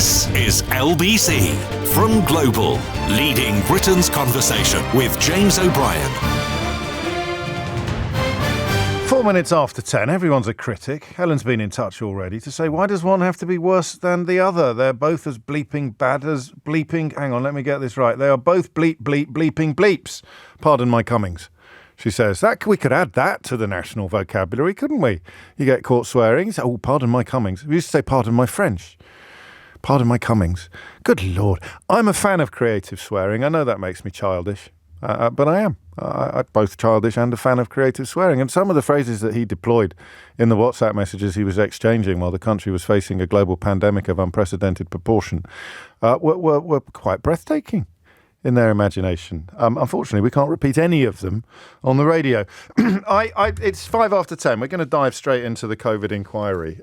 This is LBC from Global, leading Britain's conversation with James O'Brien. 4 minutes after 10, everyone's a critic. Helen's been in touch already to say, why does one have to be worse than the other? They're both as bleeping bad as bleeping... Hang on, let me get this right. They are both bleeping bleeps. Pardon my Cummings. She says, that we could add that to the national vocabulary, couldn't we? You get caught swearing. You say, oh, pardon my Cummings. We used to say, pardon my French. Pardon my Cummings. Good Lord. I'm a fan of creative swearing. I know that makes me childish, but I am. I'm both childish and a fan of creative swearing. And some of the phrases that he deployed in the WhatsApp messages he was exchanging while the country was facing a global pandemic of unprecedented proportion were quite breathtaking in their imagination. Unfortunately, we can't repeat any of them on the radio. It's 5 after 10. We're going to dive straight into the COVID inquiry.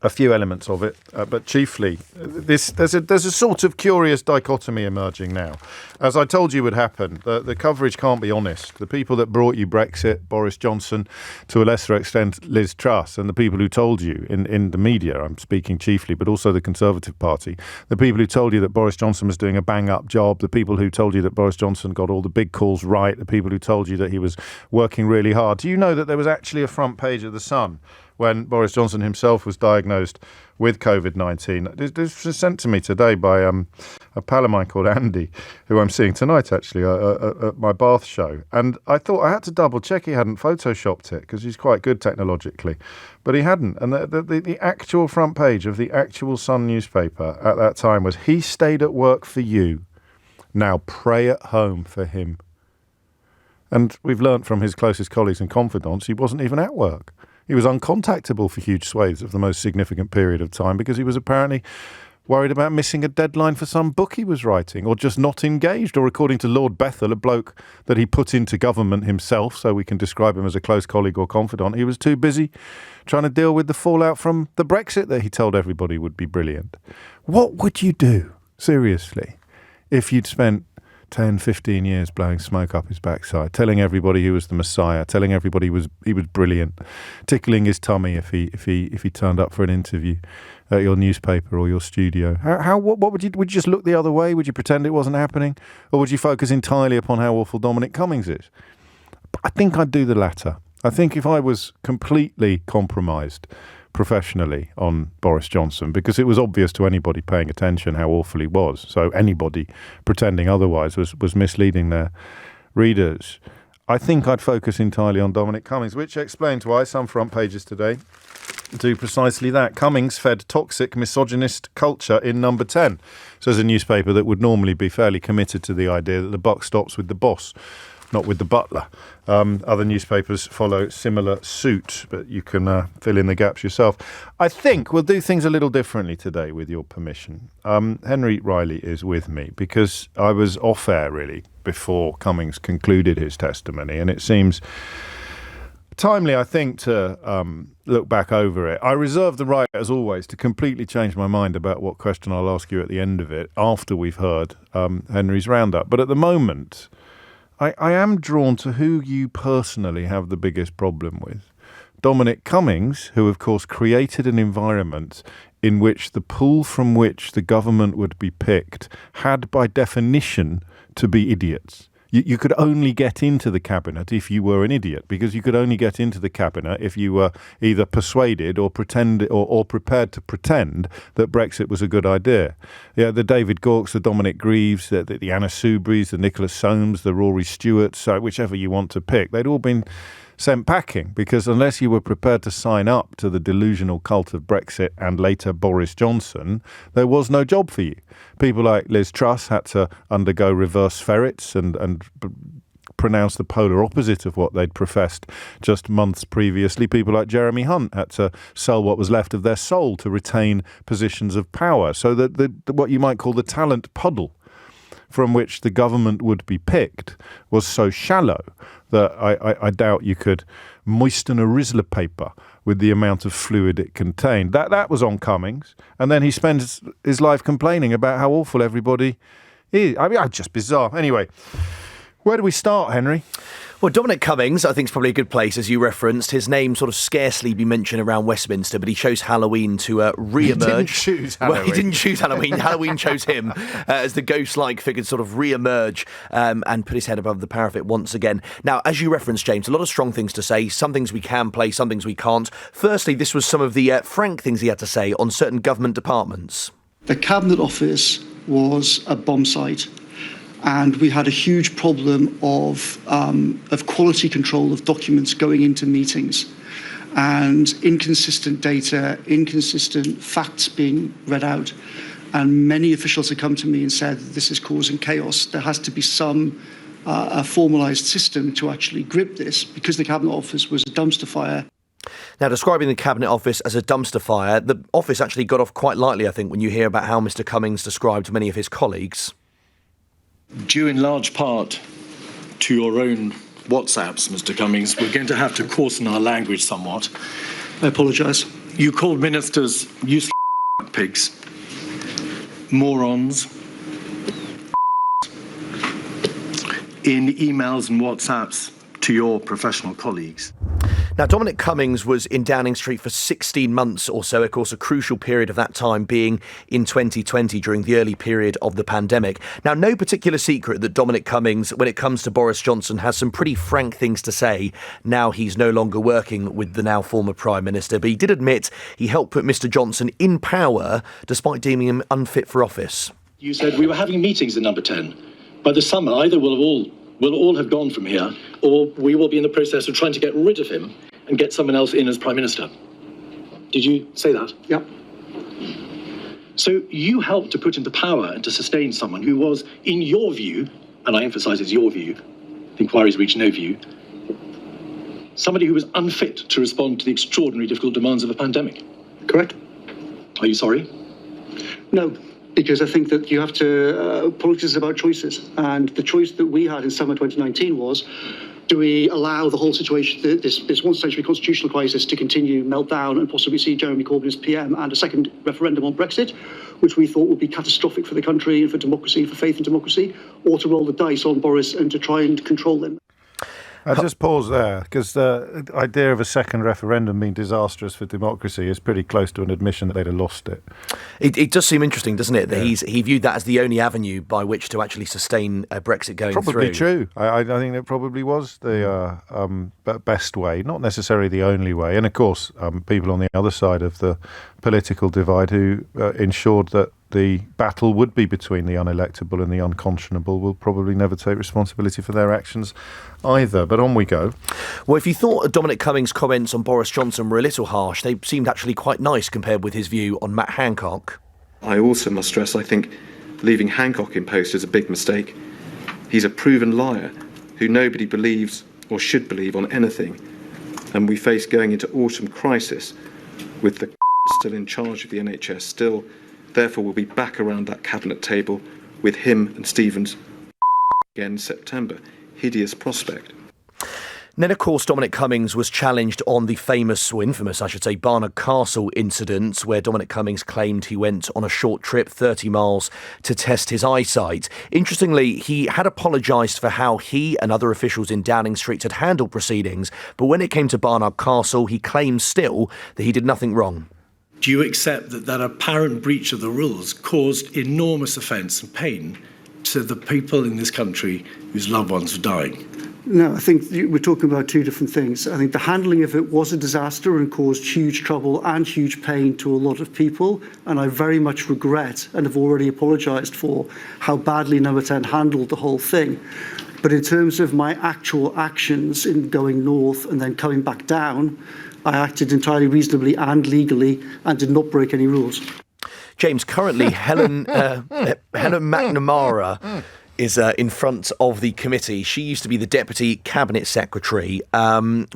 A few elements of it, but chiefly there's a sort of curious dichotomy emerging now. As I told you would happen, the coverage can't be honest. The people that brought you Brexit, Boris Johnson, to a lesser extent Liz Truss, and the people who told you in the media, I'm speaking chiefly, but also the Conservative Party, the people who told you that Boris Johnson was doing a bang-up job, the people who told you that Boris Johnson got all the big calls right, the people who told you that he was working really hard. Do you know that there was actually a front page of The Sun when Boris Johnson himself was diagnosed with COVID-19. This was sent to me today by a pal of mine called Andy, who I'm seeing tonight, actually, at my Bath show. And I thought I had to double-check he hadn't photoshopped it, because he's quite good technologically. But he hadn't. And the actual front page of the actual Sun newspaper at that time was, he stayed at work for you. Now pray at home for him. And we've learnt from his closest colleagues and confidants, he wasn't even at work. He was uncontactable for huge swathes of the most significant period of time because he was apparently worried about missing a deadline for some book he was writing, or just not engaged, or according to Lord Bethel, a bloke that he put into government himself, so we can describe him as a close colleague or confidant, he was too busy trying to deal with the fallout from the Brexit that he told everybody would be brilliant. What would you do, seriously, if you'd spent 10, 15 years blowing smoke up his backside, telling everybody he was the Messiah, telling everybody he was brilliant, tickling his tummy if he turned up for an interview at your newspaper or your studio? What would you just look the other way? Would you pretend it wasn't happening, or would you focus entirely upon how awful Dominic Cummings is? I think I'd do the latter. I think if I was completely compromised professionally on Boris Johnson, because it was obvious to anybody paying attention how awful he was, so anybody pretending otherwise was misleading their readers, I think I'd focus entirely on Dominic Cummings, which explains why some front pages today do precisely that. Cummings fed toxic misogynist culture in number 10, says a newspaper that would normally be fairly committed to the idea that the buck stops with the boss, not with the butler. Other newspapers follow similar suit, but you can fill in the gaps yourself. I think we'll do things a little differently today, with your permission. Henry Riley is with me because I was off air, really, before Cummings concluded his testimony, and it seems timely, I think, to look back over it. I reserve the right, as always, to completely change my mind about what question I'll ask you at the end of it, after we've heard Henry's roundup. But at the moment, I am drawn to who you personally have the biggest problem with. Dominic Cummings, who of course created an environment in which the pool from which the government would be picked had by definition to be idiots. You could only get into the cabinet if you were an idiot, because you could only get into the cabinet if you were either persuaded or prepared to pretend that Brexit was a good idea. Yeah, the David Gauks, the Dominic Greaves, the Anna Soubrys, the Nicholas Soames, the Rory Stewarts, whichever you want to pick, they'd all been sent packing, because unless you were prepared to sign up to the delusional cult of Brexit and later Boris Johnson, there was no job for you. People like Liz Truss had to undergo reverse ferrets and pronounce the polar opposite of what they'd professed just months previously. People like Jeremy Hunt had to sell what was left of their soul to retain positions of power. So that what you might call the talent puddle from which the government would be picked was so shallow that I doubt you could moisten a Rizzler paper with the amount of fluid it contained. That was on Cummings. And then he spends his life complaining about how awful everybody is. I mean, just bizarre. Anyway, Where do we start, Henry? Well, Dominic Cummings, I think, is probably a good place, as you referenced. His name sort of scarcely be mentioned around Westminster, but he chose Halloween to re-emerge. He didn't choose Halloween. Well, he didn't choose Halloween. Halloween chose him as the ghost-like figure to sort of re-emerge and put his head above the parapet once again. Now, as you referenced, James, a lot of strong things to say. Some things we can play, some things we can't. Firstly, this was some of the frank things he had to say on certain government departments. The Cabinet Office was a bomb site. And we had a huge problem of quality control of documents going into meetings and inconsistent data, inconsistent facts being read out. And many officials have come to me and said, this is causing chaos. There has to be some a formalised system to actually grip this, because the Cabinet Office was a dumpster fire. Now, describing the Cabinet Office as a dumpster fire, the office actually got off quite lightly, I think, when you hear about how Mr Cummings described many of his colleagues. Due in large part to your own WhatsApps, Mr Cummings, we're going to have to coarsen our language somewhat. I apologise. You called ministers useless pigs, morons, in emails and WhatsApps to your professional colleagues. Now, Dominic Cummings was in Downing Street for 16 months or so, of course, a crucial period of that time being in 2020 during the early period of the pandemic. Now, no particular secret that Dominic Cummings, when it comes to Boris Johnson, has some pretty frank things to say now he's no longer working with the now former Prime Minister. But he did admit he helped put Mr Johnson in power despite deeming him unfit for office. You said we were having meetings in Number 10. By the summer, either we'll all have gone from here, or we will be in the process of trying to get rid of him and get someone else in as Prime Minister. Did you say that? Yep. So you helped to put into power and to sustain someone who was, in your view, and I emphasise it's your view, the inquiries reached no view, somebody who was unfit to respond to the extraordinary difficult demands of a pandemic. Correct. Are you sorry? No, because I think that you have to, politics is about choices. And the choice that we had in summer 2019 was, do we allow the whole situation, this once-century constitutional crisis, to continue, melt down, and possibly see Jeremy Corbyn as PM and a second referendum on Brexit, which we thought would be catastrophic for the country and for democracy, for faith in democracy, or to roll the dice on Boris and to try and control them? I'll just pause there, because the idea of a second referendum being disastrous for democracy is pretty close to an admission that they'd have lost it. It does seem interesting, doesn't it, that he viewed that as the only avenue by which to actually sustain Brexit going through. Probably true. I think it probably was the best way, not necessarily the only way. And of course, people on the other side of the political divide who ensured that the battle would be between the unelectable and the unconscionable will probably never take responsibility for their actions either. But on we go. Well, if you thought Dominic Cummings' comments on Boris Johnson were a little harsh, they seemed actually quite nice compared with his view on Matt Hancock. I also must stress, I think leaving Hancock in post is a big mistake. He's a proven liar who nobody believes or should believe on anything. And we face going into autumn crisis with the still in charge of the NHS, still therefore we'll be back around that cabinet table with him and Stevens again in September. Hideous prospect. Then, of course, Dominic Cummings was challenged on the famous, or infamous, I should say, Barnard Castle incident, where Dominic Cummings claimed he went on a short trip, 30 miles, to test his eyesight. Interestingly, he had apologised for how he and other officials in Downing Street had handled proceedings, but when it came to Barnard Castle, he claims still that he did nothing wrong. Do you accept that apparent breach of the rules caused enormous offence and pain to the people in this country whose loved ones were dying? No, I think we're talking about two different things. I think the handling of it was a disaster and caused huge trouble and huge pain to a lot of people. And I very much regret and have already apologised for how badly Number 10 handled the whole thing. But in terms of my actual actions in going north and then coming back down, I acted entirely reasonably and legally and did not break any rules. James, currently Helen MacNamara is in front of the committee. She used to be the Deputy Cabinet Secretary.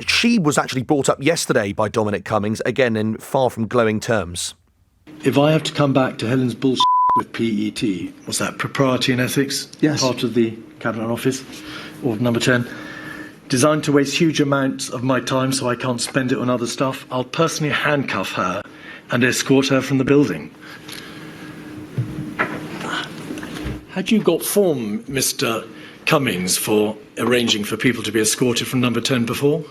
She was actually brought up yesterday by Dominic Cummings, again in far from glowing terms. If I have to come back to Helen's bullshit with PET, was that propriety and ethics? Yes. Part of the Cabinet Office, or Number 10? Designed to waste huge amounts of my time so I can't spend it on other stuff, I'll personally handcuff her and escort her from the building. Had you got form, Mr. Cummings for arranging for people to be escorted from number 10 before?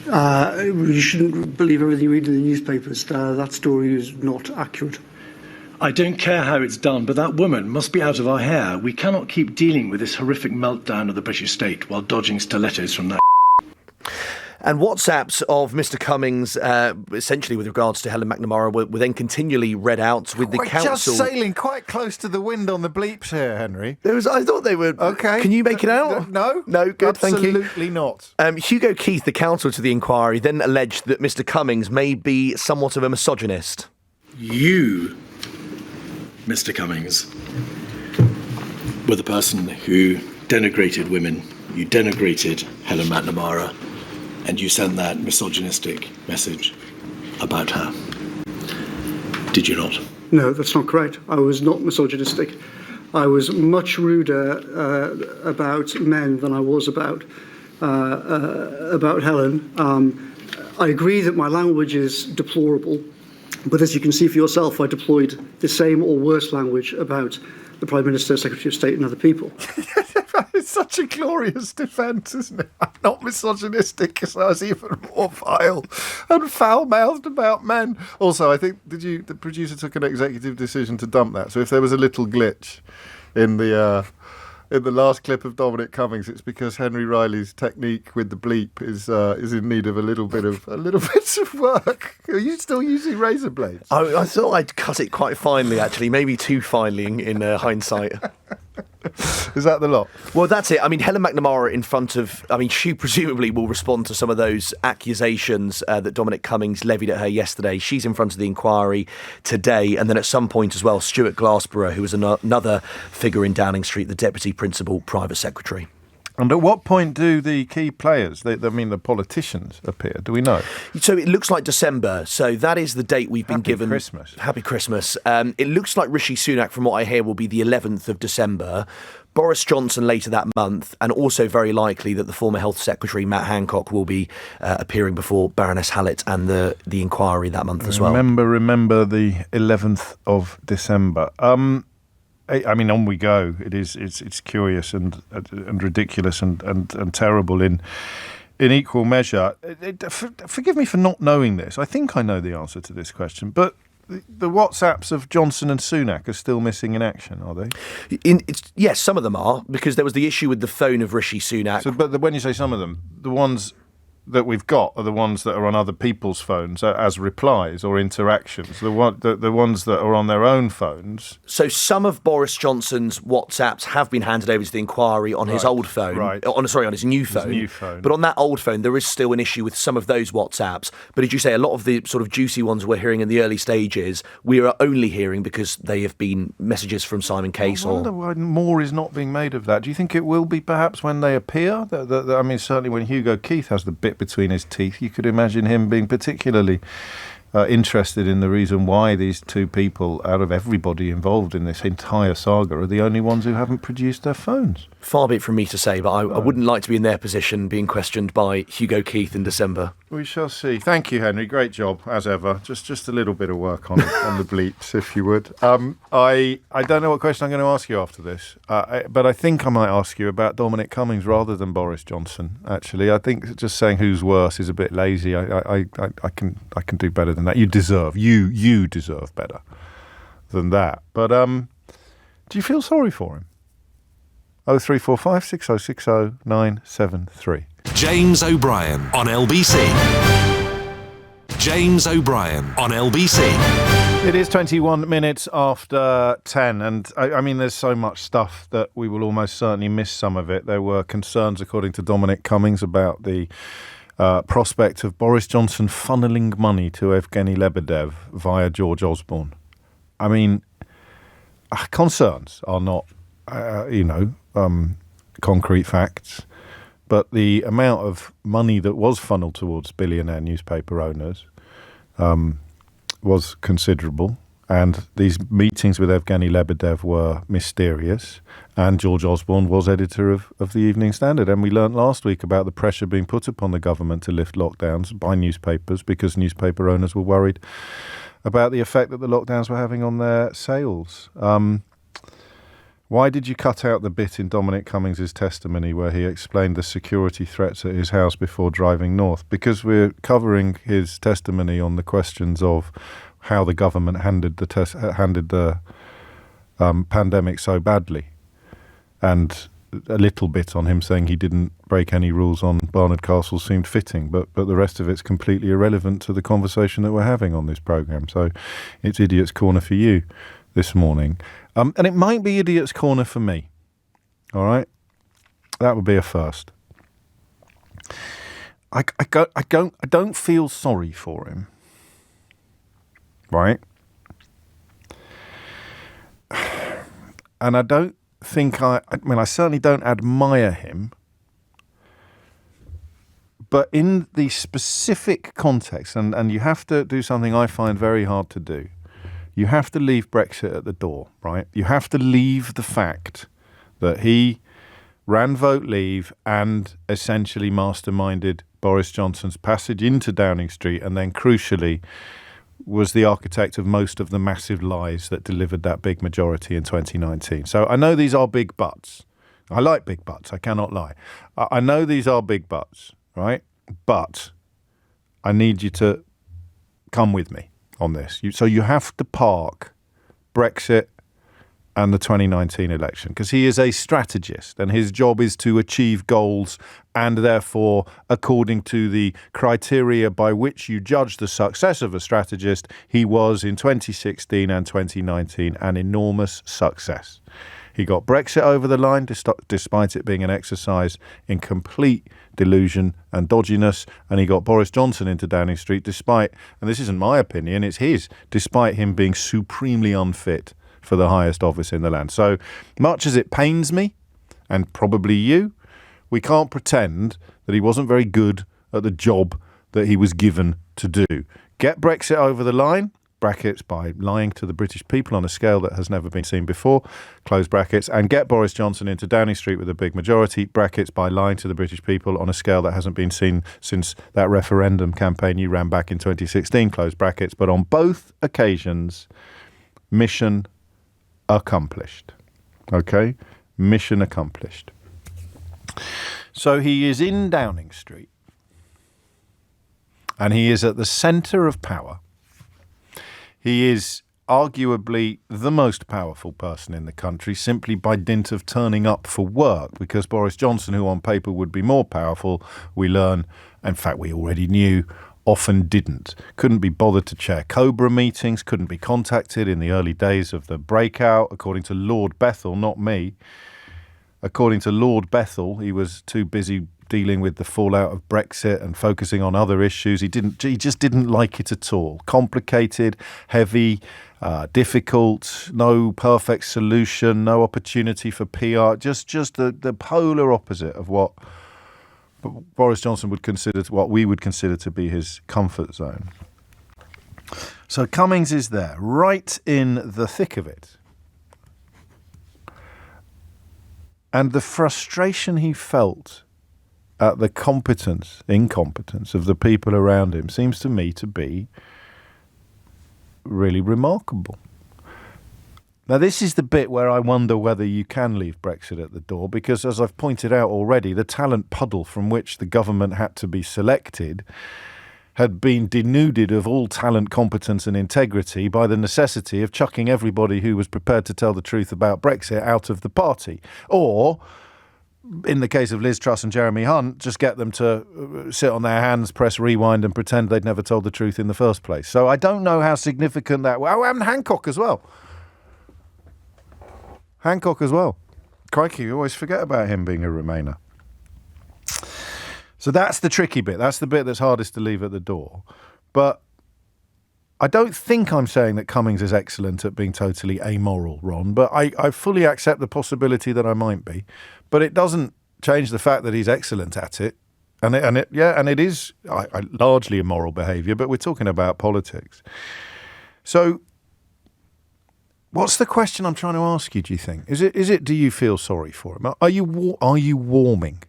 You shouldn't believe everything you read in the newspapers. That story is not accurate. I don't care how it's done, but that woman must be out of our hair. We cannot keep dealing with this horrific meltdown of the British state while dodging stilettos from that. And WhatsApps of Mr. Cummings, essentially with regards to Helen MacNamara, were then continually read out with the council. Just sailing quite close to the wind on the bleeps here, Henry. I thought they were. Okay. Can you make it out? No. No, good, thank you. Absolutely not. Hugo Keith, the counsel to the inquiry, then alleged that Mr. Cummings may be somewhat of a misogynist. You, Mr. Cummings, were the person who denigrated women. You denigrated Helen MacNamara. And you sent that misogynistic message about her. Did you not? No, that's not correct. I was not misogynistic. I was much ruder about men than I was about Helen. I agree that my language is deplorable, but as you can see for yourself, I deployed the same or worse language about the Prime Minister, Secretary of State and other people. It's such a glorious defence, isn't it? I'm not misogynistic because I was even more vile and foul-mouthed about men. Also, I think, the producer took an executive decision to dump that. So if there was a little glitch in the last clip of Dominic Cummings, it's because Henry Riley's technique with the bleep is in need of a little bit of work. Are you still using razor blades? I thought I'd cut it quite finely, actually, maybe too finely in hindsight. Is that the lot? Well, that's it. I mean, Helen MacNamara she presumably will respond to some of those accusations that Dominic Cummings levied at her yesterday. She's in front of the inquiry today. And then at some point as well, Stuart Glassborough, who was another figure in Downing Street, the Deputy Principal Private Secretary. And at what point do the key players, the politicians, appear? Do we know? So it looks like December. So that is the date we've been given. Happy Christmas. It looks like Rishi Sunak, from what I hear, will be the 11th of December. Boris Johnson later that month, and also very likely that the former Health Secretary, Matt Hancock, will be appearing before Baroness Hallett and the inquiry that month as well. Remember the 11th of December. I mean, on we go. It's curious and ridiculous and terrible in equal measure. Forgive me for not knowing this. I think I know the answer to this question, but the WhatsApps of Johnson and Sunak are still missing in action, are they? Yes, some of them are, because there was the issue with the phone of Rishi Sunak. But when you say some of them, the ones that we've got are the ones that are on other people's phones as replies or interactions, the ones that are on their own phones. So some of Boris Johnson's WhatsApps have been handed over to the inquiry on his old phone. Right. On his new phone. But on that old phone, there is still an issue with some of those WhatsApps. But as you say, a lot of the sort of juicy ones we're hearing in the early stages, we are only hearing because they have been messages from Simon Case. I wonder why more is not being made of that. Do you think it will be perhaps when they appear? I mean, certainly when Hugo Keith has the bit between his teeth, you could imagine him being particularly interested in the reason why these two people, out of everybody involved in this entire saga, are the only ones who haven't produced their phones. Far be it from me to say, but I wouldn't like to be in their position being questioned by Hugo Keith in December. We shall see. Thank you, Henry. Great job, as ever. Just a little bit of work on the bleeps, if you would. I don't know what question I'm going to ask you after this, but I think I might ask you about Dominic Cummings rather than Boris Johnson, actually. I think just saying who's worse is a bit lazy. I can do better than that. You deserve better than that. But do you feel sorry for him? 0345 6060 973. James O'Brien on LBC. James O'Brien on LBC. It is 21 minutes after 10, and I mean, there's so much stuff that we will almost certainly miss some of it. There were concerns, according to Dominic Cummings, about the prospect of Boris Johnson funneling money to Evgeny Lebedev via George Osborne. I mean, concerns are not, concrete facts, but the amount of money that was funneled towards billionaire newspaper owners was considerable, and these meetings with Evgeny Lebedev were mysterious, and George Osborne was editor of the Evening Standard, and we learnt last week about the pressure being put upon the government to lift lockdowns by newspapers because newspaper owners were worried about the effect that the lockdowns were having on their sales. Why did you cut out the bit in Dominic Cummings' testimony where he explained the security threats at his house before driving north? Because we're covering his testimony on the questions of how the government handled the pandemic so badly, and a little bit on him saying he didn't break any rules on Barnard Castle seemed fitting, but the rest of it's completely irrelevant to the conversation that we're having on this programme. So it's Idiot's Corner for you this morning. And it might be Idiot's Corner for me. All right? That would be a first. I don't feel sorry for him. Right? And I don't think I certainly don't admire him. But in the specific context, and you have to do something I find very hard to do, you have to leave Brexit at the door, right? You have to leave the fact that he ran Vote Leave and essentially masterminded Boris Johnson's passage into Downing Street, and then crucially was the architect of most of the massive lies that delivered that big majority in 2019. So I know these are big buts. I like big buts, I cannot lie. I know these are big buts, right? But I need you to come with me on this. So you have to park Brexit and the 2019 election, because he is a strategist and his job is to achieve goals, and therefore, according to the criteria by which you judge the success of a strategist, he was in 2016 and 2019 an enormous success. He got Brexit over the line despite it being an exercise in complete delusion and dodginess, and he got Boris Johnson into Downing Street despite, and this isn't my opinion, it's his, despite him being supremely unfit for the highest office in the land. So much as it pains me, and probably you, we can't pretend that he wasn't very good at the job that he was given to do. Get Brexit over the line, brackets, by lying to the British people on a scale that has never been seen before, close brackets, and get Boris Johnson into Downing Street with a big majority, brackets, by lying to the British people on a scale that hasn't been seen since that referendum campaign you ran back in 2016, close brackets. But on both occasions, mission accomplished. Okay? Mission accomplished. So he is in Downing Street, and he is at the centre of power. He is arguably the most powerful person in the country simply by dint of turning up for work, because Boris Johnson, who on paper would be more powerful, we learn, in fact we already knew, often didn't. Couldn't be bothered to chair Cobra meetings, couldn't be contacted in the early days of the breakout, according to Lord Bethel, not me. According to Lord Bethel, he was too busy dealing with the fallout of Brexit and focusing on other issues. He just didn't like it at all. Complicated, heavy, difficult, no perfect solution, no opportunity for PR, just the polar opposite of what Boris Johnson would consider, what we would consider to be his comfort zone. So Cummings is there, right in the thick of it. And the frustration he felt at the incompetence of the people around him seems to me to be really remarkable. Now, this is the bit where I wonder whether you can leave Brexit at the door, because, as I've pointed out already, the talent puddle from which the government had to be selected had been denuded of all talent, competence and integrity by the necessity of chucking everybody who was prepared to tell the truth about Brexit out of the party. Or, in the case of Liz Truss and Jeremy Hunt, just get them to sit on their hands, press rewind and pretend they'd never told the truth in the first place. So I don't know how significant that... Oh, and Hancock as well. Crikey, you always forget about him being a Remainer. So that's the tricky bit. That's the bit that's hardest to leave at the door. But I don't think I'm saying that Cummings is excellent at being totally amoral, Ron, but I fully accept the possibility that I might be. But it doesn't change the fact that he's excellent at it. And it is largely immoral behaviour, but we're talking about politics. So what's the question I'm trying to ask you, do you think? Is it do you feel sorry for him? Are you warming?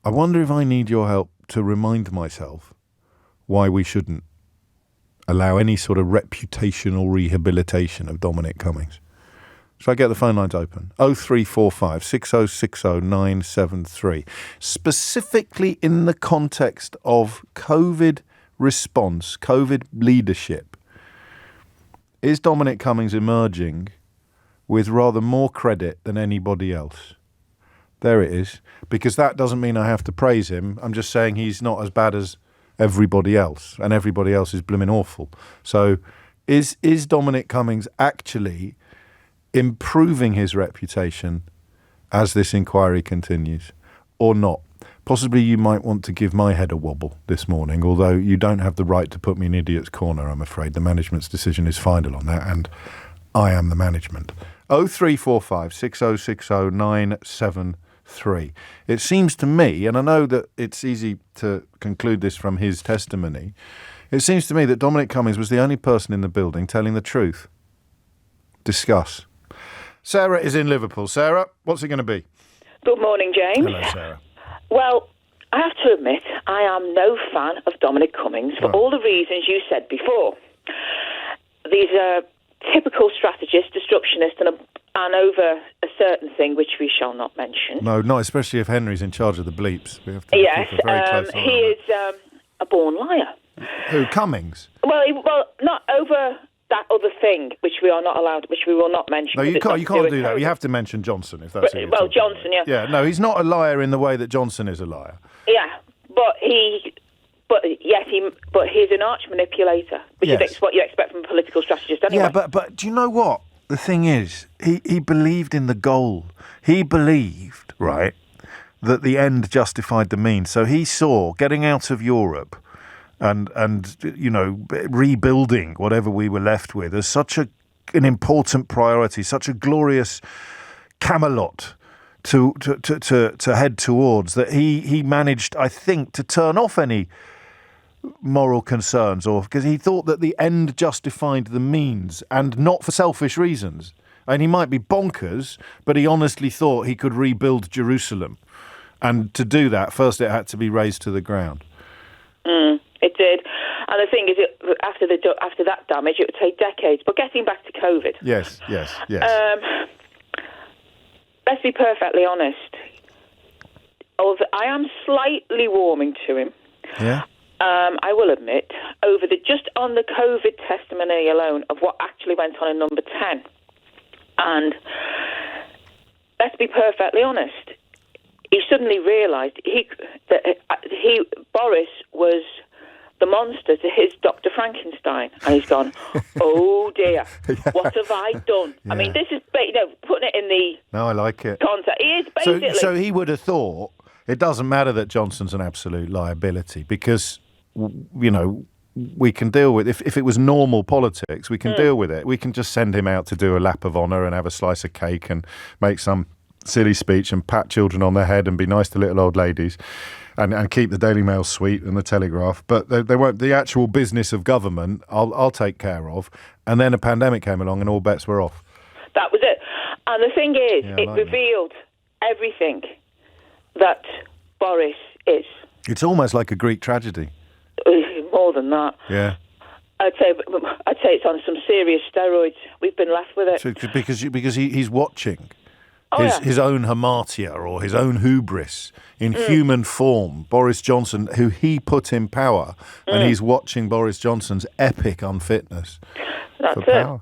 I wonder if I need your help to remind myself why we shouldn't allow any sort of reputational rehabilitation of Dominic Cummings. Shall I get the phone lines open? 0345 6060 973. Specifically in the context of COVID response, COVID leadership, is Dominic Cummings emerging with rather more credit than anybody else? There it is. Because that doesn't mean I have to praise him. I'm just saying he's not as bad as everybody else, and everybody else is blooming awful. So is Dominic Cummings actually improving his reputation as this inquiry continues, or not? Possibly you might want to give my head a wobble this morning, although you don't have the right to put me in idiot's corner, I'm afraid. The management's decision is final on that, and I am the management. 0345 6060 973. It seems to me, and I know that it's easy to conclude this from his testimony, it seems to me that Dominic Cummings was the only person in the building telling the truth. Discuss. Sarah is in Liverpool. Sarah, what's it going to be? Good morning, James. Hello, Sarah. Well, I have to admit, I am no fan of Dominic Cummings for all the reasons you said before. These are typical strategist, destructionist, and over a certain thing which we shall not mention. No, not especially if Henry's in charge of the bleeps. We have to yes, keep a very close eye he is a born liar. Who, Cummings? Well, not over that other thing which we are not allowed, which we will not mention. No, you can't do that. You have to mention Johnson if that's who you're talking Johnson, about. yeah. Yeah, no, he's not a liar in the way that Johnson is a liar. Yeah, but he's an arch manipulator, which is what you expect from a political strategist anyway. Yeah, but do you know what? The thing is, he believed in the goal. He believed, right, that the end justified the means. So he saw getting out of Europe and you know, rebuilding whatever we were left with as such an important priority, such a glorious Camelot to head towards, that he managed, I think, to turn off any moral concerns, or because he thought that the end justified the means, and not for selfish reasons. And he might be bonkers, but he honestly thought he could rebuild Jerusalem, and to do that, first it had to be razed to the ground. It did, and the thing is, after that damage, it would take decades. But getting back to COVID, yes. Let's be perfectly honest. Although I am slightly warming to him. Yeah. I will admit, just on the COVID testimony alone of what actually went on in number 10. And let's be perfectly honest, he suddenly realised that Boris was the monster to his Dr. Frankenstein. And he's gone, oh dear, what have I done? Yeah. I mean, this is, putting it in the... No, I like it. Context. He is basically... So he would have thought, it doesn't matter that Johnson's an absolute liability, because... we can deal with, if it was normal politics, we can deal with it. We can just send him out to do a lap of honour and have a slice of cake and make some silly speech and pat children on the head and be nice to little old ladies and keep the Daily Mail sweet and the Telegraph. But they won't. The actual business of government, I'll take care of. And then a pandemic came along and all bets were off. That was it. And the thing is, it revealed everything that Boris is. It's almost like a Greek tragedy. More than that. Yeah. I'd say it's on some serious steroids. We've been left with it. So, because he's watching his own hamartia or his own hubris in human form. Boris Johnson, who he put in power, and he's watching Boris Johnson's epic unfitness. That's it. Power.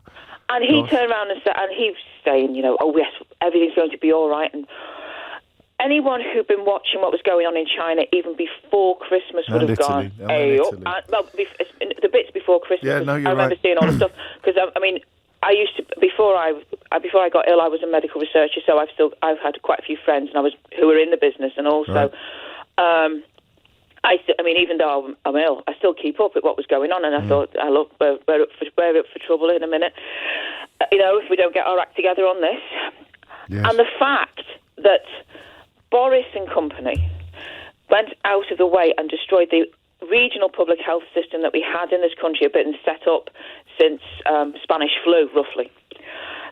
And he turned around and he's saying, oh yes, everything's going to be all right. And anyone who'd been watching what was going on in China even before Christmas would have gone, the bits before Christmas. Yeah, no, you're I remember seeing all the stuff because I used to before I got ill, I was a medical researcher, so I've had quite a few friends who were in the business, and also even though I'm ill, I still keep up with what was going on, and I thought, we're up for trouble in a minute, if we don't get our act together on this. Yes. And the fact that Boris and company went out of the way and destroyed the regional public health system that we had in this country, had been set up since Spanish flu, roughly.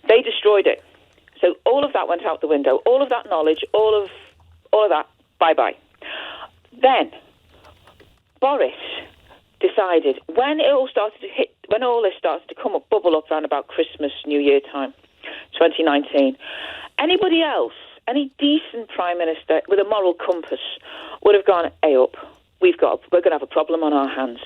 They destroyed it. So all of that went out the window. All of that knowledge, all of that, bye-bye. Then Boris decided, when all this started to come up, bubble up around about Christmas, New Year time, 2019. Anybody else, any decent Prime Minister with a moral compass would have gone, hey up, we're going to have a problem on our hands.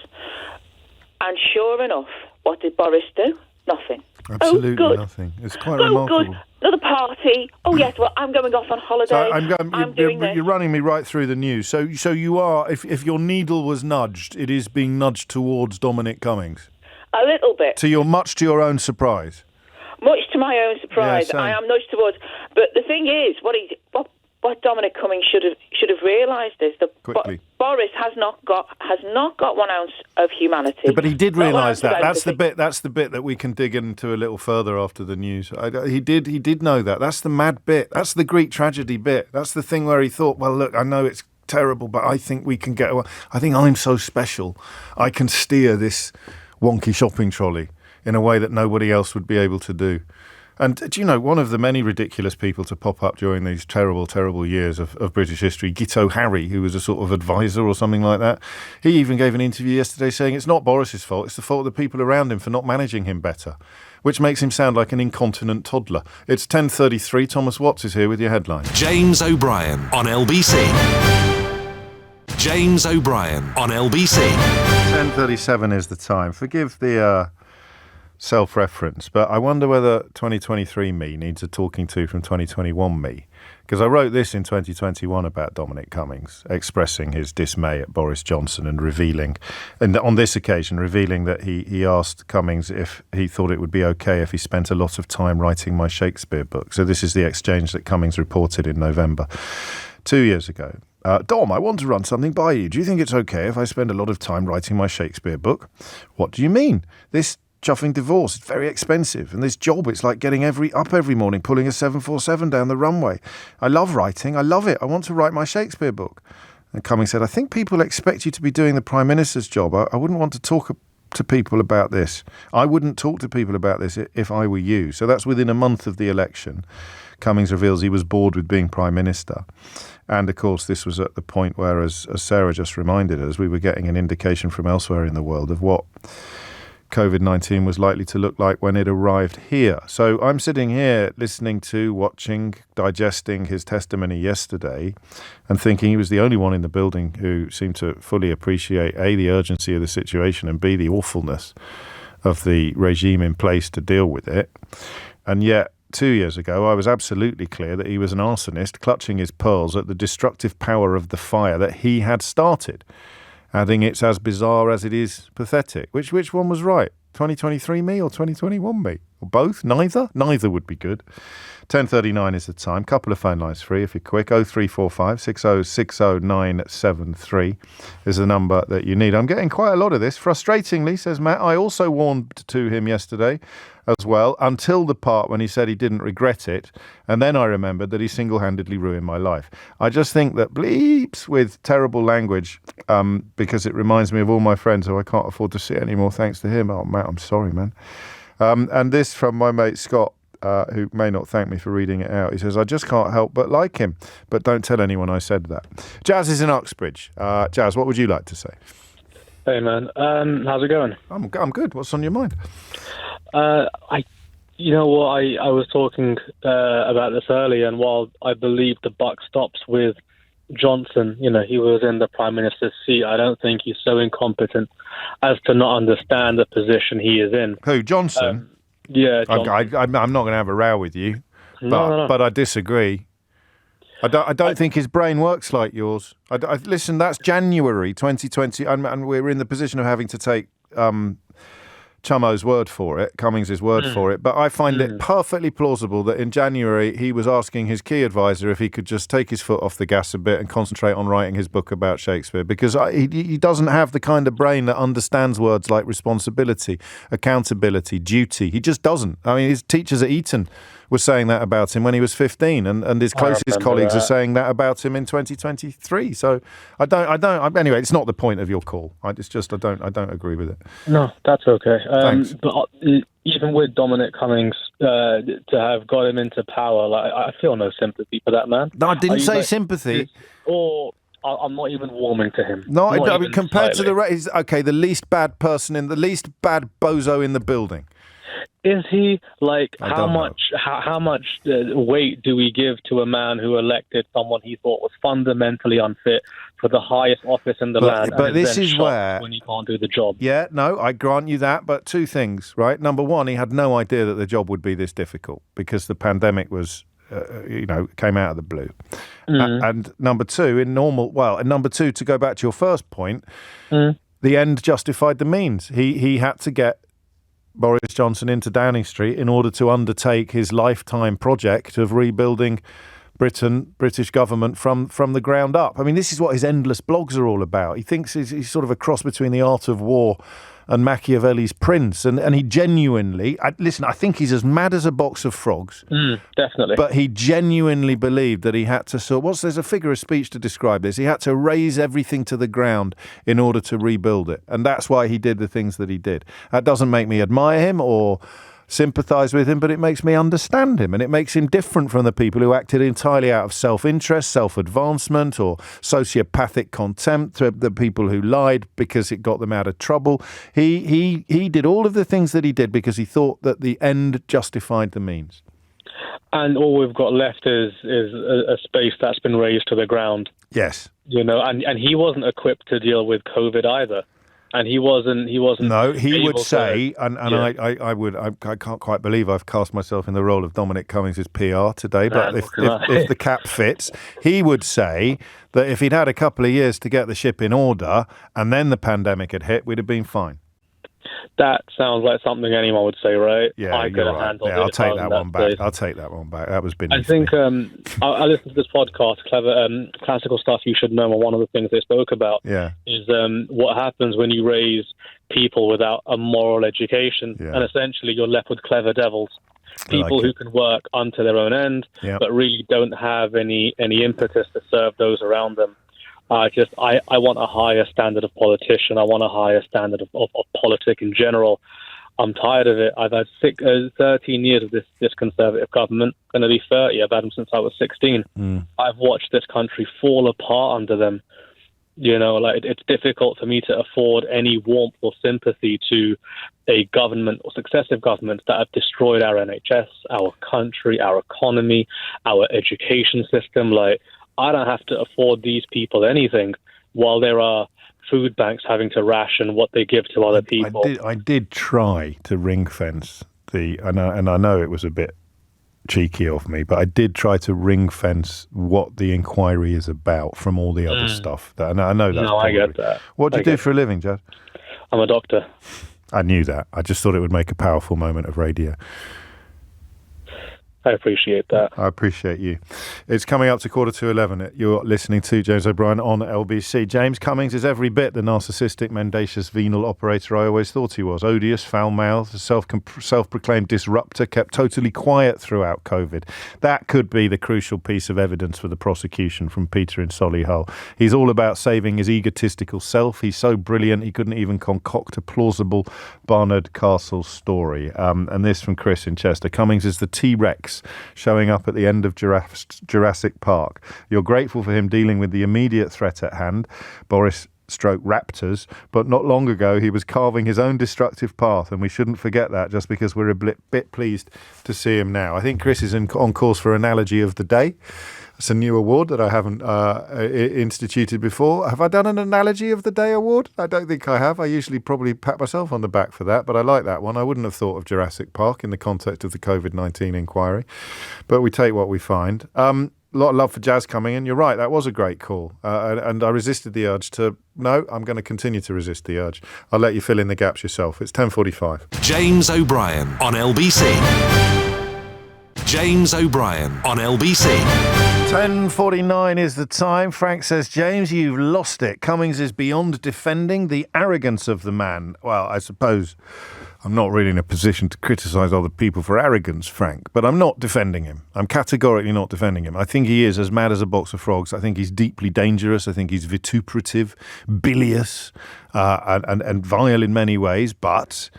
And sure enough, what did Boris do? Nothing. Absolutely nothing. It's quite remarkable. Good. Another party. Oh, yes, well, I'm going off on holiday. I'm doing this. You're running me right through the news. So you are, if your needle was nudged, it is being nudged towards Dominic Cummings? A little bit. Much to your own surprise? Much to my own surprise. Yeah, I am nudged towards. But the thing is, what Dominic Cummings should have realised is that Boris has not got 1 ounce of humanity. Yeah, but he did realise that. That's the bit that we can dig into a little further after the news. He did know that. That's the mad bit. That's the Greek tragedy bit. That's the thing where he thought, well, look, I know it's terrible, but I think we can get away. I think I'm so special. I can steer this wonky shopping trolley in a way that nobody else would be able to do. And do you know, one of the many ridiculous people to pop up during these terrible, terrible years of British history, Gitto Harry, who was a sort of advisor or something like that, he even gave an interview yesterday saying it's not Boris's fault, it's the fault of the people around him for not managing him better, which makes him sound like an incontinent toddler. It's 10:33. Thomas Watts is here with your headlines. James O'Brien on LBC. James O'Brien on LBC. 10:37 is the time. Forgive the self-reference, but I wonder whether 2023 me needs a talking to from 2021 me, because I wrote this in 2021 about Dominic Cummings, expressing his dismay at Boris Johnson and revealing, and on this occasion revealing that he asked Cummings if he thought it would be okay if he spent a lot of time writing my Shakespeare book. So this is the exchange that Cummings reported in November 2 years ago. Dom, I want to run something by you. Do you think it's okay if I spend a lot of time writing my Shakespeare book? What do you mean? This chuffing divorce, it's very expensive, and this job, it's like getting up every morning pulling a 747 down the runway. I love writing, I love it, I want to write my Shakespeare book. And Cummings said, I think people expect you to be doing the Prime Minister's job. I wouldn't want to talk to people about this. I wouldn't talk to people about this if I were you. So that's within a month of the election. Cummings reveals he was bored with being Prime Minister. And of course, this was at the point where, as Sarah just reminded us, we were getting an indication from elsewhere in the world of what COVID-19 was likely to look like when it arrived here. So I'm sitting here listening to, watching, digesting his testimony yesterday and thinking he was the only one in the building who seemed to fully appreciate A, the urgency of the situation, and B, the awfulness of the regime in place to deal with it. And yet 2 years ago, I was absolutely clear that he was an arsonist clutching his pearls at the destructive power of the fire that he had started, adding it's as bizarre as it is pathetic. Which one was right? 2023 me or 2021 me? Or both? Neither? Neither would be good. 10:39 is the time. Couple of phone lines free if you're quick. 0345 6060973 is the number that you need. I'm getting quite a lot of this. Frustratingly, says Matt, I also warned to him yesterday as well, until the part when he said he didn't regret it, and then I remembered that he single-handedly ruined my life. I just think that bleeps with terrible language, because it reminds me of all my friends who I can't afford to see anymore thanks to him. Oh, Matt, I'm sorry, man. And this from my mate Scott, who may not thank me for reading it out. He says, I just can't help but like him, but don't tell anyone I said that. Jazz is in Uxbridge. Jazz, what would you like to say? Hey, man. How's it going? I'm good. What's on your mind? You know what, I was talking about this earlier, and while I believe the buck stops with Johnson, you know, he was in the Prime Minister's seat, I don't think he's so incompetent as to not understand the position he is in. Who, Johnson? Yeah, Johnson. I'm not going to have a row with you, but I disagree. I don't think his brain works like yours. Listen, that's January 2020, and we're in the position of having to take Chummo's word for it, Cummings' word for it, but I find it perfectly plausible that in January he was asking his key advisor if he could just take his foot off the gas a bit and concentrate on writing his book about Shakespeare, because he doesn't have the kind of brain that understands words like responsibility, accountability, duty. He just doesn't. I mean, his teachers at Eton were saying that about him when he was 15, and his closest colleagues are saying that about him in 2023. So anyway, it's not the point of your call. I don't agree with it. No, that's okay. Thanks. But even with Dominic Cummings, to have got him into power, like, I feel no sympathy for that man. No, I didn't say sympathy. I'm not even warming to him. No, I mean, compared to the least bad person the least bad bozo in the building. Is he? Like, I how don't know. much weight do we give to a man who elected someone he thought was fundamentally unfit for the highest office in the land? But and this then is shot where when he can't do the job. Yeah, no, I grant you that, but two things, right? Number one, he had no idea that the job would be this difficult because the pandemic was, came out of the blue. And number two, and number two, to go back to your first point, the end justified the means. He had to get Boris Johnson into Downing Street in order to undertake his lifetime project of rebuilding British government from the ground up. I mean, this is what his endless blogs are all about. He thinks he's sort of a cross between The Art of War and Machiavelli's Prince. And he genuinely, I think he's as mad as a box of frogs. Definitely. But he genuinely believed that he had to there's a figure of speech to describe this. He had to raise everything to the ground in order to rebuild it. And that's why he did the things that he did. That doesn't make me admire him or sympathise with him, but it makes me understand him, and it makes him different from the people who acted entirely out of self-interest, self-advancement, or sociopathic contempt, the people who lied because it got them out of trouble. He did all of the things that he did because he thought that the end justified the means. And all we've got left is a space that's been raised to the ground. Yes. And he wasn't equipped to deal with COVID either. And he wasn't. No, he would say, yeah. I can't quite believe I've cast myself in the role of Dominic Cummings' PR today. But if the cap fits, he would say that if he'd had a couple of years to get the ship in order, and then the pandemic had hit, we'd have been fine. That sounds like something anyone would say, right? Yeah, I could have handled it. I'll take that one back. I'll take that one back. That was beneath I think me. I listened to this podcast, Classical Stuff You Should Know, and one of the things they spoke about is what happens when you raise people without a moral education, and essentially you're left with clever devils. People who can work unto their own end, but really don't have any impetus to serve those around them. I want a higher standard of politician. I want a higher standard of politic in general. I'm tired of it. I've had 13 years of this Conservative government, going to be 30. I've had them since I was 16. I've watched this country fall apart under them. It's difficult for me to afford any warmth or sympathy to a government or successive governments that have destroyed our NHS, our country, our economy, our education system. I don't have to afford these people anything while there are food banks having to ration what they give to other people. I did try to ring fence and I know it was a bit cheeky of me, but I did try to ring fence what the inquiry is about from all the other stuff. And I know that's I get that. What do you do for a living, Jazz? I'm a doctor. I knew that. I just thought it would make a powerful moment of radio. I appreciate that. I appreciate you. It's coming up to 11:15. You're listening to James O'Brien on LBC. James Cummings is every bit the narcissistic, mendacious, venal operator I always thought he was. Odious, foul-mouthed, self-proclaimed disruptor, kept totally quiet throughout COVID. That could be the crucial piece of evidence for the prosecution from Peter in Solihull. He's all about saving his egotistical self. He's so brilliant he couldn't even concoct a plausible Barnard Castle story. And this from Chris in Chester. Cummings is the T-Rex showing up at the end of Jurassic Park. You're grateful for him dealing with the immediate threat at hand, Boris Raptors, but not long ago he was carving his own destructive path, and we shouldn't forget that just because we're a bit pleased to see him now. I think Chris is on course for Analogy of the Day. It's a new award that I haven't instituted before. Have I done an Analogy of the Day award? I don't think I have. I usually probably pat myself on the back for that, but I like that one. I wouldn't have thought of Jurassic Park in the context of the COVID-19 inquiry, but we take what we find. A lot of love for Jazz coming in. You're right, that was a great call. And I resisted the urge to... No, I'm going to continue to resist the urge. I'll let you fill in the gaps yourself. It's 10:45. James O'Brien on LBC. James O'Brien on LBC. 10:49 is the time. Frank says, James, you've lost it. Cummings is beyond defending the arrogance of the man. Well, I suppose I'm not really in a position to criticise other people for arrogance, Frank, but I'm not defending him. I'm categorically not defending him. I think he is as mad as a box of frogs. I think he's deeply dangerous. I think he's vituperative, bilious, and vile in many ways, but...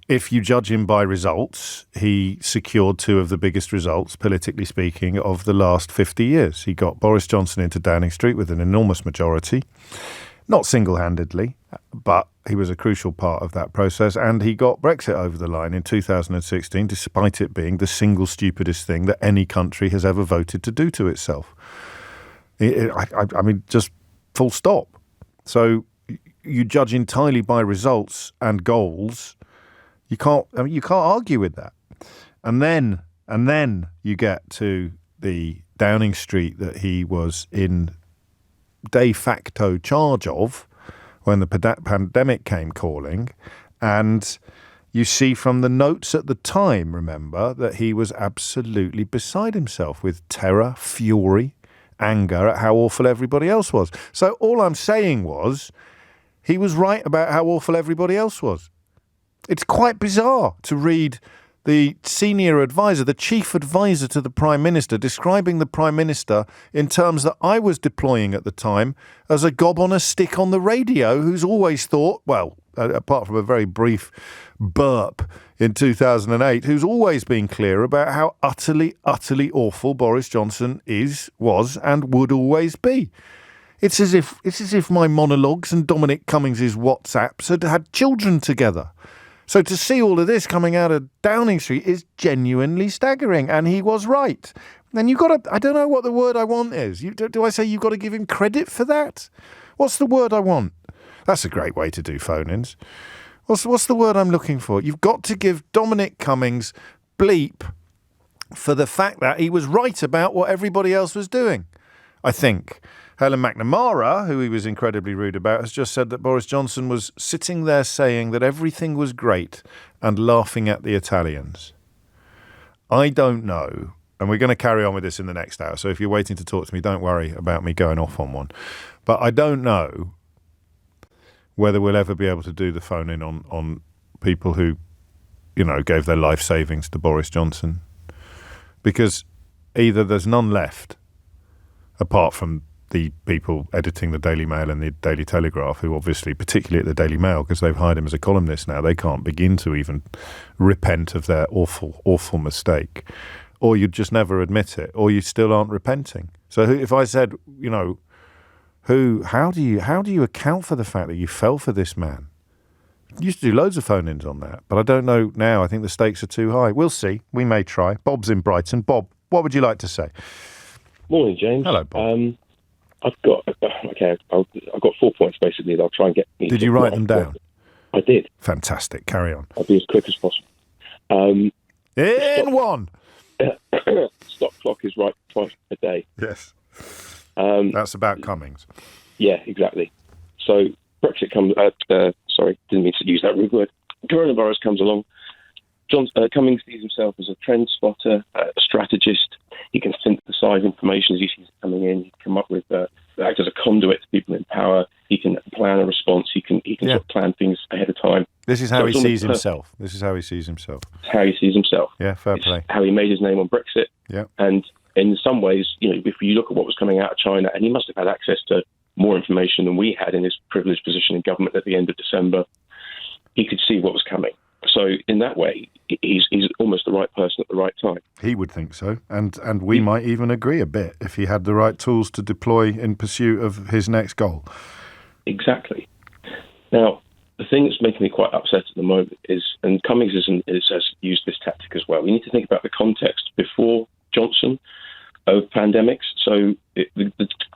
if you judge him by results, he secured two of the biggest results, politically speaking, of the last 50 years. He got Boris Johnson into Downing Street with an enormous majority, not single-handedly, but he was a crucial part of that process, and he got Brexit over the line in 2016, despite it being the single stupidest thing that any country has ever voted to do to itself. I mean, just full stop. So you judge entirely by results and goals. You can't argue with that. And then you get to the Downing Street that he was in de facto charge of when the pandemic came calling, and you see from the notes at the time, remember, that he was absolutely beside himself with terror, fury, anger at how awful everybody else was. So all I'm saying was he was right about how awful everybody else was. It's quite bizarre to read the senior advisor, the chief advisor to the Prime Minister, describing the Prime Minister in terms that I was deploying at the time as a gob on a stick on the radio who's always thought, well, apart from a very brief burp in 2008, who's always been clear about how utterly, utterly awful Boris Johnson was and would always be. It's as if my monologues and Dominic Cummings' WhatsApps had children together. So to see all of this coming out of Downing Street is genuinely staggering, and he was right. Then I don't know what the word I want is. Do I say you've got to give him credit for that? What's the word I want? That's a great way to do phone-ins. What's the word I'm looking for? You've got to give Dominic Cummings bleep for the fact that he was right about what everybody else was doing, I think. Helen MacNamara, who he was incredibly rude about, has just said that Boris Johnson was sitting there saying that everything was great and laughing at the Italians. I don't know, and we're going to carry on with this in the next hour, so if you're waiting to talk to me, don't worry about me going off on one. But I don't know whether we'll ever be able to do the phone-in on people who, gave their life savings to Boris Johnson. Because either there's none left, apart from the people editing the Daily Mail and the Daily Telegraph, who obviously, particularly at the Daily Mail, because they've hired him as a columnist now, they can't begin to even repent of their awful, awful mistake. Or you'd just never admit it, or you still aren't repenting. So if I said, how do you account for the fact that you fell for this man? You used to do loads of phone-ins on that, but I don't know now. I think the stakes are too high. We'll see. We may try. Bob's in Brighton. Bob, what would you like to say? Morning, James. Hello, Bob. I've got 4 points basically that I'll try and get. Did you write them down? I did. Fantastic. Carry on. I'll be as quick as possible. One. Stop clock is right twice a day. Yes. That's about Cummings. Yeah, exactly. So Brexit comes. Sorry, didn't mean to use that rude word. Coronavirus comes along. Cummings sees himself as a trend spotter, a strategist. He can synthesize information as he sees it coming in. He can come up with, act as a conduit to people in power. He can plan a response. He can sort of plan things ahead of time. This is how he sees himself. This is how he sees himself. It's how he sees himself. Yeah, fair play. How he made his name on Brexit. Yeah. And in some ways, if you look at what was coming out of China, and he must have had access to more information than we had in his privileged position in government at the end of December, he could see what was coming. So in that way, he's almost the right person at the right time. He would think so. And we might even agree a bit if he had the right tools to deploy in pursuit of his next goal. Exactly. Now, the thing that's making me quite upset at the moment is, and Cummings has used this tactic as well, we need to think about the context before Johnson of pandemics. So the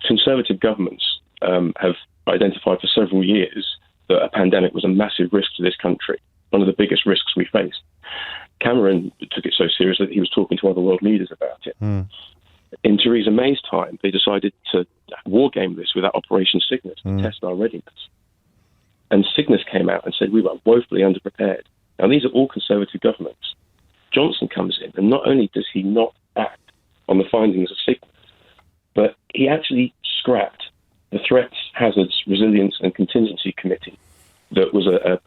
Conservative governments have identified for several years that a pandemic was a massive risk to this country, one of the biggest risks we faced. Cameron took it so seriously that he was talking to other world leaders about it. In Theresa May's time, they decided to wargame this with that Operation Cygnus to test our readiness. And Cygnus came out and said we were woefully underprepared. Now, these are all Conservative governments. Johnson comes in, and not only does he not act on the findings of Cygnus, but he actually scrapped the Threats, Hazards, Resilience and Contingency Committee that was a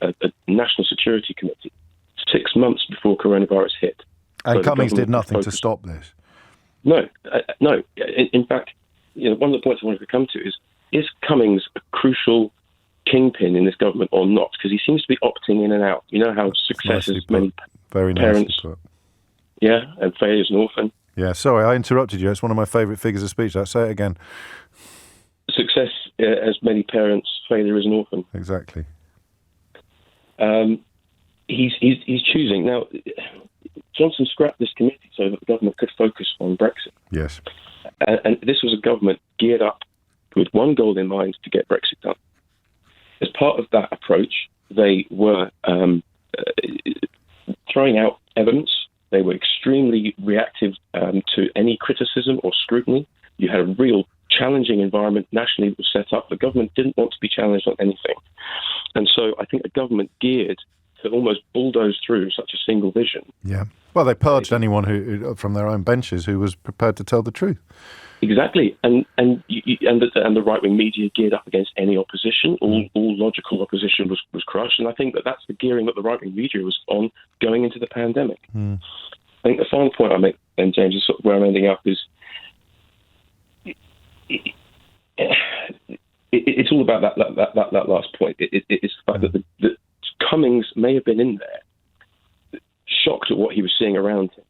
national security committee 6 months before coronavirus hit. And so Cummings did nothing to stop this. No. In fact, one of the points I wanted to come to is Cummings a crucial kingpin in this government or not? Because he seems to be opting in and out. You know how success is many very parents. Yeah, and failure is an orphan. Yeah, sorry, I interrupted you. It's one of my favourite figures of speech. Say it again. Success has many parents, failure is an orphan. Exactly. he's choosing. Now, Johnson scrapped this committee so that the government could focus on Brexit. Yes. And this was a government geared up with one goal in mind, to get Brexit done. As part of that approach, they were throwing out evidence. They were extremely reactive to any criticism or scrutiny. You had a real challenging environment nationally that was set up. The government didn't want to be challenged on anything. And so I think a government geared to almost bulldoze through such a single vision. Yeah. Well, they purged anyone who from their own benches who was prepared to tell the truth. Exactly, and the right-wing media geared up against any opposition. All logical opposition was crushed, and I think that's the gearing that the right-wing media was on going into the pandemic. I think the final point I make, then, James, is sort of where I'm ending up, is it's all about that last point. It's the fact that Cummings may have been in there, shocked at what he was seeing around him.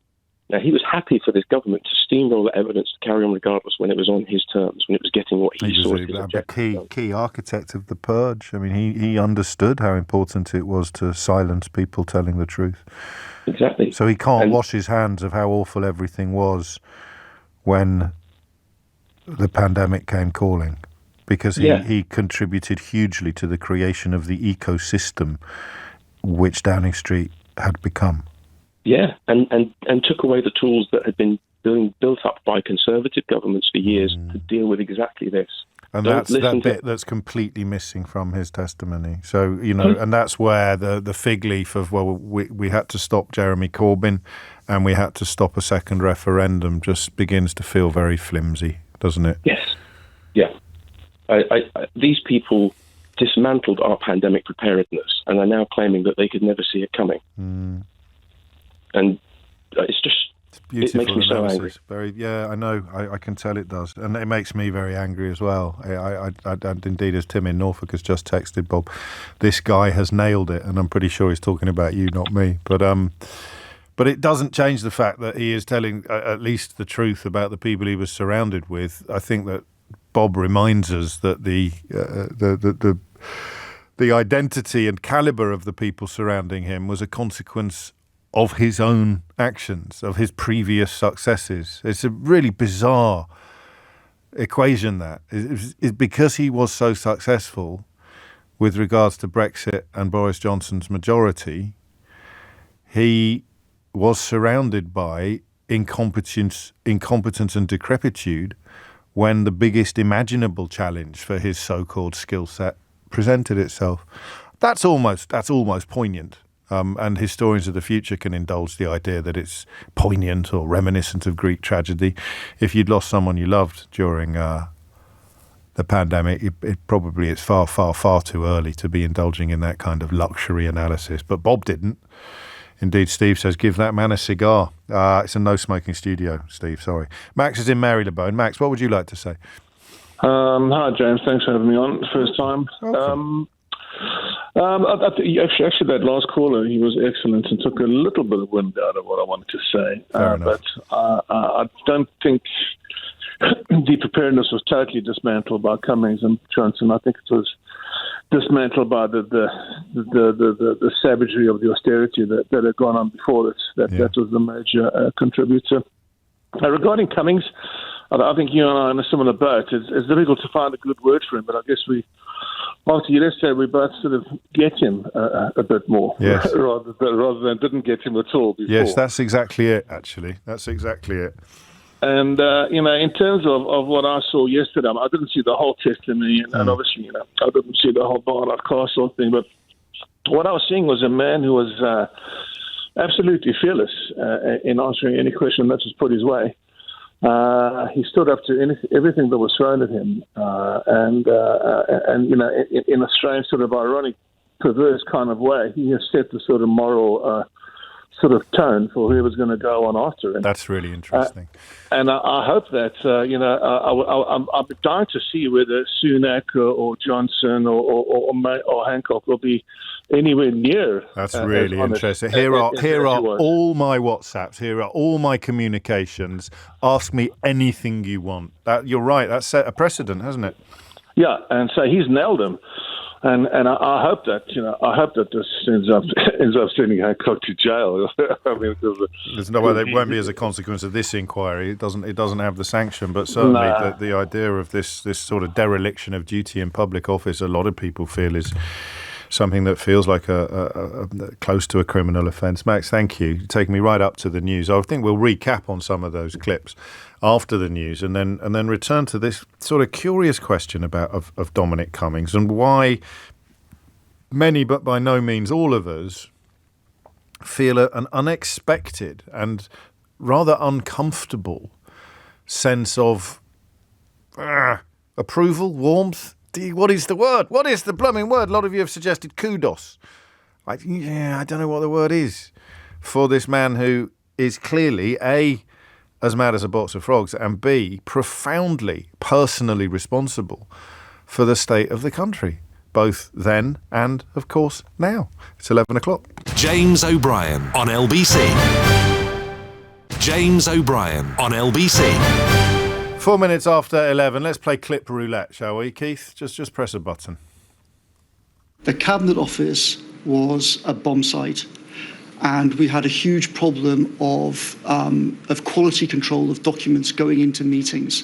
Now, he was happy for this government to steamroll the evidence to carry on regardless when it was on his terms, when it was getting what he saw as his objective. Key architect of the purge. I mean, he understood how important it was to silence people telling the truth. Exactly. So he can't wash his hands of how awful everything was when the pandemic came calling, because he contributed hugely to the creation of the ecosystem which Downing Street had become. Yeah, and took away the tools that had been being built up by conservative governments for years to deal with exactly this. And that's that bit that's completely missing from his testimony. So, and that's where the fig leaf of, we had to stop Jeremy Corbyn and we had to stop a second referendum just begins to feel very flimsy, doesn't it? Yes. Yeah. These people dismantled our pandemic preparedness and are now claiming that they could never see it coming. And it's beautiful. It makes me so angry. I know. I can tell it does, and it makes me very angry as well. And indeed, as Tim in Norfolk has just texted Bob, this guy has nailed it, and I'm pretty sure he's talking about you, not me. But it doesn't change the fact that he is telling at least the truth about the people he was surrounded with. I think that Bob reminds us that the identity and caliber of the people surrounding him was a consequence of his own actions, of his previous successes. It's a really bizarre equation, that. It's because he was so successful with regards to Brexit and Boris Johnson's majority, he was surrounded by incompetence and decrepitude when the biggest imaginable challenge for his so-called skill set presented itself. That's almost poignant. And historians of the future can indulge the idea that it's poignant or reminiscent of Greek tragedy. If you'd lost someone you loved during the pandemic, it's far, far, far too early to be indulging in that kind of luxury analysis. But Bob didn't. Indeed, Steve says, give that man a cigar. It's a no-smoking studio, Steve, sorry. Max is in Marylebone. Max, what would you like to say? Hi, James. Thanks for having me on. First time. Actually, that last caller, he was excellent and took a little bit of wind out of what I wanted to say. But I don't think the preparedness was totally dismantled by Cummings and Johnson. I think it was dismantled by the savagery of the austerity that had gone on before this. That was the major contributor. Regarding Cummings, I think you and I are in a similar boat. It's difficult to find a good word for him, but I guess we both sort of get him a bit more, yes. rather than didn't get him at all before. Yes, that's exactly it, actually. That's exactly it. And, in terms of what I saw yesterday, I didn't see the whole testimony, and obviously, I didn't see the whole Barnard Castle thing, but what I was seeing was a man who was absolutely fearless in answering any question that was put his way. He stood up to everything that was thrown at him, and in a strange sort of ironic, perverse kind of way, he has set the sort of moral sort of tone for whoever's going to go on after him. That's really interesting. And I hope that, I'm dying to see whether Sunak or Johnson or Hancock will be anywhere near. That's really interesting. Here are all my WhatsApps. Here are all my communications. Ask me anything you want. You're right. That's set a precedent, hasn't it? Yeah, and so he's nailed him And I hope that this ends up sending Hancock to jail. I mean, there's no way they won't be as a consequence of this inquiry. It doesn't have the sanction, but certainly the idea of this sort of dereliction of duty in public office, a lot of people feel is something that feels like a close to a criminal offence. Max, thank you. You're taking me right up to the news. I think we'll recap on some of those clips after the news, and then return to this sort of curious question of Dominic Cummings and why many, but by no means all of us, feel an unexpected and rather uncomfortable sense of approval, warmth. What is the word? What is the blooming word? A lot of you have suggested kudos. I don't know what the word is for this man who is clearly A, as mad as a box of frogs, and B, profoundly, personally responsible for the state of the country, both then and, of course, now. It's 11 o'clock. James O'Brien on LBC. James O'Brien on LBC. 4 minutes after 11. Let's play clip roulette, shall we, Keith? Just press a button. The Cabinet Office was a bomb site. And we had a huge problem of quality control of documents going into meetings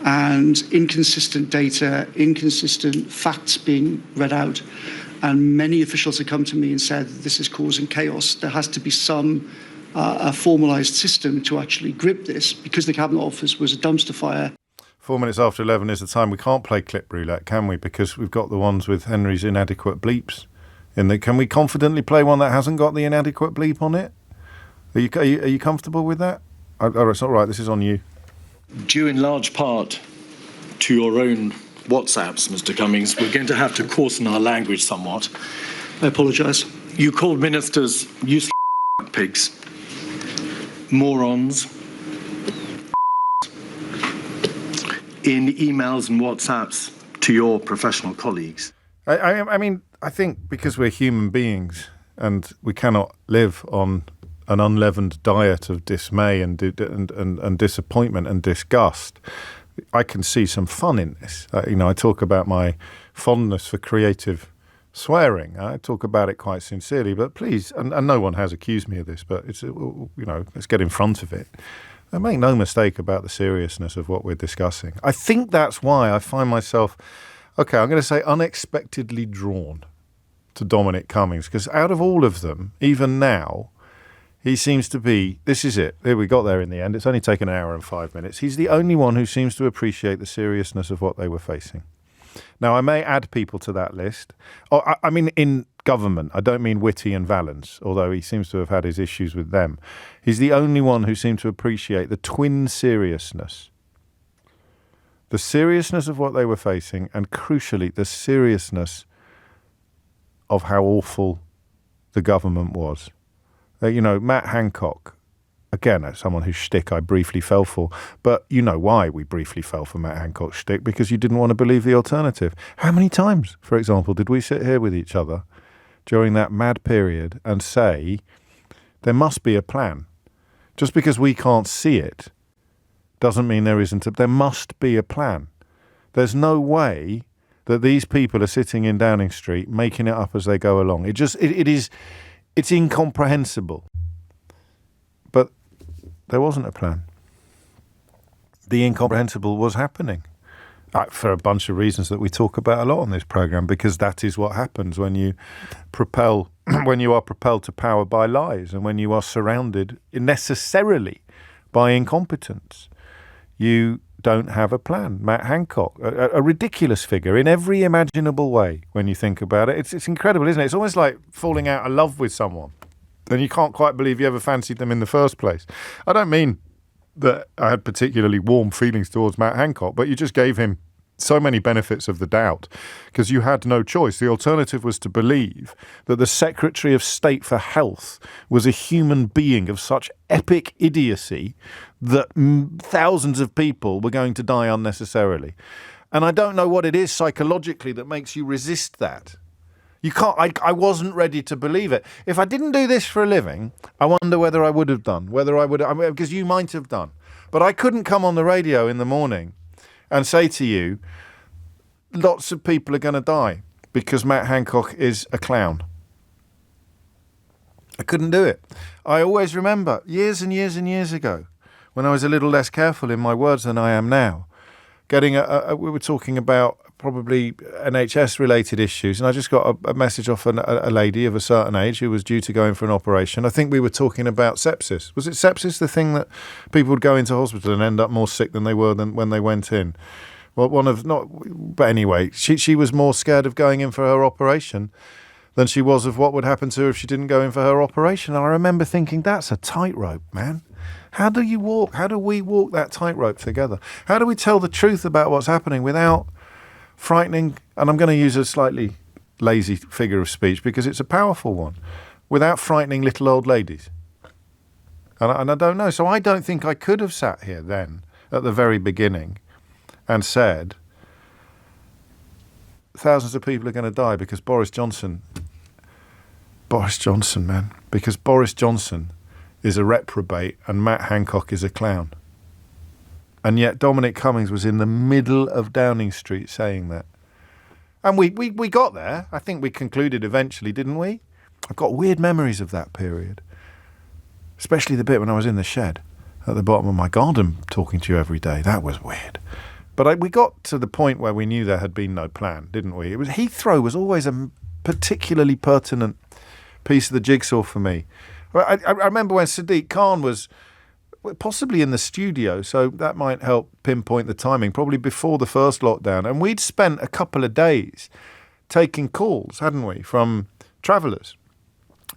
and inconsistent data, inconsistent facts being read out. And many officials have come to me and said, this is causing chaos. There has to be some a formalised system to actually grip this, because the Cabinet Office was a dumpster fire. 4 minutes after 11 is the time. We can't play clip roulette, can we? Because we've got the ones with Henry's inadequate bleeps. Can we confidently play one that hasn't got the inadequate bleep on it? Are you comfortable with that? It's all right. This is on you. Due in large part to your own WhatsApps, Mr. Cummings, we're going to have to coarsen our language somewhat. I apologise. You called ministers useless pigs, morons, in emails and WhatsApps to your professional colleagues. I mean, I think because we're human beings and we cannot live on an unleavened diet of dismay and disappointment and disgust, I can see some fun in this. I talk about my fondness for creative swearing. I talk about it quite sincerely, but please, and no one has accused me of this, but it's let's get in front of it. And make no mistake about the seriousness of what we're discussing. I think that's why I find myself, I'm going to say unexpectedly drawn to Dominic Cummings, because out of all of them, even now, he seems to be, this is it, we got there in the end, it's only taken an hour and 5 minutes, he's the only one who seems to appreciate the seriousness of what they were facing. Now, I may add people to that list. I mean, in government, I don't mean Whitty and Vallance, although he seems to have had his issues with them. He's the only one who seemed to appreciate the twin seriousness. The seriousness of what they were facing, and crucially, the seriousness of how awful the government was. Matt Hancock, again, as someone whose shtick I briefly fell for, but you know why we briefly fell for Matt Hancock's shtick, because you didn't want to believe the alternative. How many times, for example, did we sit here with each other during that mad period and say, there must be a plan? Just because we can't see it doesn't mean there isn't. There must be a plan. There's no way that these people are sitting in Downing Street making it up as they go along. It's incomprehensible. But there wasn't a plan. The incomprehensible was happening for a bunch of reasons that we talk about a lot on this program, because that is what happens when you are propelled to power by lies, and when you are surrounded necessarily by incompetence. You don't have a plan. Matt Hancock, a ridiculous figure in every imaginable way when you think about it. It's incredible, isn't it? It's almost like falling out of love with someone and you can't quite believe you ever fancied them in the first place. I don't mean that I had particularly warm feelings towards Matt Hancock, but you just gave him so many benefits of the doubt because you had no choice. The alternative was to believe that the Secretary of State for Health was a human being of such epic idiocy that thousands of people were going to die unnecessarily. And I don't know what it is psychologically that makes you resist that. You can't. I wasn't ready to believe it. If I didn't do this for a living, I wonder whether I would have done, because you might have done. But I couldn't come on the radio in the morning and say to you, lots of people are going to die. because Matt Hancock is a clown. I couldn't do it. I always remember years and years and years ago, when I was a little less careful in my words than I am now, getting we were talking about probably NHS-related issues, and I just got a message off a lady of a certain age who was due to go in for an operation. I think we were talking about sepsis. Was it sepsis, the thing that people would go into hospital and end up more sick than they were than when they went in? Well, but anyway, she was more scared of going in for her operation than she was of what would happen to her if she didn't go in for her operation. And I remember thinking, that's a tightrope, man. How do we walk that tightrope together? How do we tell the truth about what's happening without frightening, and I'm going to use a slightly lazy figure of speech because it's a powerful one, without frightening little old ladies? And I don't know. So I don't think I could have sat here then at the very beginning and said thousands of people are going to die because Boris Johnson, man, because Boris Johnson is a reprobate and Matt Hancock is a clown. And yet Dominic Cummings was in the middle of Downing Street saying that. And we got there. I think we concluded eventually, didn't we? I've got weird memories of that period, especially the bit when I was in the shed at the bottom of my garden talking to you every day. That was weird. But we got to the point where we knew there had been no plan, didn't we? It was Heathrow was always a particularly pertinent piece of the jigsaw for me. I remember when Sadiq Khan was possibly in the studio, so that might help pinpoint the timing, probably before the first lockdown. And we'd spent a couple of days taking calls, hadn't we, from travellers,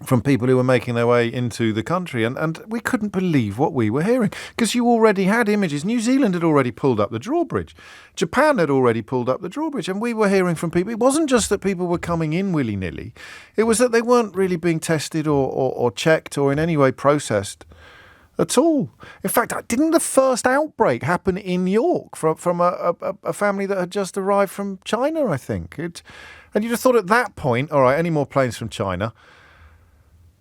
from people who were making their way into the country. And we couldn't believe what we were hearing, because you already had images. New Zealand had already pulled up the drawbridge. Japan had already pulled up the drawbridge. And we were hearing from people. It wasn't just that people were coming in willy-nilly. It was that they weren't really being tested or checked or in any way processed at all. In fact, didn't the first outbreak happen in York from a family that had just arrived from China, I think? And you'd have thought at that point, all right, any more planes from China?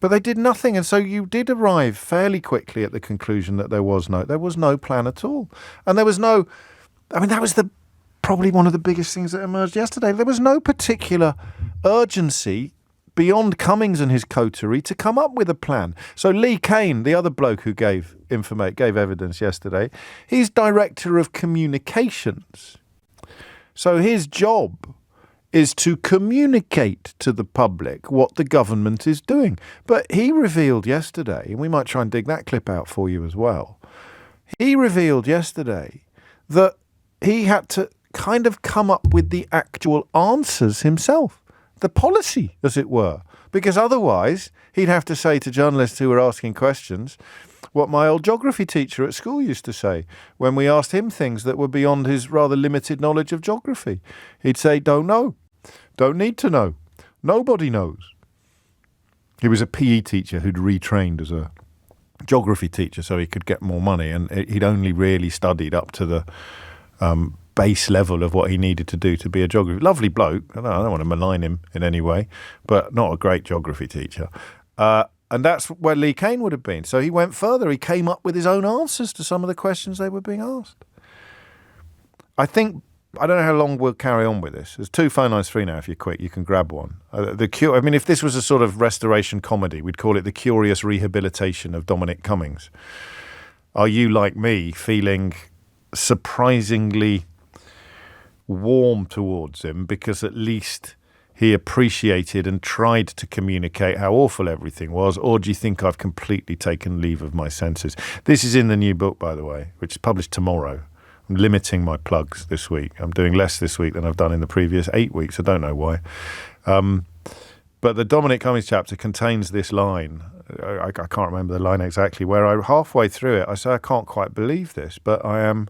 But they did nothing, and so you did arrive fairly quickly at the conclusion that there was no plan at all. And there was no, I mean, that was probably one of the biggest things that emerged yesterday. There was no particular urgency beyond Cummings and his coterie to come up with a plan. So Lee Cain, the other bloke who gave evidence yesterday, he's director of communications. So his job is to communicate to the public what the government is doing. But he revealed yesterday, and we might try and dig that clip out for you as well, he revealed yesterday that he had to kind of come up with the actual answers himself, the policy, as it were, because otherwise he'd have to say to journalists who were asking questions what my old geography teacher at school used to say when we asked him things that were beyond his rather limited knowledge of geography. He'd say, don't know, don't need to know, nobody knows. He was a PE teacher who'd retrained as a geography teacher so he could get more money, and he'd only really studied up to the base level of what he needed to do to be a geography. Lovely bloke. I don't want to malign him in any way, but not a great geography teacher. And that's where Lee Cain would have been. So he went further. He came up with his own answers to some of the questions they were being asked. I don't know how long we'll carry on with this. There's 2 phone lines free now. If you're quick, you can grab one. If this was a sort of restoration comedy, we'd call it The Curious Rehabilitation of Dominic Cummings. Are you, like me, feeling surprisingly warm towards him because at least he appreciated and tried to communicate how awful everything was? Or do you think I've completely taken leave of my senses? This is in the new book, by the way, which is published tomorrow. I'm limiting my plugs this week. I'm doing less this week than I've done in the previous 8 weeks. I don't know why. But the Dominic Cummings chapter contains this line. I can't remember the line exactly, where halfway through it, I say, I can't quite believe this, but I'm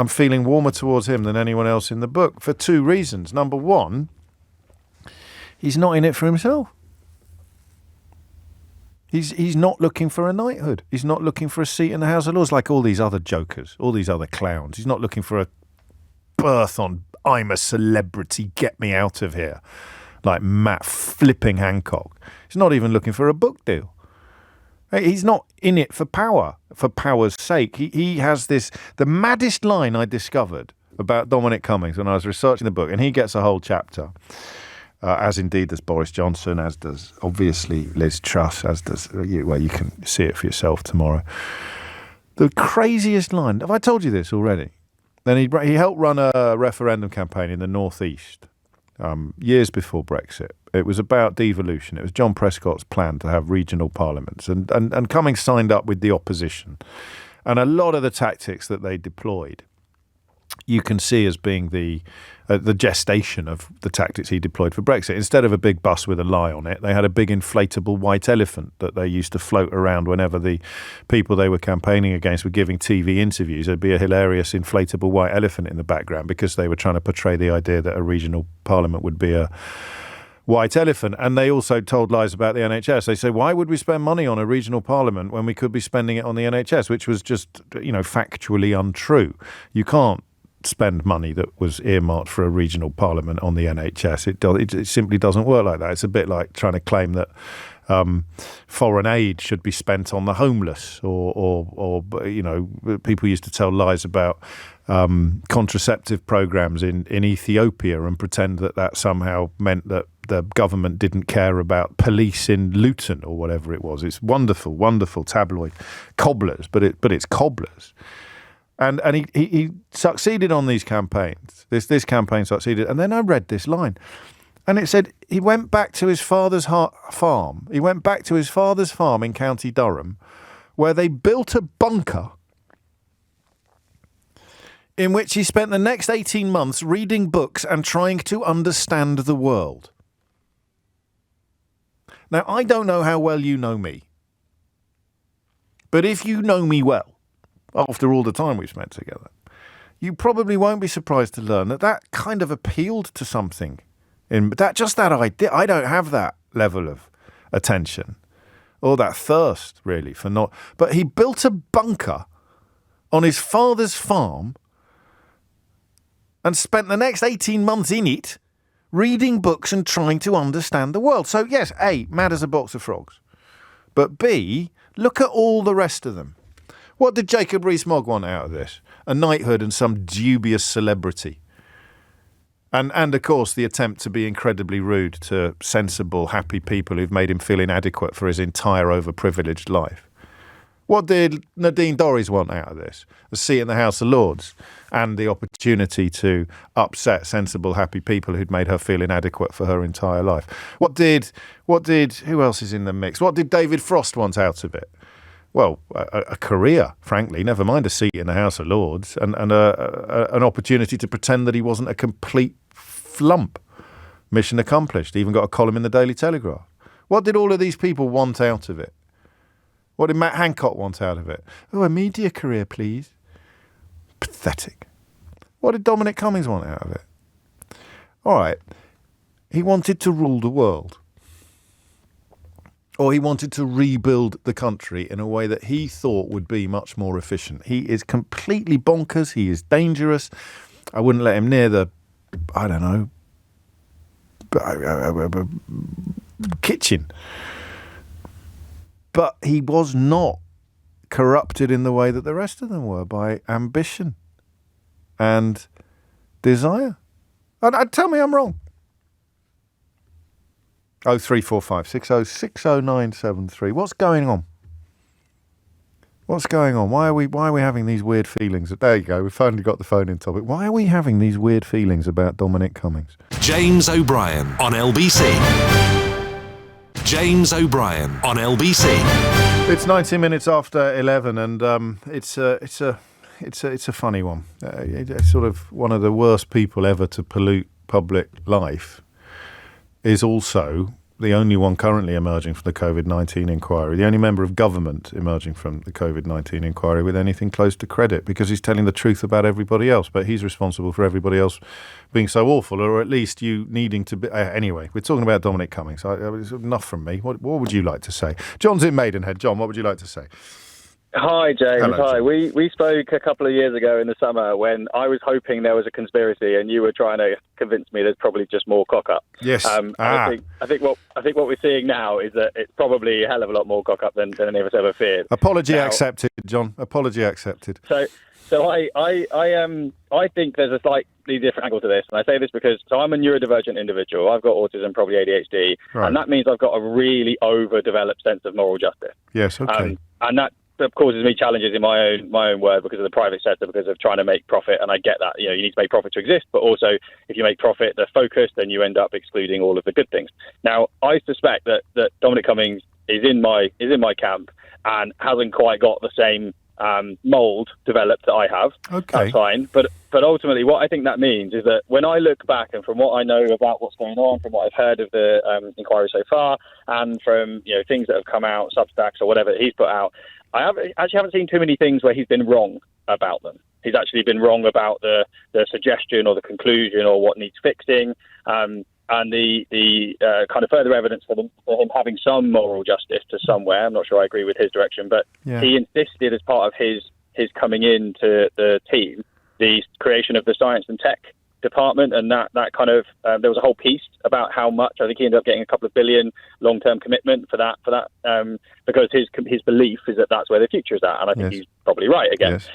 feeling warmer towards him than anyone else in the book for 2 reasons. Number one, he's not in it for himself. He's not looking for a knighthood. He's not looking for a seat in the House of Lords like all these other jokers, all these other clowns. He's not looking for a berth on I'm a celebrity, get me out of here, like Matt flipping Hancock. He's not even looking for a book deal. He's not in it for power, for power's sake. He has the maddest line I discovered about Dominic Cummings when I was researching the book, and he gets a whole chapter, as indeed does Boris Johnson, as does obviously Liz Truss, as does you can see it for yourself tomorrow. The craziest line. Have I told you this already? Then he helped run a referendum campaign in the northeast years before Brexit. It was about devolution. It was John Prescott's plan to have regional parliaments, and Cummings signed up with the opposition. And a lot of the tactics that they deployed, you can see as being the gestation of the tactics he deployed for Brexit. Instead of a big bus with a lie on it, they had a big inflatable white elephant that they used to float around whenever the people they were campaigning against were giving TV interviews. There'd be a hilarious inflatable white elephant in the background because they were trying to portray the idea that a regional parliament would be a white elephant. And they also told lies about the NHS. They say, why would we spend money on a regional parliament when we could be spending it on the NHS, which was just, factually untrue. You can't spend money that was earmarked for a regional parliament on the NHS. It simply doesn't work like that. It's a bit like trying to claim that foreign aid should be spent on the homeless, or people used to tell lies about contraceptive programs in Ethiopia and pretend that somehow meant that the government didn't care about police in Luton or whatever it was. It's wonderful, wonderful tabloid cobblers, but it's cobblers. And he succeeded on these campaigns. This campaign succeeded. And then I read this line. And it said he went back to his father's farm. He went back to his father's farm in County Durham, where they built a bunker in which he spent the next 18 months reading books and trying to understand the world. Now, I don't know how well you know me. But if you know me well, after all the time we've spent together, you probably won't be surprised to learn that kind of appealed to something. That idea, I don't have that level of attention or that thirst really for not. But he built a bunker on his father's farm and spent the next 18 months in it reading books and trying to understand the world. So yes, A, mad as a box of frogs. But B, look at all the rest of them. What did Jacob Rees-Mogg want out of this? A knighthood and some dubious celebrity. And of course, the attempt to be incredibly rude to sensible, happy people who've made him feel inadequate for his entire overprivileged life. What did Nadine Dorries want out of this? A seat in the House of Lords and the opportunity to upset sensible, happy people who'd made her feel inadequate for her entire life. Who else is in the mix? What did David Frost want out of it? Well, a career, frankly, never mind a seat in the House of Lords, and an opportunity to pretend that he wasn't a complete flump. Mission accomplished. Even got a column in the Daily Telegraph. What did all of these people want out of it? What did Matt Hancock want out of it? Oh, a media career, please. Pathetic. What did Dominic Cummings want out of it? All right. He wanted to rule the world. Or he wanted to rebuild the country in a way that he thought would be much more efficient. He is completely bonkers. He is dangerous. I wouldn't let him near the, kitchen. But he was not corrupted in the way that the rest of them were by ambition and desire. And tell me I'm wrong. 0345 60 60973. What's going on? What's going on? Why are we having these weird feelings? There you go. We've finally got the phone-in topic. Why are we having these weird feelings about Dominic Cummings? James O'Brien on LBC. James O'Brien on LBC. It's 19 minutes after 11, and it's a funny one. It's sort of one of the worst people ever to pollute public life. Is also the only one currently emerging from the COVID-19 inquiry, the only member of government emerging from the COVID-19 inquiry with anything close to credit, because he's telling the truth about everybody else, but he's responsible for everybody else being so awful, or at least you needing to be... anyway, we're talking about Dominic Cummings. It's enough from me. What would you like to say? John's in Maidenhead. John, what would you like to say? Hi, James. Hello, hi. John. We spoke a couple of years ago in the summer when I was hoping there was a conspiracy, and you were trying to convince me there's probably just more cock up. Yes. I think what we're seeing now is that it's probably a hell of a lot more cock up than any of us ever feared. Apology accepted, John. Apology accepted. So So I think there's a slightly different angle to this, and I say this because I'm a neurodivergent individual. I've got autism, probably ADHD, right. and that means I've got a really overdeveloped sense of moral justice. Yes, okay. And that causes me challenges in my own work because of the private sector, because of trying to make profit, and I get that. You need to make profit to exist, but also if you make profit the focus, then you end up excluding all of the good things. Now, I suspect that Dominic Cummings is in my camp and hasn't quite got the same mould developed that I have. Okay. That's fine. But ultimately what I think that means is that when I look back and from what I know about what's going on, from what I've heard of the inquiry so far, and from things that have come out, Substacks or whatever that he's put out, I haven't seen too many things where he's been wrong about them. He's actually been wrong about the suggestion or the conclusion or what needs fixing. And the kind of further evidence for him having some moral justice to somewhere. I'm not sure I agree with his direction, but he insisted as part of his coming into the team, the creation of the science and tech department, and that kind of there was a whole piece about how much. I think he ended up getting a couple of billion long-term commitment for that because his belief is that that's where the future is at, and I think he's probably right again. Yes.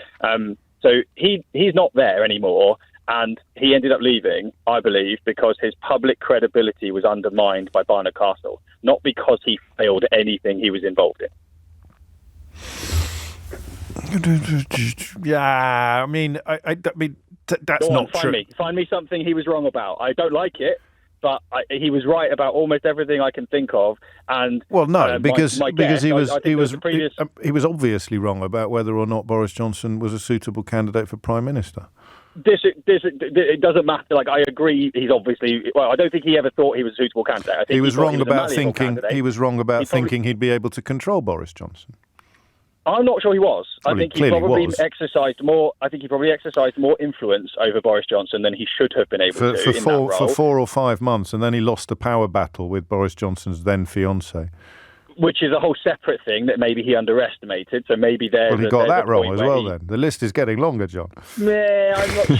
So he's not there anymore. And he ended up leaving, I believe, because his public credibility was undermined by Barnard Castle, not because he failed anything he was involved in. Yeah, I mean, that's not true. Find me something he was wrong about. I don't like it, but he was right about almost everything I can think of. And because he was obviously wrong about whether or not Boris Johnson was a suitable candidate for Prime Minister. It doesn't matter. I agree. He's obviously. Well, I don't think he ever thought he was a suitable candidate. I think he was wrong about thinking thinking he'd be able to control Boris Johnson. I'm not sure he was. I think he probably exercised more. I think he probably exercised more influence over Boris Johnson than he should have been able to in that role. For 4 or 5 months, and then he lost a power battle with Boris Johnson's then fiancée. Which is a whole separate thing that maybe he underestimated. So maybe there's. Well, he got that wrong as well. Then the list is getting longer, John. Yeah,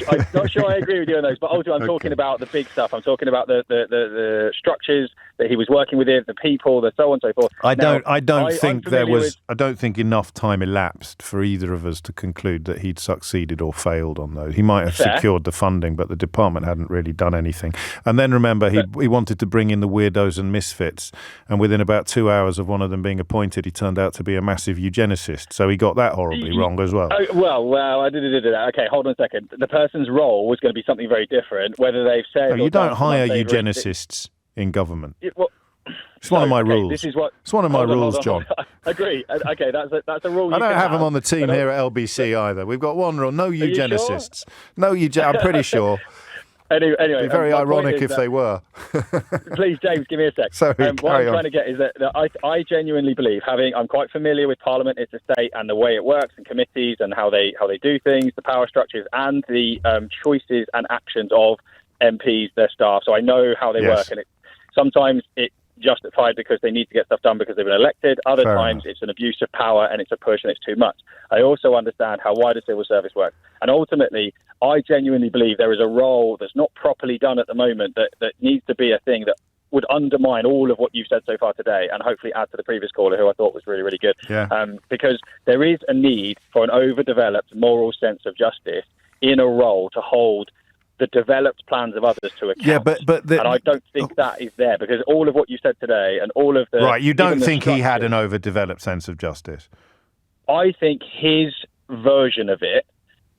I'm not sure I agree with you on those. But ultimately, I'm talking about the big stuff. I'm talking about the structures that he was working with, the people, the so on and so forth. I don't think enough time elapsed for either of us to conclude that he'd succeeded or failed on those. He might have secured the funding, but the department hadn't really done anything. And then remember, he wanted to bring in the weirdos and misfits, and within about 2 hours of one of them being appointed, he turned out to be a massive eugenicist. So he got that horribly wrong as well. Well, I did. Okay, hold on a second. The person's role was going to be something very different. Whether they've said you don't hire eugenicists in government. It's one of my rules. It's one of my rules, John. Agree. Okay, that's a rule. I don't have them on the team here at LBC either. We've got one rule: no eugenicists. Sure? No I'm pretty sure. Anyway, it'd be very ironic if they were. Please, James, give me a sec. Sorry, what I'm trying to get is that I genuinely believe, I'm quite familiar with Parliament, its estate, and the way it works, and committees, and how they do things, the power structures, and the choices and actions of MPs, their staff. So I know how they work, and sometimes it's justified because they need to get stuff done because they've been elected. Other times it's an abuse of power and it's a push and it's too much. I also understand how wider civil service works. And ultimately, I genuinely believe there is a role that's not properly done at the moment that needs to be a thing that would undermine all of what you've said so far today and hopefully add to the previous caller who I thought was really, really good. Because there is a need for an overdeveloped moral sense of justice in a role to hold the developed plans of others to account. And I don't think that is there because all of what you said today and all of the... Right, you don't think he had an overdeveloped sense of justice? I think his version of it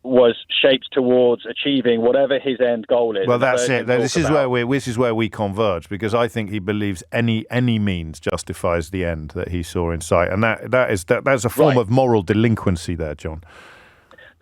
was shaped towards achieving whatever his end goal is. Well, that's it. This is where we converge because I think he believes any means justifies the end that he saw in sight. And that's a form of moral delinquency there, John.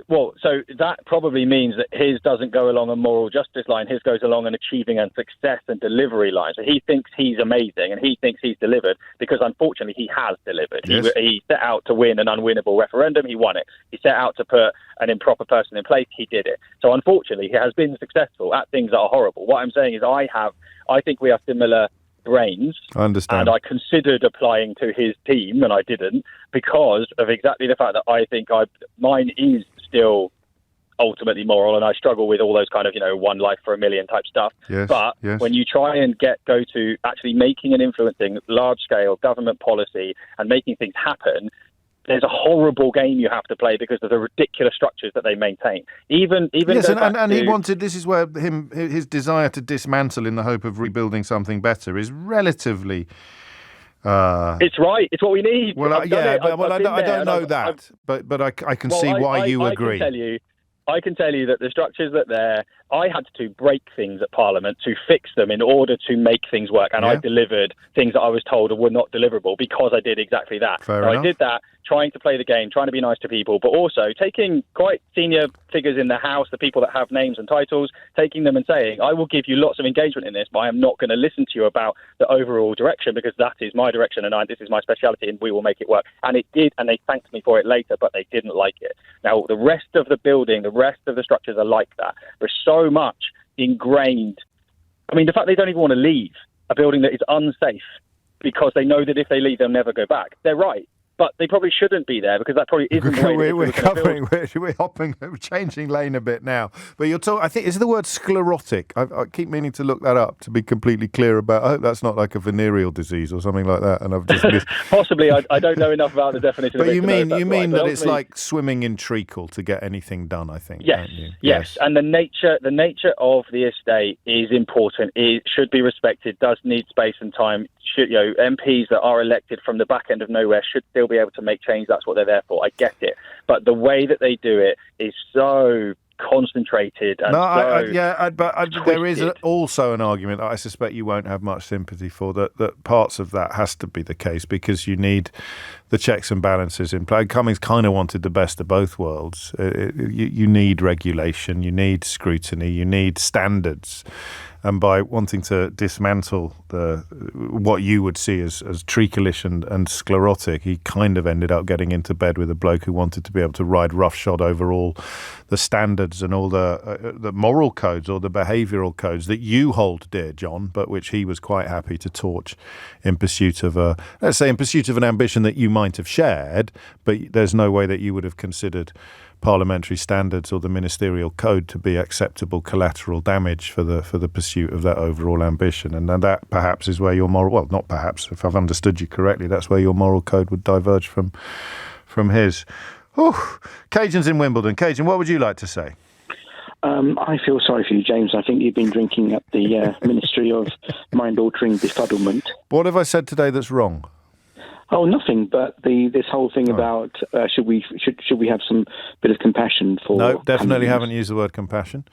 Well, so that probably means that his doesn't go along a moral justice line. His goes along an achieving and success and delivery line. So he thinks he's amazing and he thinks he's delivered because, unfortunately, he has delivered. Yes. He set out to win an unwinnable referendum. He won it. He set out to put an improper person in place. He did it. So, unfortunately, he has been successful at things that are horrible. What I'm saying is I think we have similar brains. I understand. And I considered applying to his team and I didn't because of exactly the fact that I think mine is still ultimately moral and I struggle with all those kind of, one life for a million type stuff. Yes, but when you try and go to actually making and influencing large scale government policy and making things happen, there's a horrible game you have to play because of the ridiculous structures that they maintain. Even yes, and he wanted. This is where his desire to dismantle in the hope of rebuilding something better is relatively. It's right. It's what we need. Well, I don't know that, but I can see why you agree. I can tell you that the structures that I had to break things at Parliament to fix them in order to make things work, and I delivered things that I was told were not deliverable because I did exactly that. I did that, trying to play the game, trying to be nice to people, but also taking quite senior figures in the House, the people that have names and titles, taking them and saying, I will give you lots of engagement in this, but I am not going to listen to you about the overall direction because that is my direction and this is my speciality and we will make it work. And it did, and they thanked me for it later, but they didn't like it. Now, the rest of the building, the rest of the structures are like that. There's so much ingrained. I mean, the fact they don't even want to leave a building that is unsafe because they know that if they leave, they'll never go back. They're right. But they probably shouldn't be there because that probably isn't the way we're hopping, we're changing lane a bit now. But you're talking, I think, is the word sclerotic? I keep meaning to look that up to be completely clear about. I hope that's not like a venereal disease or something like that. And I've just missed. Possibly, I don't know enough about the definition. But of it you mean that right. it's like swimming in treacle to get anything done? I think. Yes, don't you? Yes. And the nature of the estate is important. It should be respected. Does need space and time. MPs that are elected from the back end of nowhere should still be able to make change. That's what they're there for. I get it. But the way that they do it is so concentrated and there is also an argument that I suspect you won't have much sympathy for, that parts of that has to be the case because you need the checks and balances in play. Cummings kind of wanted the best of both worlds. You need regulation, you need scrutiny, you need standards. And by wanting to dismantle what you would see as treacleish and sclerotic, he kind of ended up getting into bed with a bloke who wanted to be able to ride roughshod over all the standards and all the moral codes or the behavioural codes that you hold dear, John, but which he was quite happy to torch in pursuit of an ambition that you might have shared, but there's no way that you would have considered parliamentary standards or the ministerial code to be acceptable collateral damage for the pursuit of that overall ambition. And that perhaps is where your moral, well, not perhaps, if I've understood you correctly, that's where your moral code would diverge from his. Cajun's in Wimbledon. Cajun, what would you like to say? I feel sorry for you, James. I think you've been drinking at the Ministry of Mind-Altering Befuddlement. What have I said today that's wrong? Oh, nothing. But this whole thing about should we have some bit of compassion for? No, definitely haven't used the word compassion.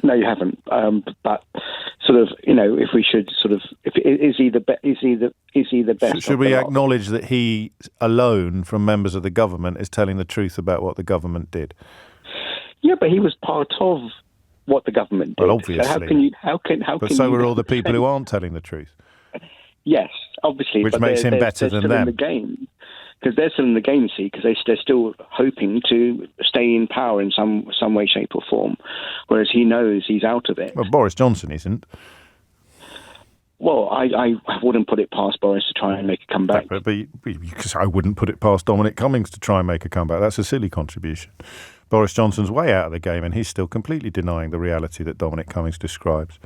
No, you haven't. But sort of, if we should sort of, is he the best? Should we acknowledge that he alone, from members of the government, is telling the truth about what the government did? Yeah, but he was part of what the government did. Well, obviously. So how can But so are all the people who aren't telling the truth. Yes, obviously. Which makes him better than them. In the game. Because they're still in the game, see, because they're still hoping to stay in power in some way, shape or form, whereas he knows he's out of it. Well, Boris Johnson isn't. Well, I wouldn't put it past Boris to try and make a comeback. But because I wouldn't put it past Dominic Cummings to try and make a comeback. That's a silly contribution. Boris Johnson's way out of the game, and he's still completely denying the reality that Dominic Cummings describes.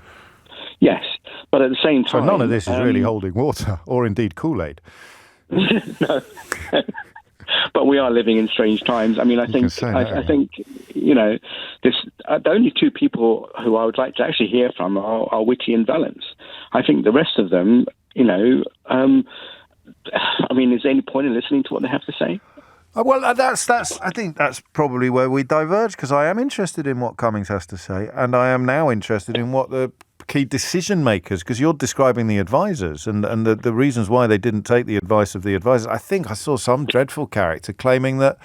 Yes, but at the same time... So none of this is really holding water, or indeed Kool-Aid. No. But we are living in strange times. I mean, I think, the only two people who I would like to actually hear from are Whitty and Valence. I think the rest of them, I mean, is there any point in listening to what they have to say? Well, I think that's probably where we diverge, because I am interested in what Cummings has to say, and I am now interested in what the key decision makers, because you're describing the advisors and the reasons why they didn't take the advice of the advisors. I think I saw some dreadful character claiming that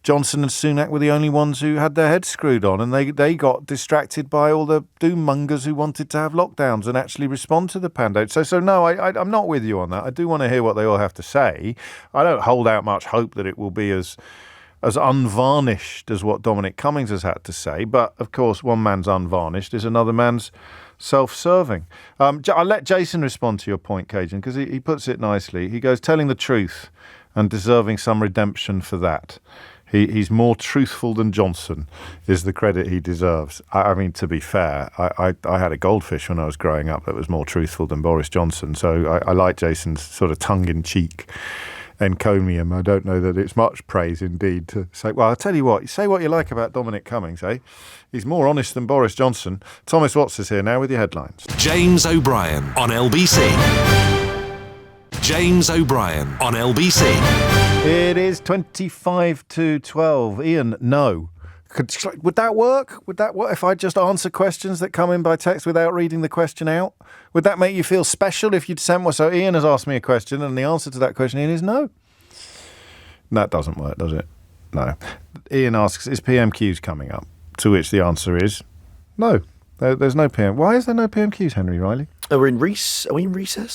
Johnson and Sunak were the only ones who had their heads screwed on, and they got distracted by all the doom mongers who wanted to have lockdowns and actually respond to the pandemic. So no, I'm not with you on that. I do want to hear what they all have to say. I don't hold out much hope that it will be as unvarnished as what Dominic Cummings has had to say. But of course, one man's unvarnished is another man's self-serving. I'll let Jason respond to your point, Cajun, because he puts it nicely. He goes, telling the truth and deserving some redemption for that. He's more truthful than Johnson is the credit he deserves. I mean, to be fair, I had a goldfish when I was growing up that was more truthful than Boris Johnson. So I like Jason's sort of tongue-in-cheek encomium. I don't know that it's much praise indeed to say. Well, I'll tell you what. You say what you like about Dominic Cummings, eh? He's more honest than Boris Johnson. Thomas Watts is here now with your headlines. James O'Brien on LBC. James O'Brien on LBC. It is 25 to 12. Ian, no. Would that work? Would that work if I just answer questions that come in by text without reading the question out? Would that make you feel special if you'd sent one? So Ian has asked me a question and the answer to that question, Ian, is no. That doesn't work, does it? No. Ian asks, is PMQs coming up? To which the answer is no. There's no PM. Why is there no PMQs, Henry Riley? Are we in recess?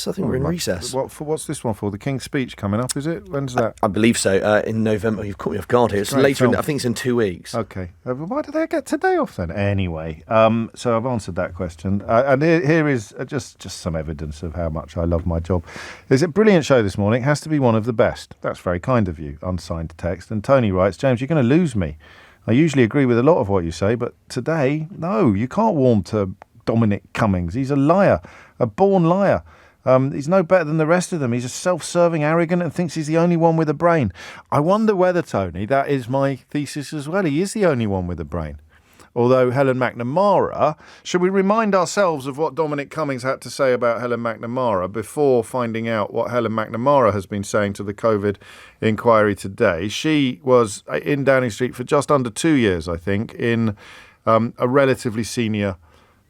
I think we're in recess. What's this one for? The King's Speech coming up, is it? When's that? I believe so. In November. You've caught me off guard here. It's later. I think it's in 2 weeks. Okay. Why do they get today off then? Anyway, so I've answered that question. And here is just some evidence of how much I love my job. It's a brilliant show this morning. It has to be one of the best. That's very kind of you. Unsigned text. And Tony writes, James, you're going to lose me. I usually agree with a lot of what you say, but today, no, you can't warm to Dominic Cummings. He's a liar, a born liar. He's no better than the rest of them. He's a self-serving, arrogant, and thinks he's the only one with a brain. I wonder whether, Tony, that is my thesis as well. He is the only one with a brain. Although Helen MacNamara, should we remind ourselves of what Dominic Cummings had to say about Helen MacNamara before finding out what Helen MacNamara has been saying to the COVID inquiry today? She was in Downing Street for just under 2 years, I think, in a relatively senior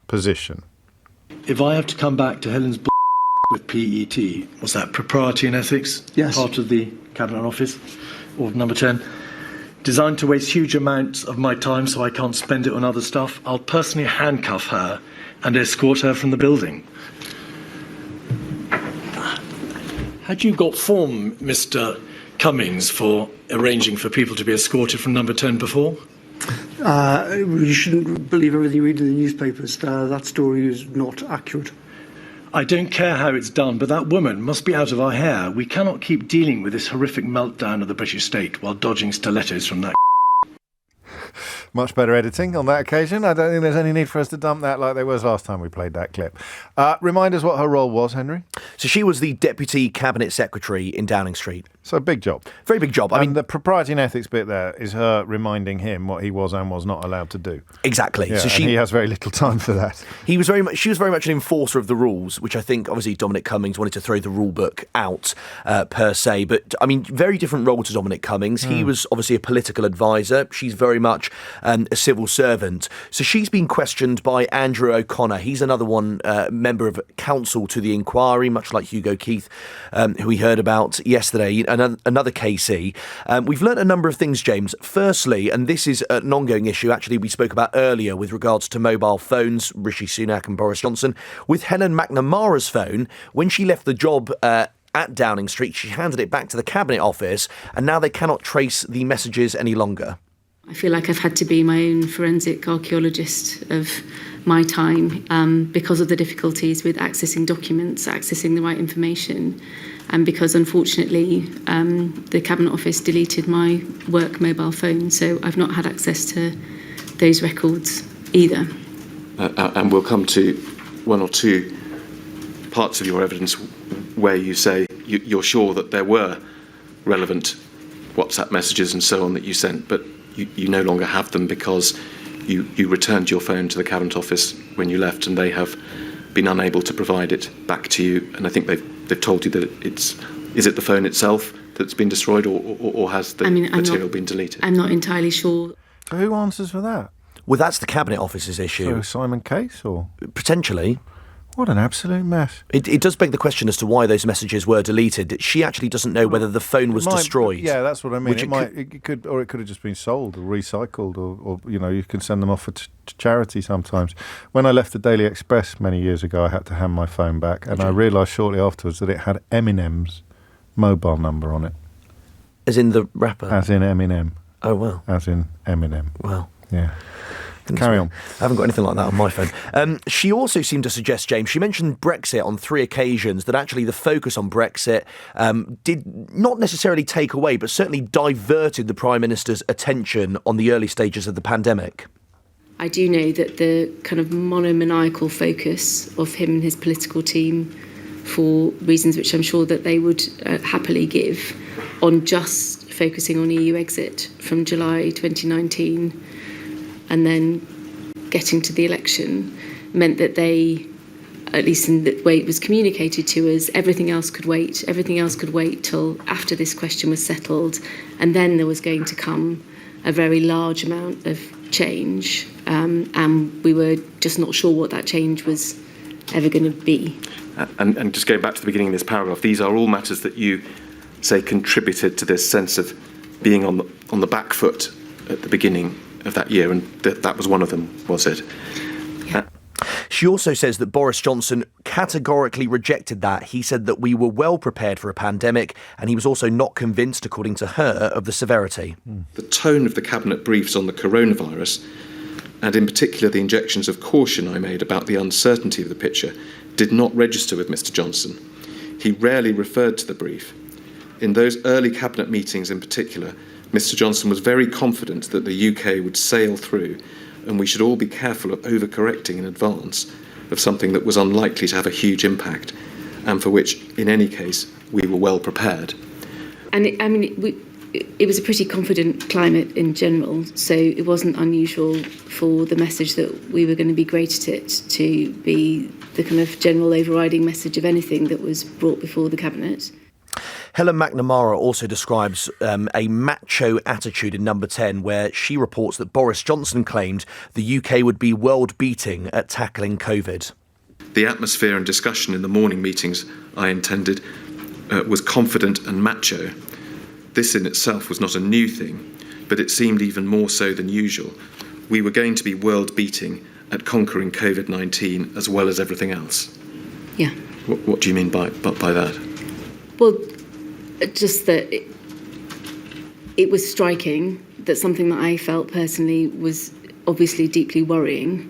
position. If I have to come back to Helen's with PET, was that propriety and ethics? Yes. Part of the Cabinet Office, or number 10. Designed to waste huge amounts of my time so I can't spend it on other stuff, I'll personally handcuff her and escort her from the building. Had you got form, Mr. Cummings, for arranging for people to be escorted from number 10 before? You shouldn't believe everything you read in the newspapers. That story is not accurate. I don't care how it's done, but that woman must be out of our hair. We cannot keep dealing with this horrific meltdown of the British state while dodging stilettos from that. Much better editing on that occasion. I don't think there's any need for us to dump that like there was last time we played that clip. Remind us what her role was, Henry. So she was the Deputy Cabinet Secretary in Downing Street. So big job. Very big job. I mean, the propriety and ethics bit there is her reminding him what he was and was not allowed to do. Exactly. Yeah, so he has very little time for that. She was very much an enforcer of the rules, which I think obviously Dominic Cummings wanted to throw the rule book out per se. But I mean, very different role to Dominic Cummings. He was obviously a political advisor. She's very much a civil servant. So she's been questioned by Andrew O'Connor. He's another one, member of counsel to the inquiry, much like Hugo Keith, who we heard about yesterday, another KC. We've learnt a number of things, James. Firstly, and this is an ongoing issue, actually, we spoke about earlier with regards to mobile phones, Rishi Sunak and Boris Johnson. With Helen MacNamara's phone, when she left the job at Downing Street, she handed it back to the Cabinet Office, and now they cannot trace the messages any longer. I feel like I've had to be my own forensic archaeologist of my time because of the difficulties with accessing documents, accessing the right information, and because unfortunately the Cabinet Office deleted my work mobile phone, so I've not had access to those records either. And we'll come to one or two parts of your evidence where you say you're sure that there were relevant WhatsApp messages and so on that you sent, but you no longer have them because you returned your phone to the Cabinet Office when you left, and they have been unable to provide it back to you. And I think they've told you that is it the phone itself that's been destroyed, or has the material been deleted? I'm not entirely sure. So who answers for that? Well, that's the Cabinet Office's issue. So Simon Case, or potentially. What an absolute mess. It does beg the question as to why those messages were deleted. She actually doesn't know whether the phone was destroyed. Yeah, that's what I mean. It could have just been sold or recycled, or you can send them off for charity sometimes. When I left the Daily Express many years ago, I had to hand my phone back, and I realised shortly afterwards that it had Eminem's mobile number on it. As in the rapper? As in Eminem. Oh, well. As in Eminem. Well. Yeah. Carry on. I haven't got anything like that on my phone. She also seemed to suggest, James, she mentioned Brexit on 3 occasions, that actually the focus on Brexit did not necessarily take away, but certainly diverted the Prime Minister's attention on the early stages of the pandemic. I do know that the kind of monomaniacal focus of him and his political team for reasons which I'm sure that they would happily give, on just focusing on EU exit from July 2019 and then getting to the election, meant that they, at least in the way it was communicated to us, everything else could wait till after this question was settled, and then there was going to come a very large amount of change, and we were just not sure what that change was ever going to be. And just going back to the beginning of this paragraph, these are all matters that you say contributed to this sense of being on the back foot at the beginning of that year, and that was one of them, was it? Yeah. She also says that Boris Johnson categorically rejected that. He said that we were well prepared for a pandemic, and he was also not convinced, according to her, of the severity. The tone of the cabinet briefs on the coronavirus, and in particular the injections of caution I made about the uncertainty of the picture, did not register with Mr Johnson. He rarely referred to the brief. In those early cabinet meetings in particular, Mr Johnson was very confident that the UK would sail through, and we should all be careful of overcorrecting in advance of something that was unlikely to have a huge impact, and for which, in any case, we were well prepared. And it was a pretty confident climate in general, so it wasn't unusual for the message that we were going to be great at it to be the kind of general overriding message of anything that was brought before the cabinet. Helen MacNamara also describes a macho attitude in number 10, where she reports that Boris Johnson claimed the UK would be world-beating at tackling COVID. The atmosphere and discussion in the morning meetings, I intended, was confident and macho. This in itself was not a new thing, but it seemed even more so than usual. We were going to be world-beating at conquering COVID-19 as well as everything else. Yeah. What do you mean by that? Well, just that it was striking that something that I felt personally was obviously deeply worrying,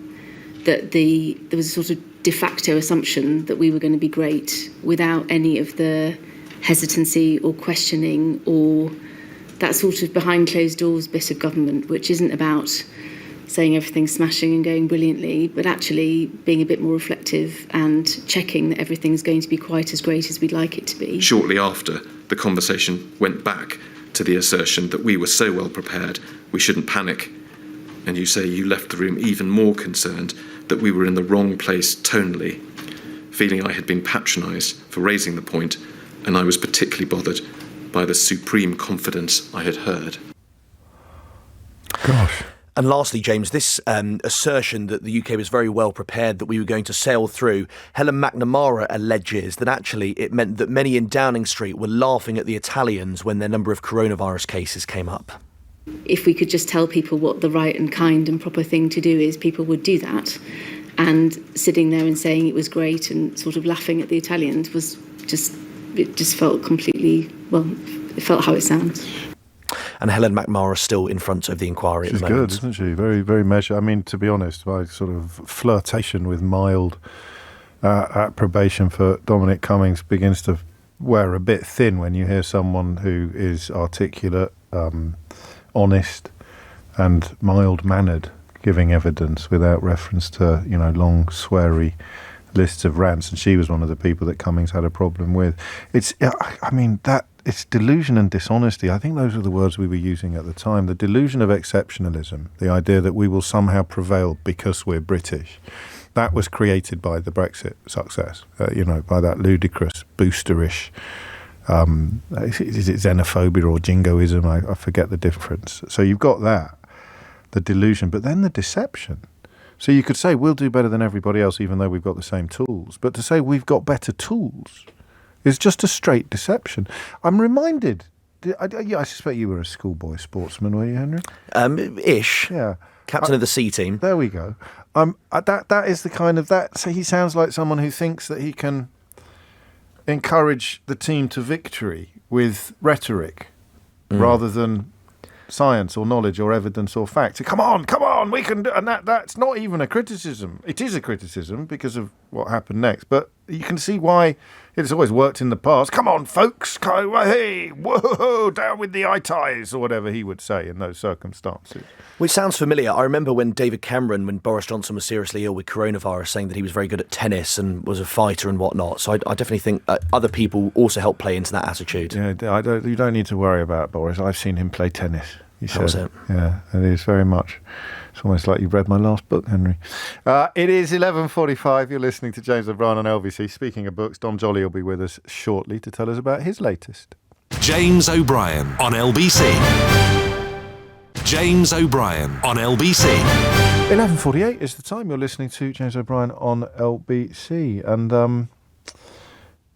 that there was a sort of de facto assumption that we were going to be great without any of the hesitancy or questioning or that sort of behind closed doors bit of government, which isn't about saying everything's smashing and going brilliantly, but actually being a bit more reflective and checking that everything's going to be quite as great as we'd like it to be. Shortly after, the conversation went back to the assertion that we were so well prepared, we shouldn't panic. And you say you left the room even more concerned that we were in the wrong place tonally, feeling I had been patronised for raising the point, and I was particularly bothered by the supreme confidence I had heard. Gosh. And lastly, James, this assertion that the UK was very well prepared, that we were going to sail through, Helen MacNamara alleges that actually it meant that many in Downing Street were laughing at the Italians when their number of coronavirus cases came up. If we could just tell people what the right and kind and proper thing to do is, people would do that. And sitting there and saying it was great and sort of laughing at the Italians was it just felt completely, well, it felt how it sounds. And Helen MacNamara is still in front of the inquiry at the moment. She's good, isn't she? Very, very measured. I mean, to be honest, my sort of flirtation with mild approbation for Dominic Cummings begins to wear a bit thin when you hear someone who is articulate, honest and mild-mannered giving evidence without reference to, long, sweary lists of rants. And she was one of the people that Cummings had a problem with. It's delusion and dishonesty. I think those are the words we were using at the time. The delusion of exceptionalism, the idea that we will somehow prevail because we're British. That was created by the Brexit success, by that ludicrous, boosterish, is it xenophobia or jingoism? I forget the difference. So you've got that, the delusion, but then the deception. So you could say we'll do better than everybody else even though we've got the same tools. But to say we've got better tools is just a straight deception. I'm reminded, I suspect you were a schoolboy sportsman, were you, Henry? Ish. Yeah. Captain of the C team. There we go. That is the kind of that. So he sounds like someone who thinks that he can encourage the team to victory with rhetoric rather than science or knowledge or evidence or fact. Come on, we can do. And that's not even a criticism. It is a criticism because of what happened next. But you can see why it's always worked in the past. Come on, folks. Hey, whoa, down with the eye ties, or whatever he would say in those circumstances. Which sounds familiar. I remember when David Cameron, when Boris Johnson was seriously ill with coronavirus, saying that he was very good at tennis and was a fighter and whatnot. So I definitely think other people also help play into that attitude. Yeah, you don't need to worry about Boris. I've seen him play tennis. How was it? Yeah, it is very much. It's almost like you've read my last book, Henry. It is 11:45. You're listening to James O'Brien on LBC. Speaking of books, Dom Jolly will be with us shortly to tell us about his latest. James O'Brien on LBC. James O'Brien on LBC. 11:48 is the time. You're listening to James O'Brien on LBC. And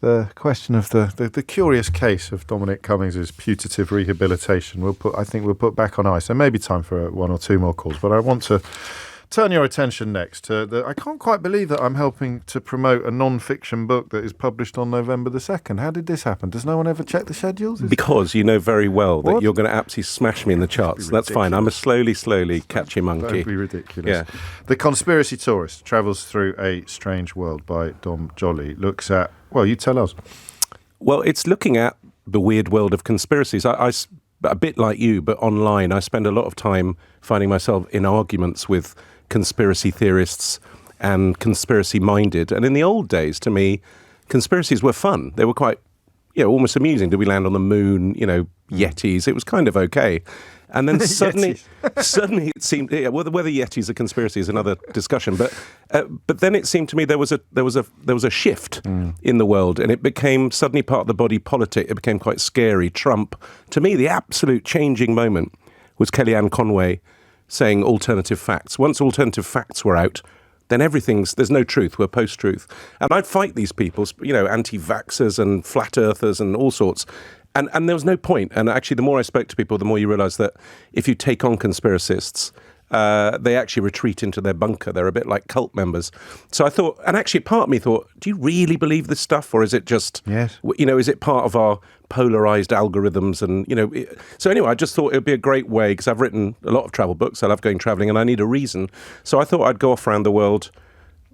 the question of the curious case of Dominic Cummings' putative rehabilitation, I think we'll put back on ice. There may be time for one or two more calls, but I want to turn your attention next to I can't quite believe that I'm helping to promote a non-fiction book that is published on November the 2nd. How did this happen? Does no one ever check the schedules? Because you know very well that you're going to absolutely smash me in the charts. That's fine. I'm a slowly catchy monkey. Don't be ridiculous. Yeah. The Conspiracy Tourist Travels Through a Strange World by Dom Jolly looks at, well, you tell us. Well, it's looking at the weird world of conspiracies. I a bit like you, but online, I spend a lot of time finding myself in arguments with conspiracy theorists and conspiracy-minded. And in the old days, to me, conspiracies were fun. They were quite, almost amusing. Did we land on the moon? Yetis. It was kind of okay. And then suddenly it seemed, whether Yetis are conspiracy is another discussion. But then it seemed to me there was a shift in the world, and it became suddenly part of the body politic. It became quite scary. Trump, to me, the absolute changing moment was Kellyanne Conway saying alternative facts. Once alternative facts were out, then there's no truth, we're post-truth. And I'd fight these people, anti-vaxxers and flat earthers and all sorts. And there was no point. And actually, the more I spoke to people, the more you realise that if you take on conspiracists, they actually retreat into their bunker. They're a bit like cult members. So I thought, and actually part of me thought, do you really believe this stuff? Or is it just, is it part of our polarised algorithms? And, so anyway, I just thought it would be a great way, because I've written a lot of travel books. I love going travelling and I need a reason. So I thought I'd go off around the world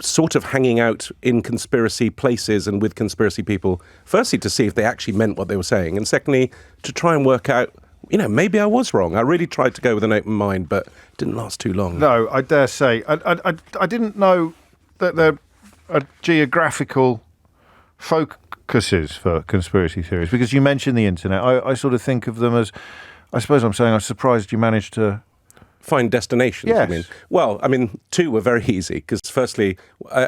sort of hanging out in conspiracy places and with conspiracy people, firstly to see if they actually meant what they were saying, and secondly to try and work out, maybe I was wrong. I really tried to go with an open mind, but it didn't last too long. No, I dare say. I didn't know that there are geographical focuses for conspiracy theories, because you mentioned the internet. I sort of think of them as, I suppose I'm saying I'm surprised you managed to find destinations. Yes. I mean, well, two were very easy, because firstly,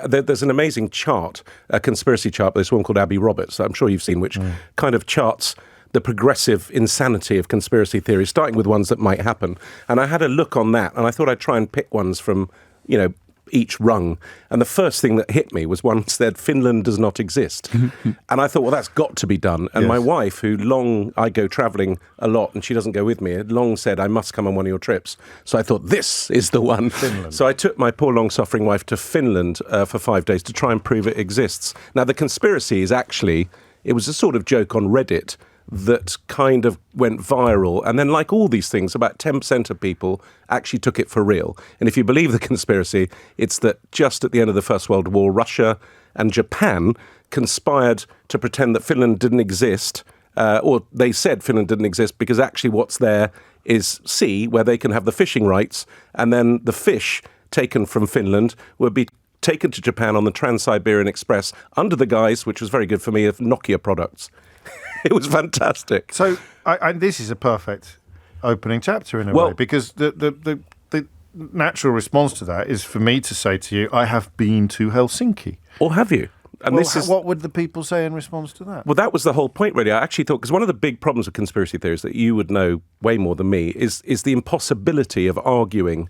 there's an amazing chart, a conspiracy chart by this one called Abby Roberts, I'm sure you've seen, which kind of charts the progressive insanity of conspiracy theories, starting with ones that might happen. And I had a look on that, and I thought I'd try and pick ones from, each rung. And the first thing that hit me was one said, Finland does not exist. And I thought, well, that's got to be done. And my wife, I go travelling a lot and she doesn't go with me, had long said, I must come on one of your trips. So I thought, this is the one. Finland. So I took my poor long-suffering wife to Finland for 5 days to try and prove it exists. Now, the conspiracy is actually, it was a sort of joke on Reddit that kind of went viral. And then, like all these things, about 10% of people actually took it for real. And if you believe the conspiracy, it's that just at the end of the First World War, Russia and Japan conspired to pretend that Finland didn't exist, or they said Finland didn't exist, because actually what's there is sea, where they can have the fishing rights, and then the fish taken from Finland would be taken to Japan on the Trans-Siberian Express under the guise, which was very good for me, of Nokia products. It was fantastic. So this is a perfect opening chapter in a way, because the natural response to that is for me to say to you, I have been to Helsinki. Or have you? And what would the people say in response to that? Well, that was the whole point, really. I actually thought, because one of the big problems with conspiracy theories that you would know way more than me is the impossibility of arguing,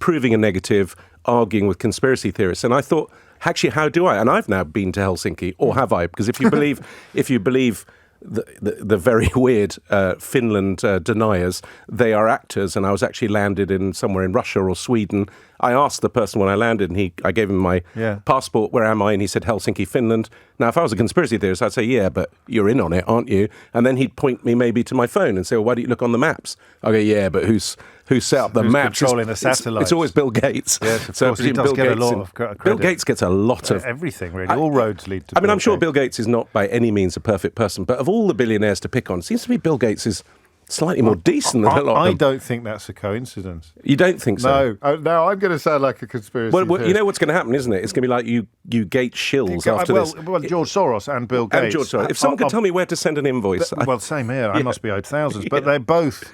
proving a negative, arguing with conspiracy theorists. And I thought, actually, how do I? And I've now been to Helsinki, or have I? Because if you believe the very weird Finland deniers, they are actors, and I was actually landed in somewhere in Russia or Sweden, I asked the person when I landed, and I gave him my passport, where am I? And he said, Helsinki, Finland. Now, if I was a conspiracy theorist, I'd say, yeah, but you're in on it, aren't you? And then he'd point me maybe to my phone and say, well, why don't you look on the maps? I go, yeah, but who's set up the maps? Controlling the satellites? It's always Bill Gates. Yes, of course. He does get a lot of credit. Bill Gates gets a lot of... everything, really. All roads lead to Bill Gates. I'm sure Bill Gates is not by any means a perfect person, but of all the billionaires to pick on, it seems to me Bill Gates is slightly more decent than a lot of them. I don't think that's a coincidence. You don't think so? No. Now I'm going to sound like a conspiracy Well, you know what's going to happen, isn't it? It's going to be like you Gates shills after this. Well, George Soros and Bill Gates. And George Soros. If someone could tell me where to send an invoice... Well, same here. I must be owed thousands. But they both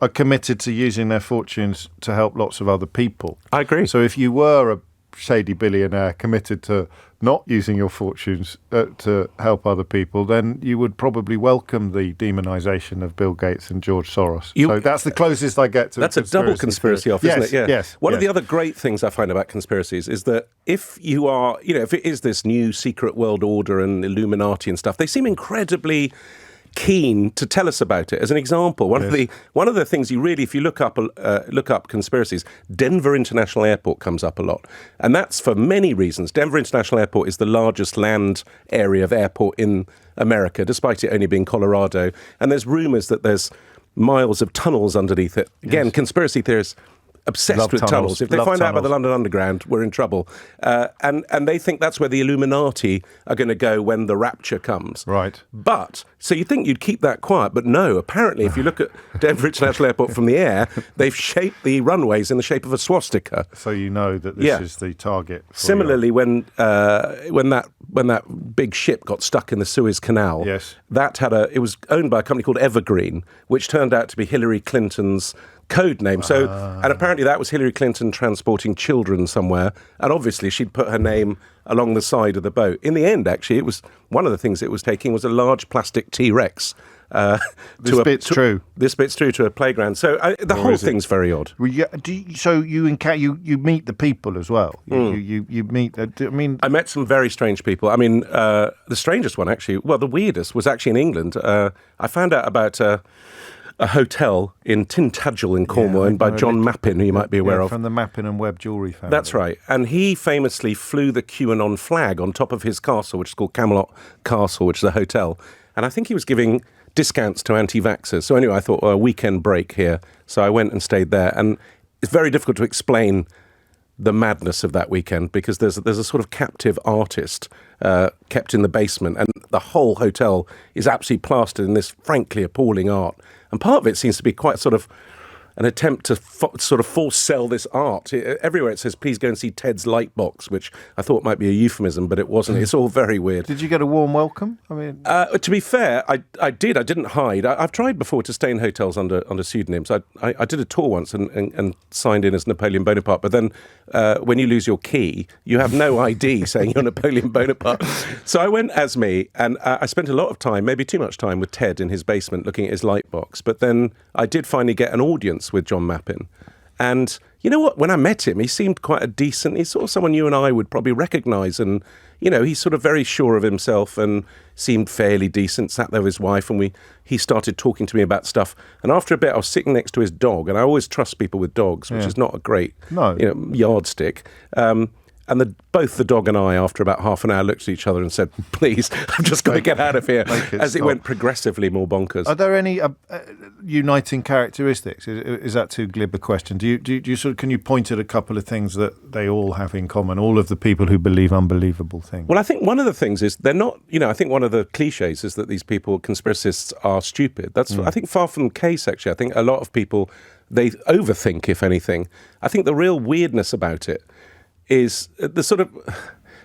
are committed to using their fortunes to help lots of other people. I agree. So if you were a shady billionaire committed to not using your fortunes to help other people, then you would probably welcome the demonisation of Bill Gates and George Soros. So that's the closest I get to That's a double conspiracy off, isn't it? Yeah. Yes. One of the other great things I find about conspiracies is that if you are, if it is this new secret world order and Illuminati and stuff, they seem incredibly keen to tell us about it. As an example, one of the things you really, if you look up conspiracies, Denver International Airport comes up a lot, and that's for many reasons. Denver International Airport is the largest land area of airport in America, despite it only being Colorado. And there's rumours that there's miles of tunnels underneath it. Again, conspiracy theorists obsessed with tunnels. If they find out about the London Underground, we're in trouble. And they think that's where the Illuminati are going to go when the rapture comes. Right. But, so you think you'd keep that quiet, but no, apparently if you look at Denver International Airport from the air, they've shaped the runways in the shape of a swastika. So you know that this is the target. Similarly, when that big ship got stuck in the Suez Canal, it was owned by a company called Evergreen, which turned out to be Hillary Clinton's code name. So, and apparently that was Hillary Clinton transporting children somewhere, and obviously she'd put her name along the side of the boat. In the end, actually, it was one of the things it was taking was a large plastic T-Rex. This bit's true to a playground. So the whole thing's very odd. Well, so you meet the people as well. You meet. I met some very strange people. I mean, the strangest one actually, well, the weirdest was actually in England. I found out about a hotel in Tintagel in Cornwall, owned by John Mappin, who you might be aware of. From the Mappin and Webb jewellery family. That's right. And he famously flew the QAnon flag on top of his castle, which is called Camelot Castle, which is a hotel. And I think he was giving discounts to anti-vaxxers. So anyway, I thought, a weekend break here. So I went and stayed there. And it's very difficult to explain the madness of that weekend because there's a sort of captive artist kept in the basement, and the whole hotel is absolutely plastered in this frankly appalling art. And part of it seems to be quite sort of an attempt to sort of force sell this art. Everywhere it says, please go and see Ted's Lightbox, which I thought might be a euphemism, but it wasn't. It's all very weird. Did you get a warm welcome? I mean, to be fair, I did. I didn't hide. I've tried before to stay in hotels under pseudonyms. I did a tour once and signed in as Napoleon Bonaparte, but then when you lose your key, you have no ID saying you're Napoleon Bonaparte. So I went as me, and I spent a lot of time, maybe too much time, with Ted in his basement looking at his lightbox. But then I did finally get an audience with John Mappin. And you know what? When I met him, he seemed quite a decent, he's sort of someone you and I would probably recognise. And, he's sort of very sure of himself and seemed fairly decent, sat there with his wife, and he started talking to me about stuff. And after a bit, I was sitting next to his dog, and I always trust people with dogs, which is not a great yardstick. And both the dog and I, after about half an hour, looked at each other and said, please, I've just got to get out of here, as it went progressively more bonkers. Are there any uniting characteristics? Is that too glib a question? Do you can you point at a couple of things that they all have in common, all of the people who believe unbelievable things? Well, I think one of the things is they're not, I think one of the cliches is that these people, conspiracists, are stupid. That's, I think, far from the case, actually. I think a lot of people, they overthink, if anything. I think the real weirdness about it is the sort of,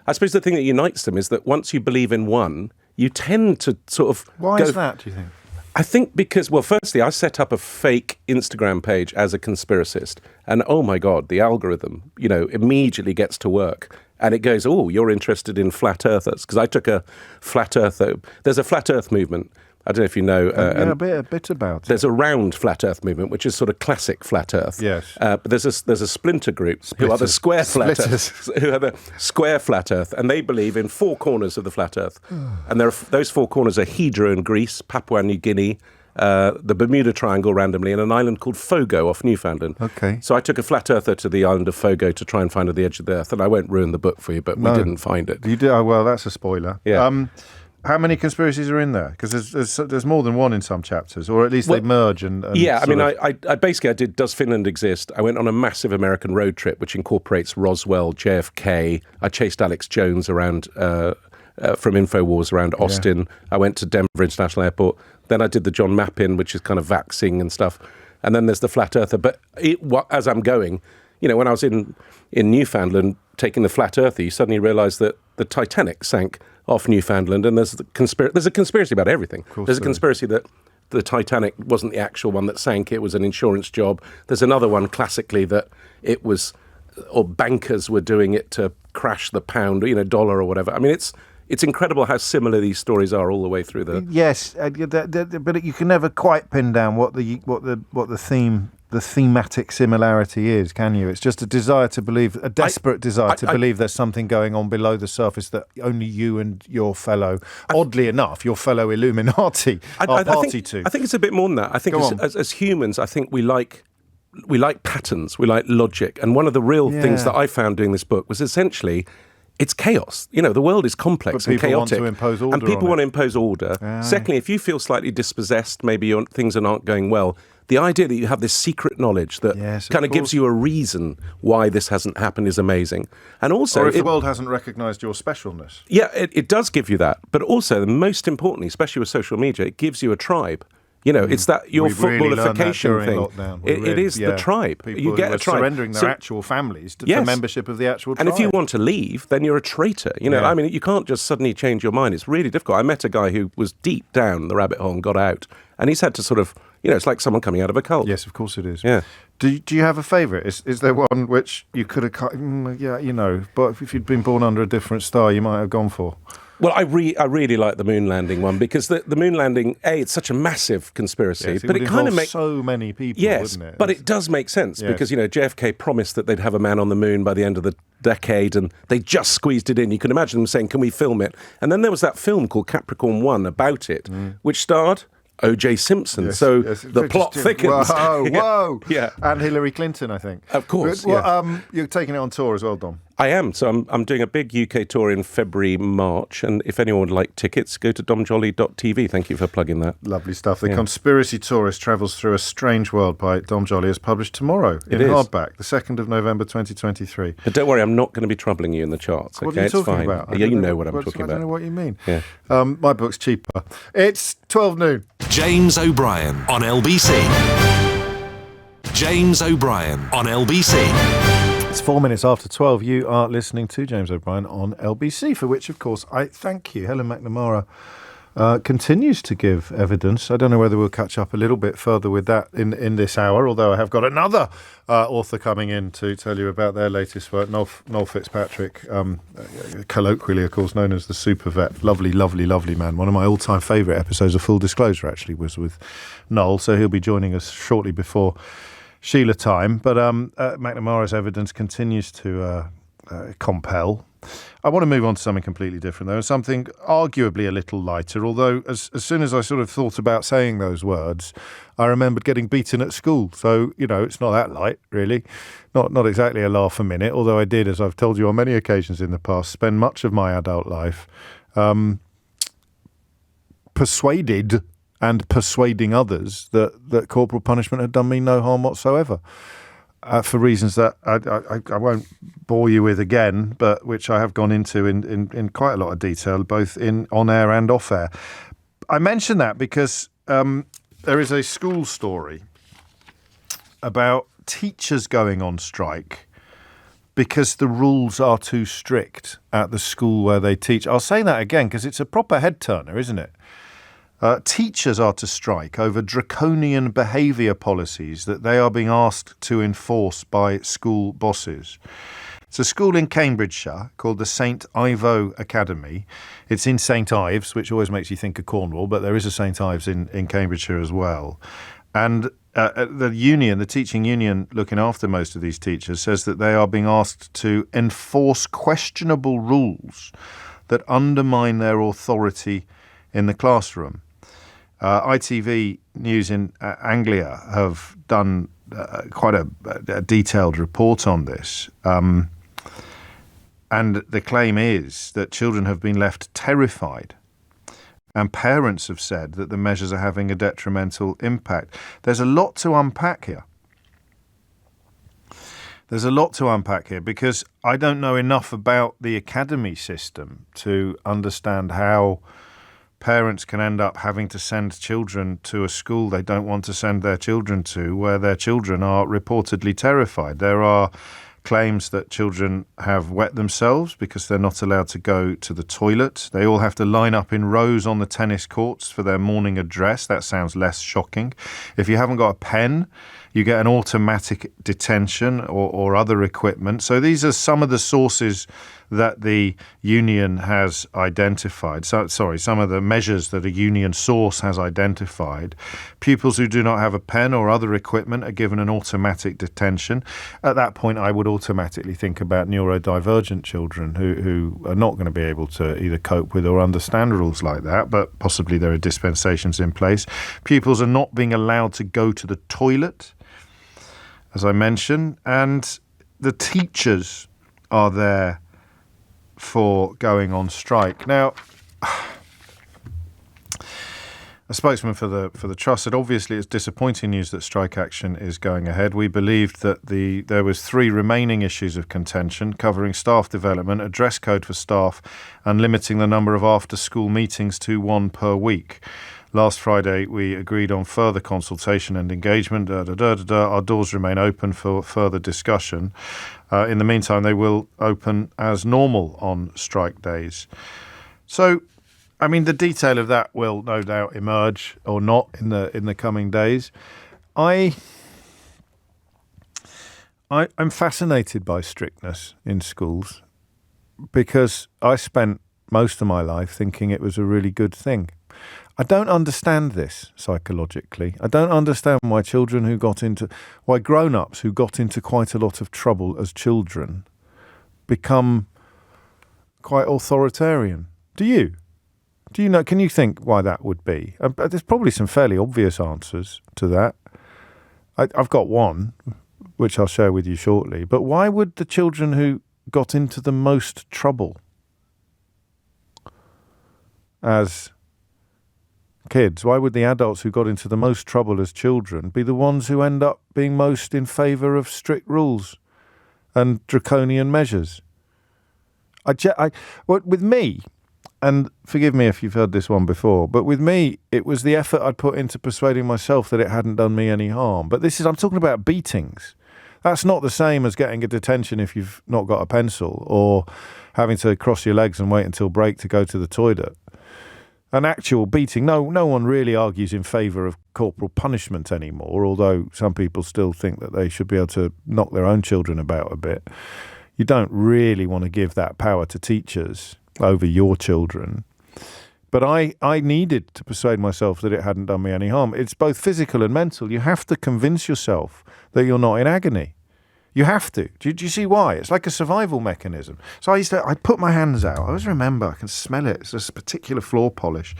I suppose the thing that unites them is that once you believe in one, you tend to sort of Why is that, do you think? I think because, well, firstly, I set up a fake Instagram page as a conspiracist, and oh my God, the algorithm, immediately gets to work. And it goes, oh, you're interested in flat earthers. Because I took a flat earther, there's a flat earth movement. I don't know if you know. A bit about it. There's a round flat earth movement, which is sort of classic flat earth. Yes. But there's a splinter group who are the square flat earth, who are the square flat earth, and they believe in four corners of the flat earth. And those four corners are Hydra in Greece, Papua New Guinea, the Bermuda Triangle randomly in an island called Fogo off Newfoundland. Okay. So I took a flat earther to the island of Fogo to try and find the edge of the earth, and I won't ruin the book for you, but we didn't find it. You did? Oh, well, that's a spoiler. Yeah. How many conspiracies are in there? Because there's more than one in some chapters, or at least they merge and yeah, I mean, I basically did Does Finland Exist? I went on a massive American road trip, which incorporates Roswell, JFK. I chased Alex Jones around from InfoWars around Austin. I went to Denver International Airport. Then I did the John Mappin, which is kind of vaxing and stuff. And then there's the Flat Earther. But as I'm going, when I was in Newfoundland taking the Flat Earther, you suddenly realise that the Titanic sank off Newfoundland, and there's a conspiracy about everything. There's a conspiracy that the Titanic wasn't the actual one that sank, it was an insurance job. There's another one classically that it was, or bankers were doing it to crash the pound, dollar or whatever. I mean, it's incredible how similar these stories are all the way through the... Yes, but you can never quite pin down what the thematic similarity is, can you? It's just a desire to believe, a desperate desire to believe there's something going on below the surface that only you and your fellow, oddly enough, your fellow Illuminati are party to. I think it's a bit more than that. I think as humans, I think we like patterns, we like logic. And one of the real things that I found doing this book was essentially... it's chaos. The world is complex and chaotic. Want to impose order and people on want to impose order. Secondly, if you feel slightly dispossessed, maybe things aren't going well, the idea that you have this secret knowledge that kind of gives you a reason why this hasn't happened is amazing. And also... or if the world hasn't recognised your specialness. Yeah, it does give you that. But also, most importantly, especially with social media, it gives you a tribe. It's that your footballification thing. It is the tribe. People you get a tribe. Surrendering their actual families for membership of the actual tribe. And if you want to leave, then you're a traitor. I mean, you can't just suddenly change your mind. It's really difficult. I met a guy who was deep down the rabbit hole and got out. And he's had to sort of, it's like someone coming out of a cult. Yes, of course it is. Yeah. Do you have a favourite? Is there one which you could have, but if you'd been born under a different star, you might have gone for? Well, I really like the moon landing one because the moon landing, it's such a massive conspiracy, yes, but it kind of makes so many people. Yes, wouldn't it? But it does make sense because JFK promised that they'd have a man on the moon by the end of the decade, and they just squeezed it in. You can imagine them saying, "Can we film it?" And then there was that film called Capricorn 1 about it, which starred O.J. Simpson. The plot thickens. Whoa. Yeah. And Hillary Clinton, I think. Of course. You're taking it on tour as well, Dom. I am. So I'm doing a big UK tour in February, March. And if anyone would like tickets, go to domjolly.tv. Thank you for plugging that. Lovely stuff. The Conspiracy Tourist Travels Through a Strange World by Dom Jolly is published tomorrow in hardback, the 2nd of November 2023. But don't worry, I'm not going to be troubling you in the charts. What are you talking about? You know what I'm talking about. I don't know what you mean. Yeah. My book's cheaper. It's 12 noon. James O'Brien on LBC. James O'Brien on LBC. It's 4 minutes after 12. You are listening to James O'Brien on LBC, for which, of course, I thank you. Helen MacNamara continues to give evidence. I don't know whether we'll catch up a little bit further with that in this hour, although I have got another author coming in to tell you about their latest work, Noel Fitzpatrick, colloquially, of course, known as the Super Vet. Lovely, lovely, lovely man. One of my all-time favourite episodes of Full Disclosure, actually, was with Noel, so he'll be joining us shortly before Sheila time. But MacNamara's evidence continues to compel. I want to move on to something completely different, though, something arguably a little lighter, although as soon as I sort of thought about saying those words, I remembered getting beaten at school. So, it's not that light, really. Not exactly a laugh a minute, although I did, as I've told you on many occasions in the past, spend much of my adult life persuaded and persuading others that corporal punishment had done me no harm whatsoever. For reasons that I won't bore you with again, but which I have gone into in quite a lot of detail, both on air and off air. I mention that because there is a school story about teachers going on strike because the rules are too strict at the school where they teach. I'll say that again because it's a proper head turner, isn't it? Teachers are to strike over draconian behaviour policies that they are being asked to enforce by school bosses. It's a school in Cambridgeshire called the St Ivo Academy. It's in St Ives, which always makes you think of Cornwall, but there is a St Ives in Cambridgeshire as well. And the teaching union looking after most of these teachers says that they are being asked to enforce questionable rules that undermine their authority in the classroom. ITV News in Anglia have done quite a detailed report on this. And the claim is that children have been left terrified. And parents have said that the measures are having a detrimental impact. There's a lot to unpack here. Because I don't know enough about the academy system to understand how parents can end up having to send children to a school they don't want to send their children to, where their children are reportedly terrified. There are claims that children have wet themselves because they're not allowed to go to the toilet. They all have to line up in rows on the tennis courts for their morning address. That sounds less shocking. If you haven't got a pen, you get an automatic detention or other equipment. So these are some of the sources that the union has identified. Some of the measures that a union source has identified. Pupils who do not have a pen or other equipment are given an automatic detention. At that point, I would automatically think about neurodivergent children who are not going to be able to either cope with or understand rules like that, but possibly there are dispensations in place. Pupils are not being allowed to go to the toilet, as I mentioned, and the teachers are there for going on strike. Now, a spokesman for the trust said, obviously it's disappointing news that strike action is going ahead. We believed that there was 3 remaining issues of contention covering staff development, a dress code for staff, and limiting the number of after-school meetings to 1 per week. Last Friday, we agreed on further consultation and engagement. Our doors remain open for further discussion. In the meantime, they will open as normal on strike days. So, I mean, the detail of that will no doubt emerge or not in the coming days. I'm fascinated by strictness in schools because I spent most of my life thinking it was a really good thing. I don't understand this psychologically. I don't understand why grown-ups who got into quite a lot of trouble as children become quite authoritarian. Do you? Do you know? Can you think why that would be? There's probably some fairly obvious answers to that. I've got one, which I'll share with you shortly. But why would the children who got into the most trouble as kids, why would the adults who got into the most trouble as children be the ones who end up being most in favour of strict rules and draconian measures? With me, and forgive me if you've heard this one before, but with me, it was the effort I'd put into persuading myself that it hadn't done me any harm. But I'm talking about beatings. That's not the same as getting a detention if you've not got a pencil or having to cross your legs and wait until break to go to the toilet. An actual beating, no one really argues in favour of corporal punishment anymore, although some people still think that they should be able to knock their own children about a bit. You don't really want to give that power to teachers over your children. But I needed to persuade myself that it hadn't done me any harm. It's both physical and mental. You have to convince yourself that you're not in agony. You have to. Do you see why? It's like a survival mechanism. So I'd put my hands out. I always remember, I can smell it. It's this particular floor polish.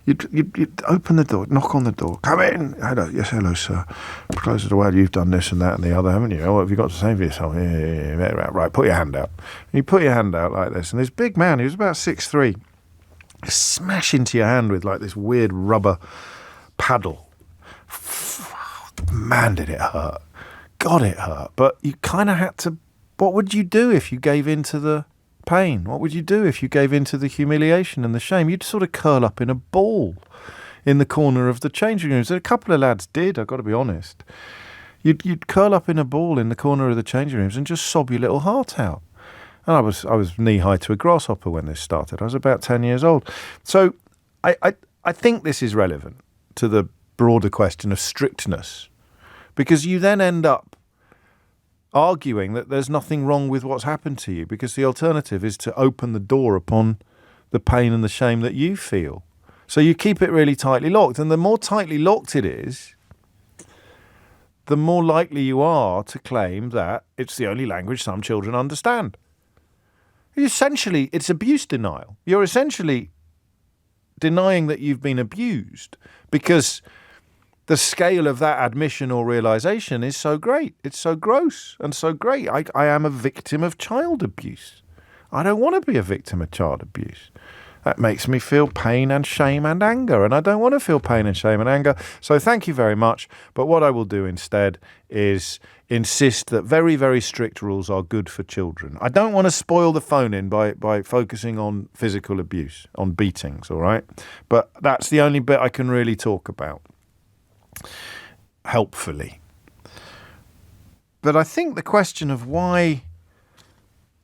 You'd open the door, knock on the door. Come in. Hello. Yes, hello, sir. Close the door. You've done this and that and the other, haven't you? What have you got to say for yourself? Yeah. Right, put your hand out. And you put your hand out like this. And this big man, he was about 6'3", smash into your hand with like this weird rubber paddle. Man, did it hurt. God, it hurt. But you kind of had to... What would you do if you gave in to the pain? What would you do if you gave in to the humiliation and the shame? You'd sort of curl up in a ball in the corner of the changing rooms. A couple of lads did, I've got to be honest. You'd curl up in a ball in the corner of the changing rooms and just sob your little heart out. And I was knee-high to a grasshopper when this started. I was about 10 years old. So I think this is relevant to the broader question of strictness, because you then end up arguing that there's nothing wrong with what's happened to you, because the alternative is to open the door upon the pain and the shame that you feel. So you keep it really tightly locked. And the more tightly locked it is, the more likely you are to claim that it's the only language some children understand. Essentially, it's abuse denial. You're essentially denying that you've been abused, because the scale of that admission or realisation is so great. It's so gross and so great. I am a victim of child abuse. I don't want to be a victim of child abuse. That makes me feel pain and shame and anger, and I don't want to feel pain and shame and anger. So thank you very much. But what I will do instead is insist that very, very strict rules are good for children. I don't want to spoil the phone-in by focusing on physical abuse, on beatings, all right? But that's the only bit I can really talk about, helpfully. But I think the question of why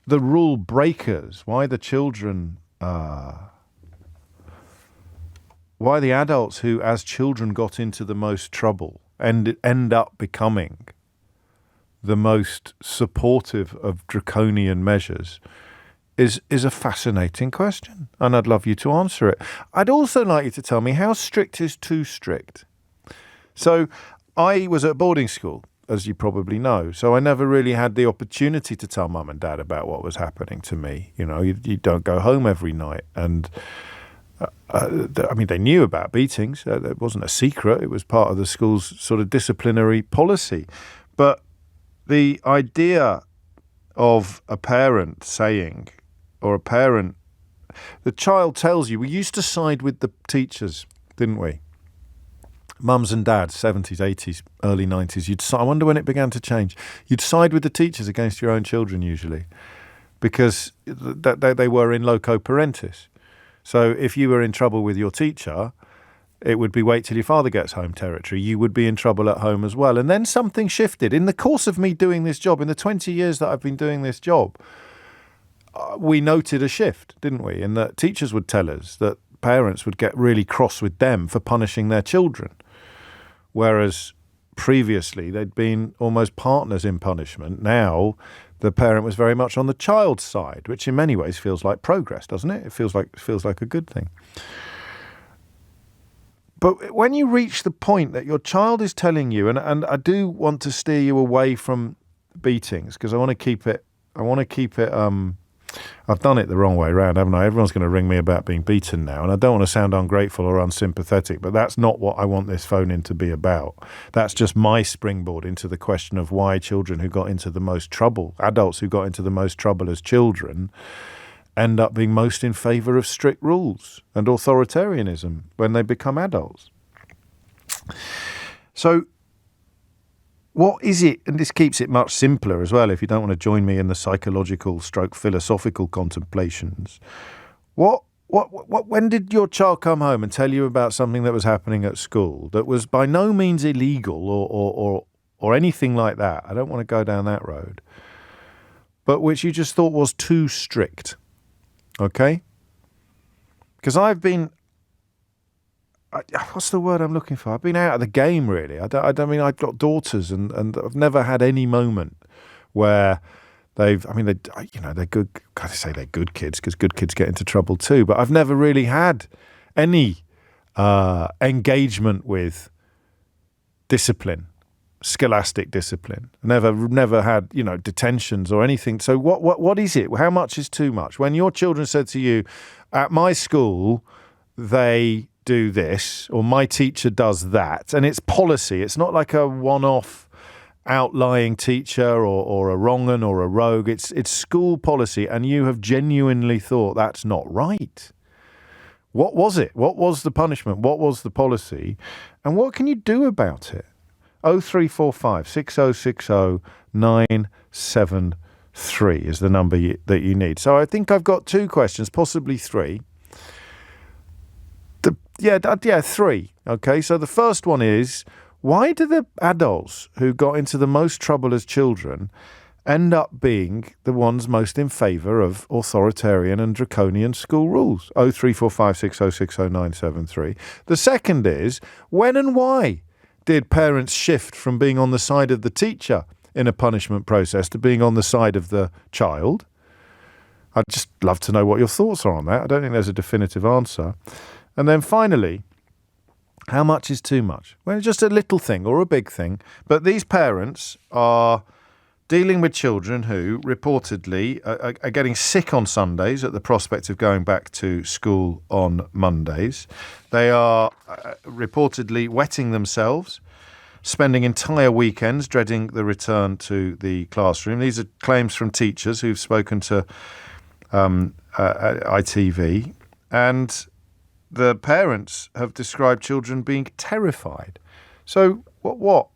the rule breakers, why the children... why the adults who, as children, got into the most trouble and end up becoming the most supportive of draconian measures is a fascinating question, and I'd love you to answer it. I'd also like you to tell me how strict is too strict. So I was at boarding school, as you probably know, so I never really had the opportunity to tell mum and dad about what was happening to me. You know, you don't go home every night, and I mean, they knew about beatings. It wasn't a secret. It was part of the school's sort of disciplinary policy. But the idea of a parent saying, or a parent, the child tells you, we used to side with the teachers, didn't we? Mums and dads, 70s, 80s, early 90s. I wonder when it began to change. You'd side with the teachers against your own children usually, because they were in loco parentis. So if you were in trouble with your teacher, it would be wait till your father gets home territory. You would be in trouble at home as well. And then something shifted. In the course of me doing this job, in the 20 years that I've been doing this job, we noted a shift, didn't we? In that teachers would tell us that parents would get really cross with them for punishing their children. Whereas previously they'd been almost partners in punishment. Now the parent was very much on the child's side, which in many ways feels like progress, doesn't it? It feels like a good thing. But when you reach the point that your child is telling you, and I do want to steer you away from beatings, because I want to keep it, I've done it the wrong way around, haven't I? Everyone's going to ring me about being beaten now, and I don't want to sound ungrateful or unsympathetic, but that's not what I want this phone-in to be about. That's just my springboard into the question of why children who got into the most trouble, adults who got into the most trouble as children, end up being most in favour of strict rules and authoritarianism when they become adults. So, what is it, and this keeps it much simpler as well if you don't want to join me in the psychological stroke philosophical contemplations. When did your child come home and tell you about something that was happening at school that was by no means illegal or anything like that? I don't want to go down that road. But which you just thought was too strict. Okay? Because I've been... what's the word I'm looking for? I've been out of the game, really. I don't mean I've got daughters, and I've never had any moment where they're good. Can't say they're good kids, because good kids get into trouble too. But I've never really had any engagement with discipline, scholastic discipline. Never had detentions or anything. So what is it? How much is too much? When your children said to you, at my school, they do this, or my teacher does that, and it's policy. It's not like a one-off outlying teacher or a wrong 'un or a rogue. It's school policy, and you have genuinely thought that's not right. What was it? What was the punishment? What was the policy? And what can you do about it? 0345 6060 973 is the number that you need. So I think I've got two questions, possibly three. Three. Okay, so the first one is, why do the adults who got into the most trouble as children end up being the ones most in favour of authoritarian and draconian school rules? 0345 6060 973. The second is, when and why did parents shift from being on the side of the teacher in a punishment process to being on the side of the child? I'd just love to know what your thoughts are on that. I don't think there's a definitive answer. And then finally, how much is too much? Well, just a little thing or a big thing. But these parents are dealing with children who reportedly are getting sick on Sundays at the prospect of going back to school on Mondays. They are reportedly wetting themselves, spending entire weekends dreading the return to the classroom. These are claims from teachers who've spoken to ITV, and the parents have described children being terrified. So what?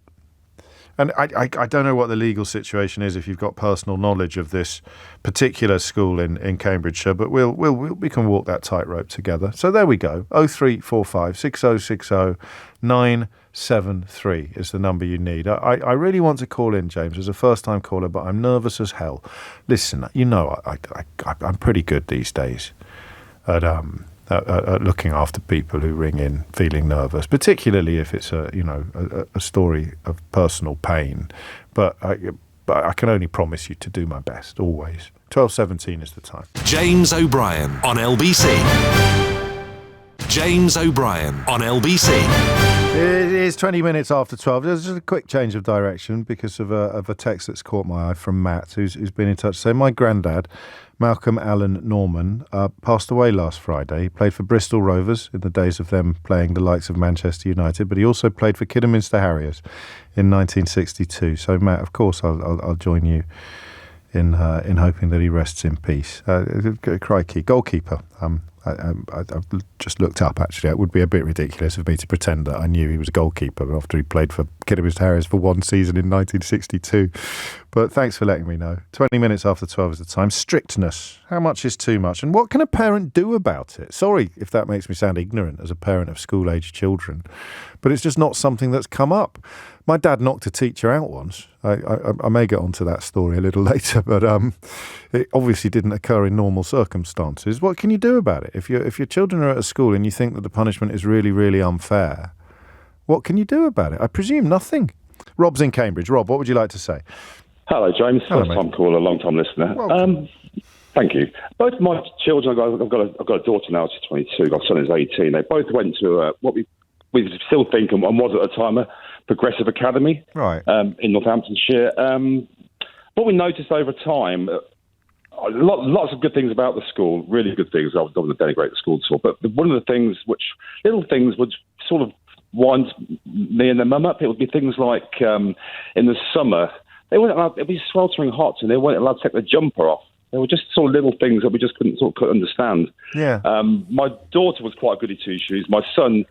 And I don't know what the legal situation is if you've got personal knowledge of this particular school in Cambridgeshire, but we can walk that tightrope together. So there we go. 0345 6060 973 is the number you need. I really want to call in, James, as a first-time caller, but I'm nervous as hell. Listen, you know I'm pretty good these days at looking after people who ring in feeling nervous, particularly if it's a story of personal pain. But I can only promise you to do my best, always. 12:17 is the time. James O'Brien on LBC. James O'Brien on LBC. It is 20 minutes after 12. There's just a quick change of direction because of a text that's caught my eye from Matt, who's been in touch. So my granddad, Malcolm Allen Norman, passed away last Friday. He played for Bristol Rovers in the days of them playing the likes of Manchester United, but he also played for Kidderminster Harriers in 1962. So Matt, of course, I'll join you in hoping that he rests in peace. Crikey, goalkeeper. I've just looked up, actually. It would be a bit ridiculous of me to pretend that I knew he was a goalkeeper after he played for Kidderminster Harriers for one season in 1962. But thanks for letting me know. 20 minutes after 12 is the time. Strictness. How much is too much? And what can a parent do about it? Sorry if that makes me sound ignorant as a parent of school-aged children, but it's just not something that's come up. My dad knocked a teacher out once. I may get onto that story a little later, but it obviously didn't occur in normal circumstances. What can you do about it? If your children are at a school and you think that the punishment is really, really unfair, what can you do about it? I presume nothing. Rob's in Cambridge. Rob, what would you like to say? Hello, James. First-time caller, long-time listener. Thank you. Both my children, I've got a daughter now, she's 22, my son is 18. They both went to what we still think and was at the time a progressive academy, right, in Northamptonshire. What we noticed over time, lots of good things about the school, really good things. I don't want to denigrate the school at all, but one of the things little things would sort of wind me and their mum up. It would be things like in the summer, they weren't allowed, it'd be sweltering hot and they weren't allowed to take their jumper off. They were just sort of little things that we just couldn't understand. Yeah. My daughter was quite goody two-shoes. My son,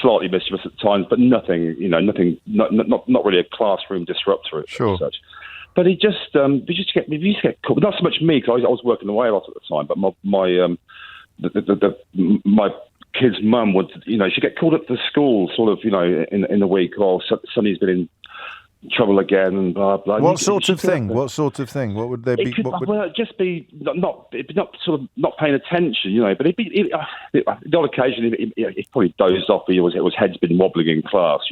slightly mischievous at times, but nothing, not really a classroom disruptor as such. But he just, we used to get caught. Not so much me, because I was working away a lot at the time. But my kid's mum would, she'd get called up to school, sort of, in the week. Oh, Sonny's been in trouble again, and blah blah. What sort of thing? What would there be? Well, it'd just be not paying attention, But the odd occasion, he probably dozed off. His head's been wobbling in class,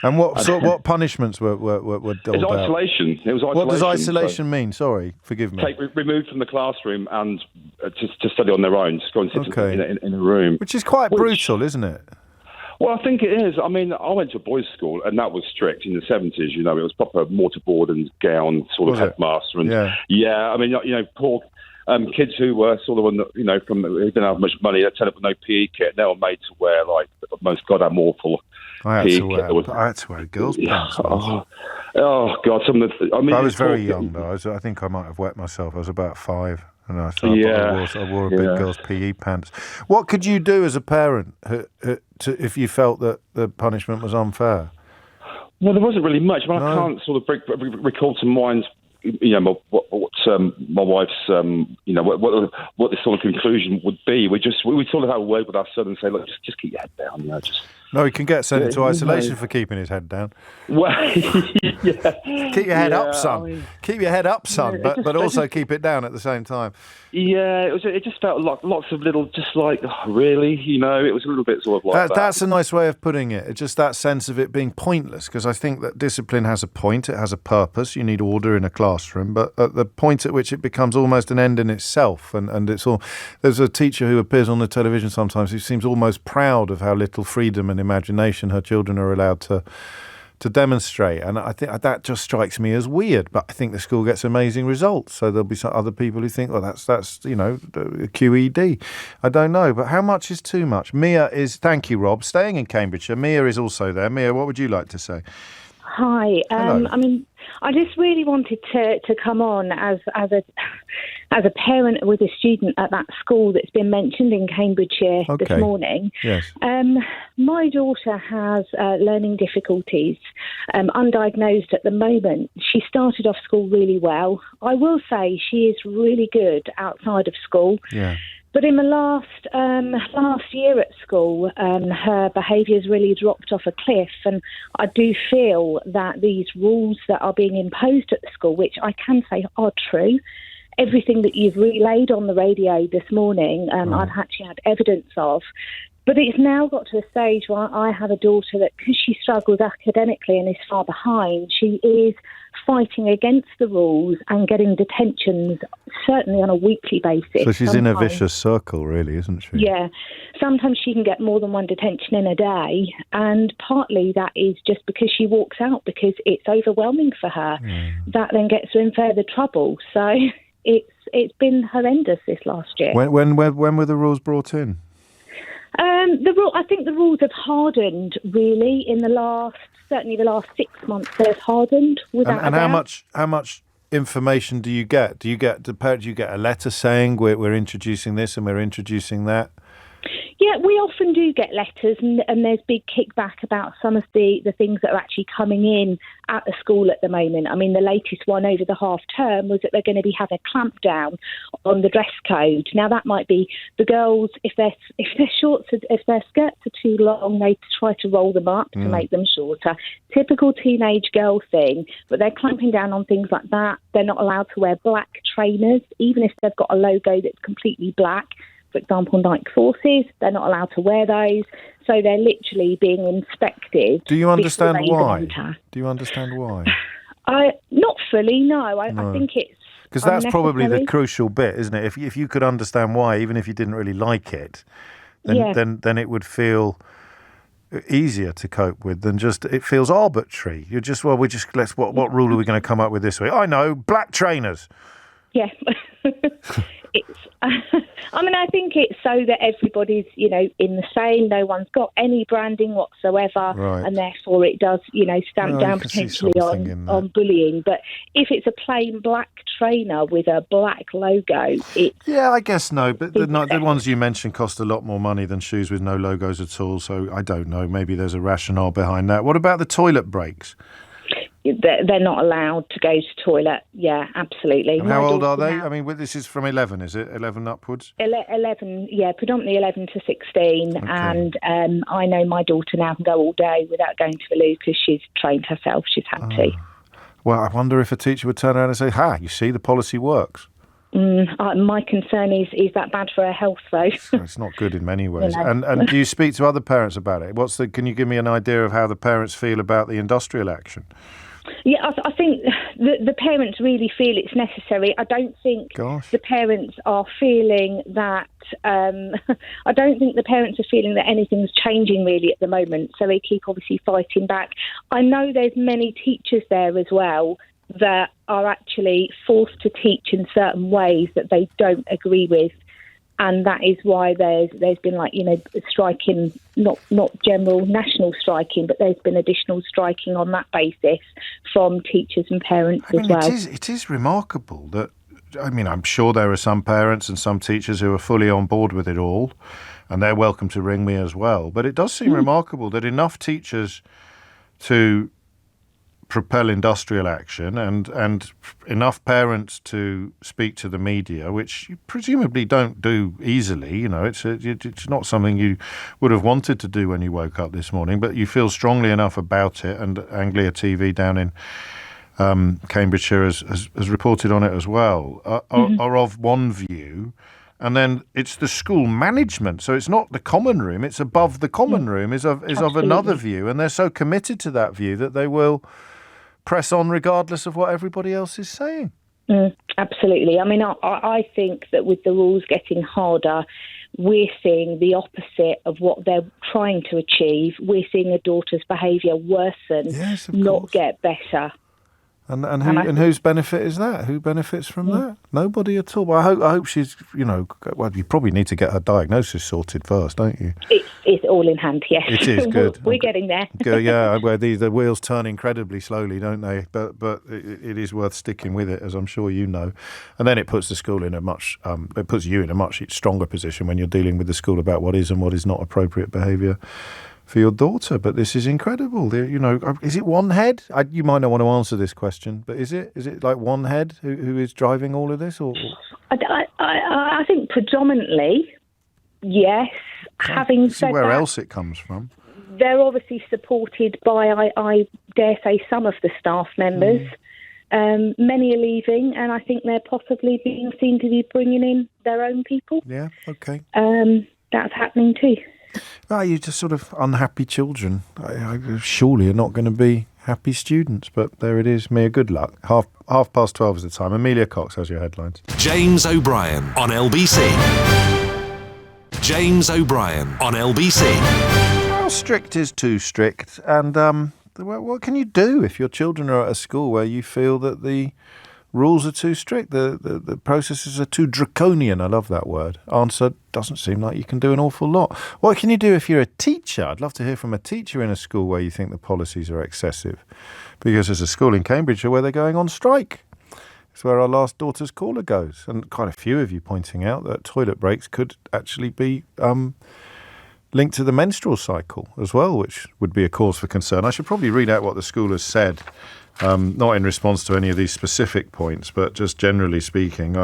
And what punishments were doled out? It was isolation. What does isolation mean? Sorry, forgive me. Removed from the classroom and to study on their own. Just go and sit in a room, which is quite brutal, isn't it? Well, I think it is. I mean, I went to a boys' school, and that was strict in the 70s. It was proper mortarboard and gown sort of headmaster. And I mean, poor kids who were sort of, who didn't have much money, they turned up with no PE kit. They were made to wear like the most goddamn awful I had to wear girls' pants. Oh God! I was very young though. I think I might have wet myself. I was about 5. And I wore a big girl's PE pants. What could you do as a parent if you felt that the punishment was unfair? Well, there wasn't really much. I can't sort of recall to mind, what my wife's, what the sort of conclusion would be. We sort of have a word with our son and say, look, just keep your head down, No, he can get sent into isolation for keeping his head down. Well, Keep your head up, son. Keep your head up, son, but also keep it down at the same time. Yeah, it just felt like lots of little, just like, oh, really? It was a little bit sort of like that. That's a nice way of putting it. It's just that sense of it being pointless, because I think that discipline has a point, it has a purpose. You need order in a classroom, but at the point at which it becomes almost an end in itself, and it's all... There's a teacher who appears on the television sometimes who seems almost proud of how little freedom and imagination her children are allowed to to demonstrate. And I think that just strikes me as weird. But I think the school gets amazing results. So there'll be some other people who think, well, that's QED. I don't know. But how much is too much? Mia is, thank you, Rob, staying in Cambridgeshire. Mia is also there. Mia, what would you like to say? Hi. I just really wanted to come on as a parent with a student at that school that's been mentioned in Cambridgeshire this morning. Yes. My daughter has learning difficulties, undiagnosed at the moment. She started off school really well. I will say she is really good outside of school. Yeah. But in the last year at school, her behaviour has really dropped off a cliff, and I do feel that these rules that are being imposed at the school, which I can say are true, everything that you've relayed on the radio this morning, I've actually had evidence of. But it's now got to a stage where I have a daughter that, because she struggles academically and is far behind, she is fighting against the rules and getting detentions, certainly on a weekly basis. So she's in a vicious circle, really, isn't she? Yeah. Sometimes she can get more than one detention in a day, and partly that is just because she walks out because it's overwhelming for her. That then gets her in further trouble. So it's been horrendous this last year. When were the rules brought in? I think the rules have hardened really in the last 6 months. They've hardened without. And how much information do you get? Do you get a letter saying we're introducing this and we're introducing that? Yeah, we often do get letters, and there's big kickback about some of the things that are actually coming in at the school at the moment. I mean, the latest one over the half term was that they're going to be having a clampdown on the dress code. Now, that might be the girls, if their skirts are too long, they try to roll them up to make them shorter. Typical teenage girl thing, but they're clamping down on things like that. They're not allowed to wear black trainers, even if they've got a logo that's completely black. For example, Nike Forces, they're not allowed to wear those. So they're literally being inspected. Do you understand why? Do you understand why? Not fully, no. I think it's because that's probably the crucial bit, isn't it? If you could understand why, even if you didn't really like it, then it would feel easier to cope with than just it feels arbitrary. You're just what rule are we going to come up with this week? I know, black trainers. Yeah. I think it's so that everybody's, in the same. No one's got any branding whatsoever, and therefore it does, stamp down potentially on bullying. But if it's a plain black trainer with a black logo, I guess no. But the ones you mentioned cost a lot more money than shoes with no logos at all. So I don't know. Maybe there's a rationale behind that. What about the toilet breaks? They're not allowed to go to toilet. Yeah, absolutely. And how old are they? I mean, this is from 11, is it? 11 upwards? 11, yeah, predominantly 11 to 16. Okay. And I know my daughter now can go all day without going to the loo because she's trained herself. She's had to. Well, I wonder if a teacher would turn around and say, you see, the policy works. My concern is that bad for her health, though? It's not good in many ways. And do you speak to other parents about it? Can you give me an idea of how the parents feel about the industrial action? Yeah, I think the parents really feel it's necessary. I don't think the parents are feeling that. I don't think the parents are feeling that anything's changing really at the moment. So they keep obviously fighting back. I know there's many teachers there as well that are actually forced to teach in certain ways that they don't agree with. And that is why there's been striking, not general national striking, but there's been additional striking on that basis from teachers and parents as well. It is remarkable that, I'm sure there are some parents and some teachers who are fully on board with it all, and they're welcome to ring me as well. But it does seem remarkable that enough teachers to propel industrial action and enough parents to speak to the media, which you presumably don't do easily. It's not something you would have wanted to do when you woke up this morning, but you feel strongly enough about it. And Anglia TV down in Cambridgeshire has reported on it as well, are of one view. And then it's the school management. So it's not the common room, it's above the common room is of another view. And they're so committed to that view that they will press on regardless of what everybody else is saying. Absolutely. I think that with the rules getting harder, we're seeing the opposite of what they're trying to achieve. We're seeing a daughter's behaviour worsen, not get better. And whose benefit is that? Who benefits from that? Nobody at all. Well, I hope she's, well, you probably need to get her diagnosis sorted first, don't you? It's all in hand, yes. It is, good. We're getting there. Yeah, where the wheels turn incredibly slowly, don't they? But it is worth sticking with it, as I'm sure you know. And then it puts the school in it puts you in a much stronger position when you're dealing with the school about what is and what is not appropriate behaviour for your daughter. But this is incredible. Is it one head? You might not want to answer this question, but is it like one head who is driving all of this? Or I think predominantly, yes. Having said where that, else it comes from. They're obviously supported by, I dare say, some of the staff members. Many are leaving, and I think they're possibly being seen to be bringing in their own people. Yeah, okay. That's happening too. You just sort of unhappy children. Surely are not going to be happy students, but there it is. Mia, good luck. 12:30 is the time. Amelia Cox has your headlines. James O'Brien on LBC. James O'Brien on LBC. How strict is too strict? And what can you do if your children are at a school where you feel that the rules are too strict, the processes are too draconian? I love that word. Answer, doesn't seem like you can do an awful lot. What can you do if you're a teacher? I'd love to hear from a teacher in a school where you think the policies are excessive. Because there's a school in Cambridgeshire where they're going on strike. It's where our last daughter's caller goes. And quite a few of you pointing out that toilet breaks could actually be linked to the menstrual cycle as well, which would be a cause for concern. I should probably read out what the school has said. Not in response to any of these specific points, but just generally speaking. Saying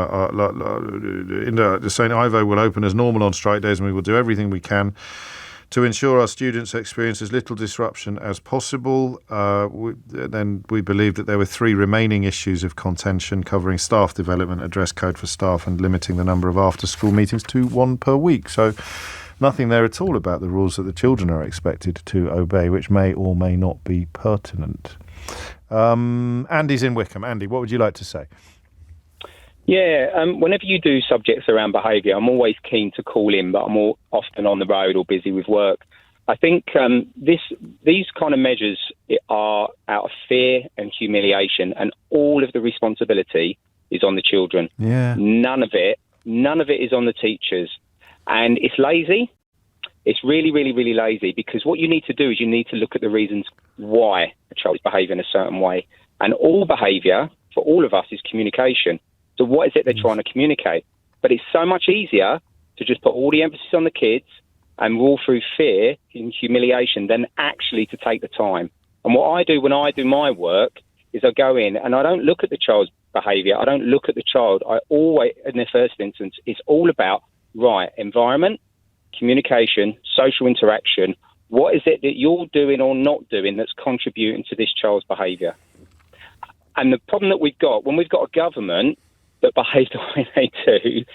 Ivo will open as normal on strike days, and we will do everything we can to ensure our students experience as little disruption as possible. Then we believe that there were 3 remaining issues of contention covering staff development, a dress code for staff, and limiting the number of after-school meetings to 1 per week. So nothing there at all about the rules that the children are expected to obey, which may or may not be pertinent. Andy's in Wickham. Andy, what would you like to say? Yeah, whenever you do subjects around behaviour, I'm always keen to call in, but I'm more often on the road or busy with work. I think these kind of measures are out of fear and humiliation, and all of the responsibility is on the children. Yeah. None of it is on the teachers. And it's lazy. It's really, really, really lazy, because what you need to do is you need to look at the reasons why a child is behaving a certain way. And all behaviour, for all of us, is communication. So what is it they're trying to communicate? But it's so much easier to just put all the emphasis on the kids and rule through fear and humiliation than actually to take the time. And what I do when I do my work is I go in and I don't look at the child's behaviour. I don't look at the child. I always, in the first instance, it's all about, environment, communication, social interaction. What is it that you're doing or not doing that's contributing to this child's behaviour? And the problem that we've got, when we've got a government that behave the way they do,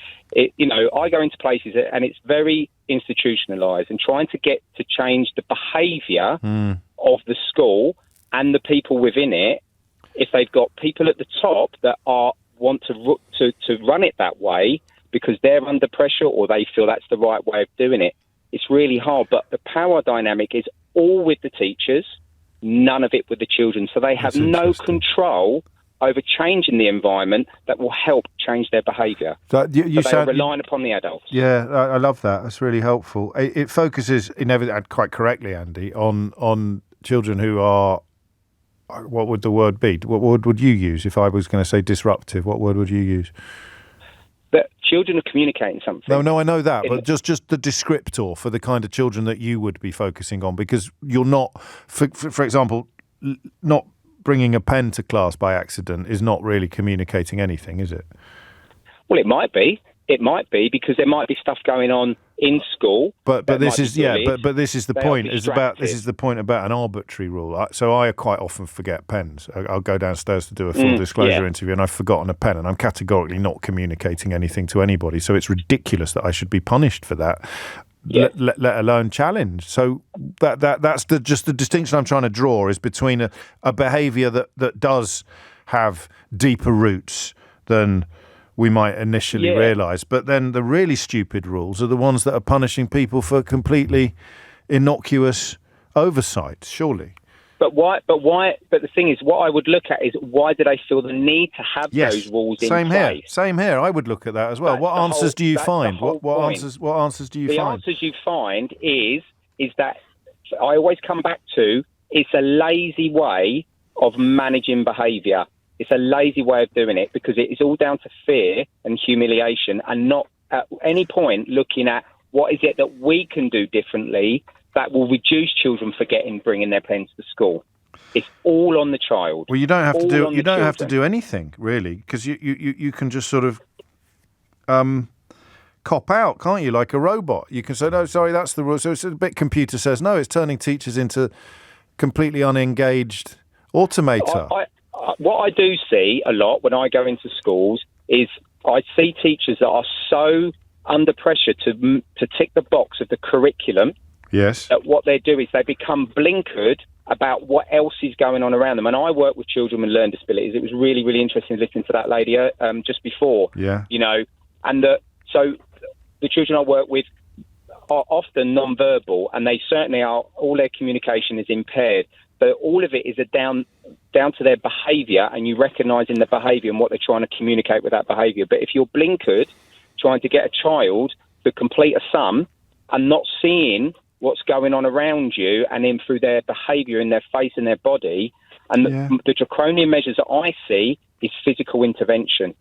I go into places and it's very institutionalised, and trying to get to change the behaviour of the school and the people within it, if they've got people at the top that want to run it that way because they're under pressure or they feel that's the right way of doing it, it's really hard. But the power dynamic is all with the teachers, none of it with the children. So they have no control over changing the environment that will help change their behaviour. So they're relying upon the adults. Yeah, I love that. That's really helpful. It focuses, quite correctly, Andy, on children who are, what would the word be? What word would you use if I was going to say disruptive? What word would you use? That children are communicating something. No, I know that, but just the descriptor for the kind of children that you would be focusing on, because you're not, for example, not bringing a pen to class by accident is not really communicating anything, is it? Well, it might be. It might be, because there might be stuff going on in school. But this is but this is the point. This is the point about an arbitrary rule. So I quite often forget pens. I'll go downstairs to do a full disclosure interview, and I've forgotten a pen, and I'm categorically not communicating anything to anybody. So it's ridiculous that I should be punished for that. Yeah. Let alone challenged. So that's just the distinction I'm trying to draw, is between a behaviour that does have deeper roots than we might initially realise. But then the really stupid rules are the ones that are punishing people for completely innocuous oversight, surely. But why? But the thing is, what I would look at is why do they feel the need to have those rules in place? Same here. I would look at that as well. What answers do you find? What answers do you find? The answers you find is that I always come back to it's a lazy way of managing behaviour. It's a lazy way of doing it because it is all down to fear and humiliation, and not at any point looking at what is it that we can do differently that will reduce children forgetting bringing their pens to school. It's all on the child. Well, you don't have to do. You don't have to do anything really, because you can just sort of cop out, can't you? Like a robot, you can say, "No, sorry, that's the rule." So it's a bit computer says no. It's turning teachers into completely unengaged automator. What I do see a lot when I go into schools is I see teachers that are so under pressure to tick the box of the curriculum. Yes. That what they do is they become blinkered about what else is going on around them. And I work with children with learning disabilities. It was really, really interesting listening to that lady just before. Yeah. You know, and so the children I work with are often non-verbal, and they certainly are. All their communication is impaired. But all of it is down to their behaviour, and you recognising the behaviour and what they're trying to communicate with that behaviour. But if you're blinkered, trying to get a child to complete a sum and not seeing what's going on around you, and then through their behaviour in their face and their body, and the draconian measures that I see is physical intervention.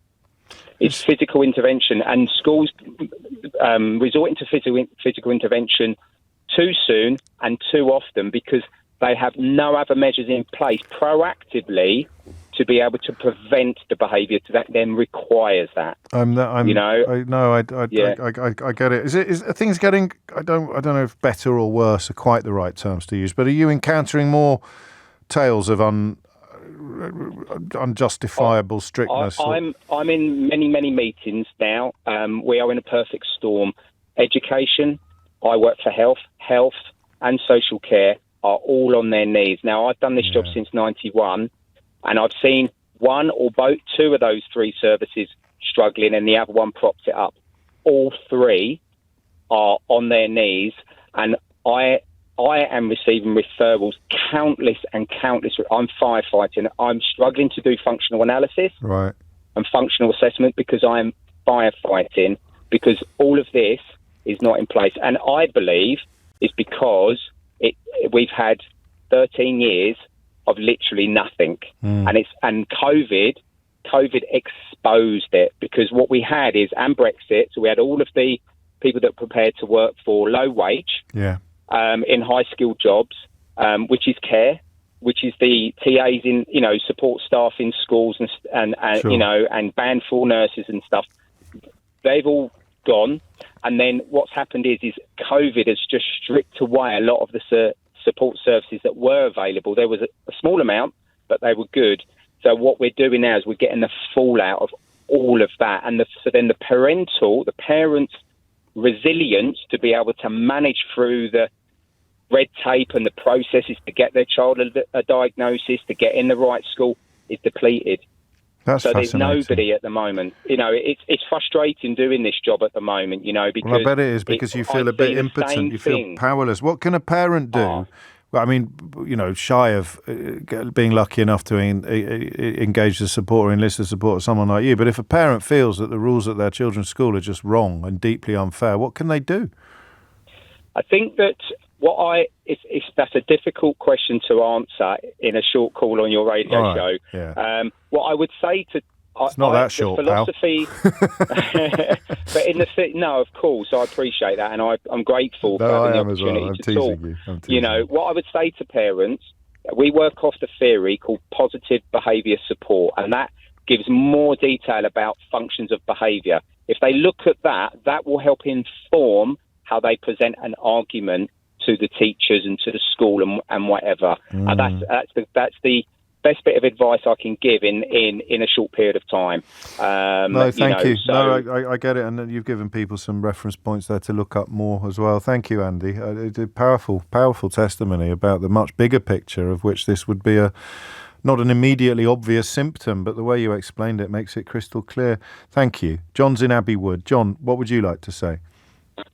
It's physical intervention, and schools resorting to physical intervention too soon and too often because they have no other measures in place proactively to be able to prevent the behaviour that then requires that. I get it. Is things getting? I don't know if better or worse are quite the right terms to use. But are you encountering more tales of unjustifiable strictness? I'm in many meetings now. We are in a perfect storm. Education. I work for health and social care are all on their knees. Now, I've done this job since 91, and I've seen one or both, two of those three services struggling, and the other one props it up. All three are on their knees, and I am receiving referrals, countless. I'm firefighting. I'm struggling to do functional analysis and functional assessment because I'm firefighting, because all of this is not in place. And I believe it's because we've had 13 years of literally nothing, and COVID exposed it, because what we had is, and Brexit, so we had all of the people that prepared to work for low wage, in high skilled jobs, which is care, which is the TAs in support staff in schools and and band 4 nurses and stuff. They've all gone, and then what's happened is COVID has just stripped away a lot of the support services that were available. There was a small amount, but they were good. So what we're doing now is we're getting the fallout of all of that, and so then the parents' resilience to be able to manage through the red tape and the processes to get their child a diagnosis, to get in the right school, is depleted. So there's nobody at the moment. It's frustrating doing this job at the moment, because... Well, I bet it is, because you feel a bit impotent, you feel powerless. What can a parent do? Well, I mean, shy of being lucky enough to engage the support or enlist the support of someone like you, but if a parent feels that the rules at their children's school are just wrong and deeply unfair, what can they do? I think that that's a difficult question to answer in a short call on your radio show. Yeah. What I would say to it's not that short, philosophy, but no, of course, I appreciate that, and I'm grateful for having the opportunity to talk. What I would say to parents, we work off the theory called positive behaviour support, and that gives more detail about functions of behaviour. If they look at that will help inform how they present an argument to the teachers and to the school and whatever. And that's the best bit of advice I can give in a short period of time. No, thank you. I get it, and you've given people some reference points there to look up more as well. Thank you, Andy. It's a powerful testimony about the much bigger picture, of which this would be a not an immediately obvious symptom, but the way you explained it makes it crystal clear. Thank you. John's in Abbey Wood. John, what would you like to say?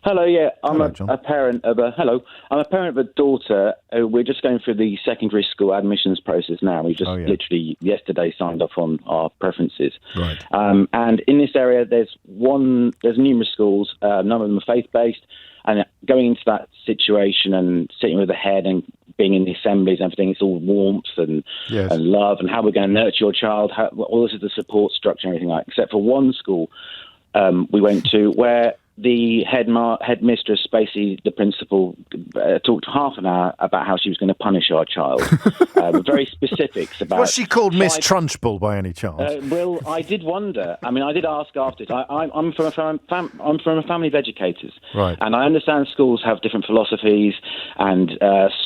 Hello, yeah, I'm John. a parent of a daughter. We're just going through the secondary school admissions process now. We just literally yesterday signed off on our preferences. Right. And in this area, there's numerous schools. None of them are faith-based. And going into that situation and sitting with the head and being in the assemblies and everything, it's all warmth and love and how we're going to nurture your child. All this is the support structure and everything like. Except for one school we went to where the headmistress, basically the principal, talked half an hour about how she was going to punish our child. Very specifics about. Was she called Miss Trunchbull by any chance? Well, I did wonder. I mean, I did ask after it. I'm from a family of educators, right? And I understand schools have different philosophies and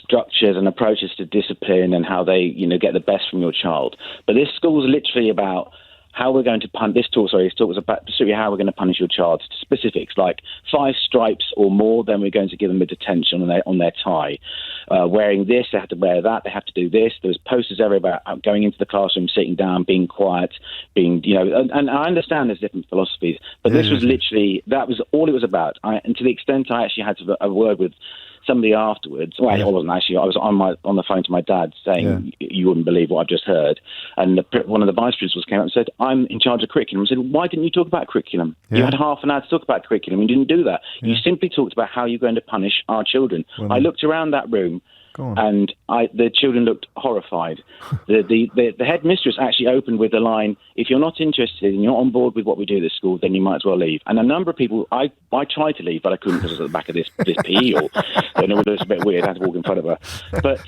structures and approaches to discipline and how they, get the best from your child. But this school is literally about how we're going to punish. This talk was about specifically how we're going to punish your child. Specifics like 5 stripes or more, then we're going to give them a detention on their tie. Wearing this, they have to wear that. They have to do this. There was posters everywhere about going into the classroom, sitting down, being quiet, being And I understand there's different philosophies, but this was literally that was all it was about. And to the extent I actually had a word with somebody afterwards. Well, I wasn't actually. I was on the phone to my dad saying, "You wouldn't believe what I've just heard." And one of the vice principals came up and said, "I'm in charge of curriculum." I said, "Why didn't you talk about curriculum? You had half an hour to talk about curriculum. You didn't do that. You simply talked about how you're going to punish our children." Well, I looked around that room. And the children looked horrified. The headmistress actually opened with the line, "If you're not interested and you're not on board with what we do at this school, then you might as well leave." And a number of people, I tried to leave, but I couldn't because I was at the back of this PE hall. I know it was a bit weird. I had to walk in front of her. But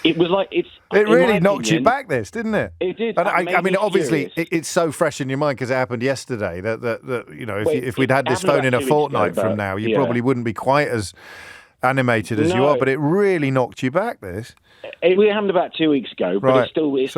it was like it's. It really knocked you back, this, didn't it? It did. And I mean, obviously, it's so fresh in your mind because it happened yesterday. That if we'd had this phone in a fortnight from now, you probably wouldn't be quite as animated as you are, but it really knocked you back, this. We happened about 2 weeks ago, but right. it's still because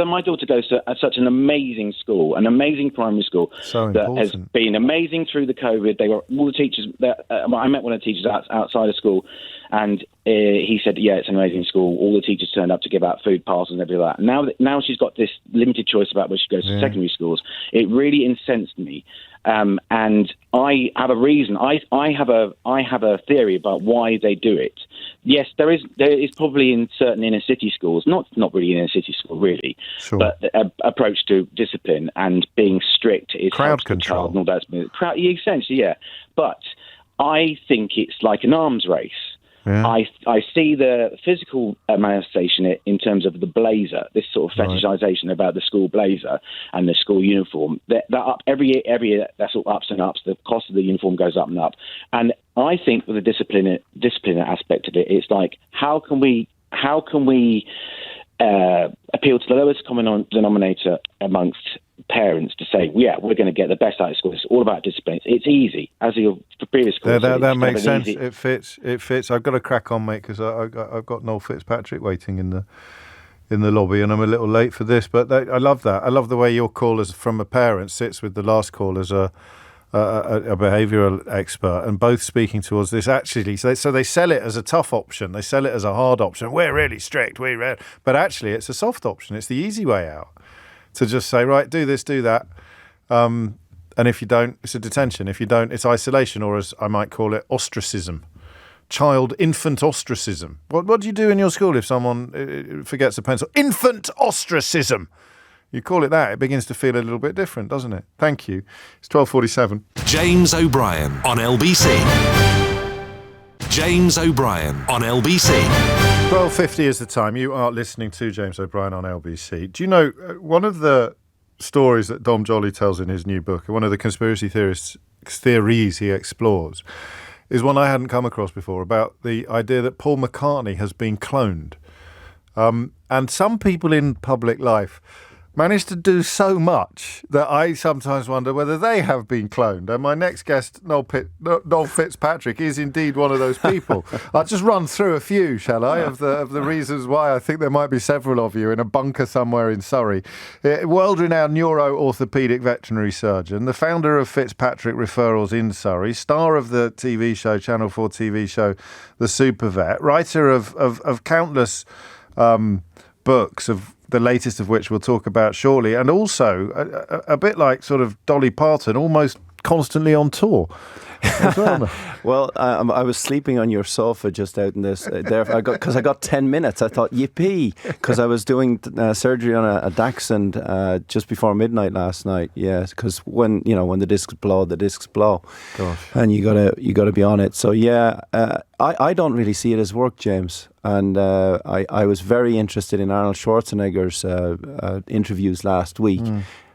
my daughter goes to such an amazing school, an amazing primary school that has been amazing through the COVID. They were all the teachers. I met one of the teachers outside of school, and he said, "Yeah, it's an amazing school. All the teachers turned up to give out food parcels and everything like that." Now she's got this limited choice about where she goes to secondary schools. It really incensed me. And I have a reason. I have a theory about why they do it. Yes, there is probably in certain inner city schools, not really inner city school really, but approach to discipline and being strict is crowd control and all that. Essentially, yeah. But I think it's like an arms race. Yeah. I see the physical manifestation in terms of the blazer, this sort of fetishization about the school blazer and the school uniform. That up every year, that's all ups and ups. The cost of the uniform goes up and up. And I think with the discipline aspect of it, it's like how can we appeal to the lowest common denominator amongst parents to say, yeah, we're going to get the best out of school. It's all about discipline. It's easy, as your previous course. That makes sense. It fits. I've got to crack on, mate, because I've got Noel Fitzpatrick waiting in the lobby, and I'm a little late for this. But I love that. I love the way your call from a parent sits with the last call as a behavioural expert, and both speaking towards this actually. So they sell it as a tough option. They sell it as a hard option. We're really strict. But actually, it's a soft option. It's the easy way out. To just say, right, do this, do that. And if you don't, it's a detention. If you don't, it's isolation, or as I might call it, ostracism. Infant ostracism. What do you do in your school if someone forgets a pencil? Infant ostracism. You call it that, it begins to feel a little bit different, doesn't it? Thank you. It's 12:47. James O'Brien on LBC. James O'Brien on LBC. 12:50 is the time. You are listening to James O'Brien on LBC. Do you know, one of the stories that Dom Jolly tells in his new book, one of the conspiracy theories he explores, is one I hadn't come across before, about the idea that Paul McCartney has been cloned. And some people in public life managed to do so much that I sometimes wonder whether they have been cloned. And my next guest, Noel Fitzpatrick, is indeed one of those people. I'll just run through a few, shall I, of the reasons why I think there might be several of you in a bunker somewhere in Surrey. World-renowned neuro-orthopaedic veterinary surgeon, the founder of Fitzpatrick Referrals in Surrey, star of the TV show, Channel 4 TV show, The Super Vet, writer of countless books, of the latest of which we'll talk about shortly, and also a bit like sort of Dolly Parton, almost constantly on tour. Well, I was sleeping on your sofa just out in this there. I got 10 minutes. I thought, yippee, because I was doing surgery on a dachshund just before midnight last night. Yes, because when the discs blow, the discs blow. Gosh. And you gotta be on it. So yeah, I don't really see it as work, James. And I was very interested in Arnold Schwarzenegger's interviews last week.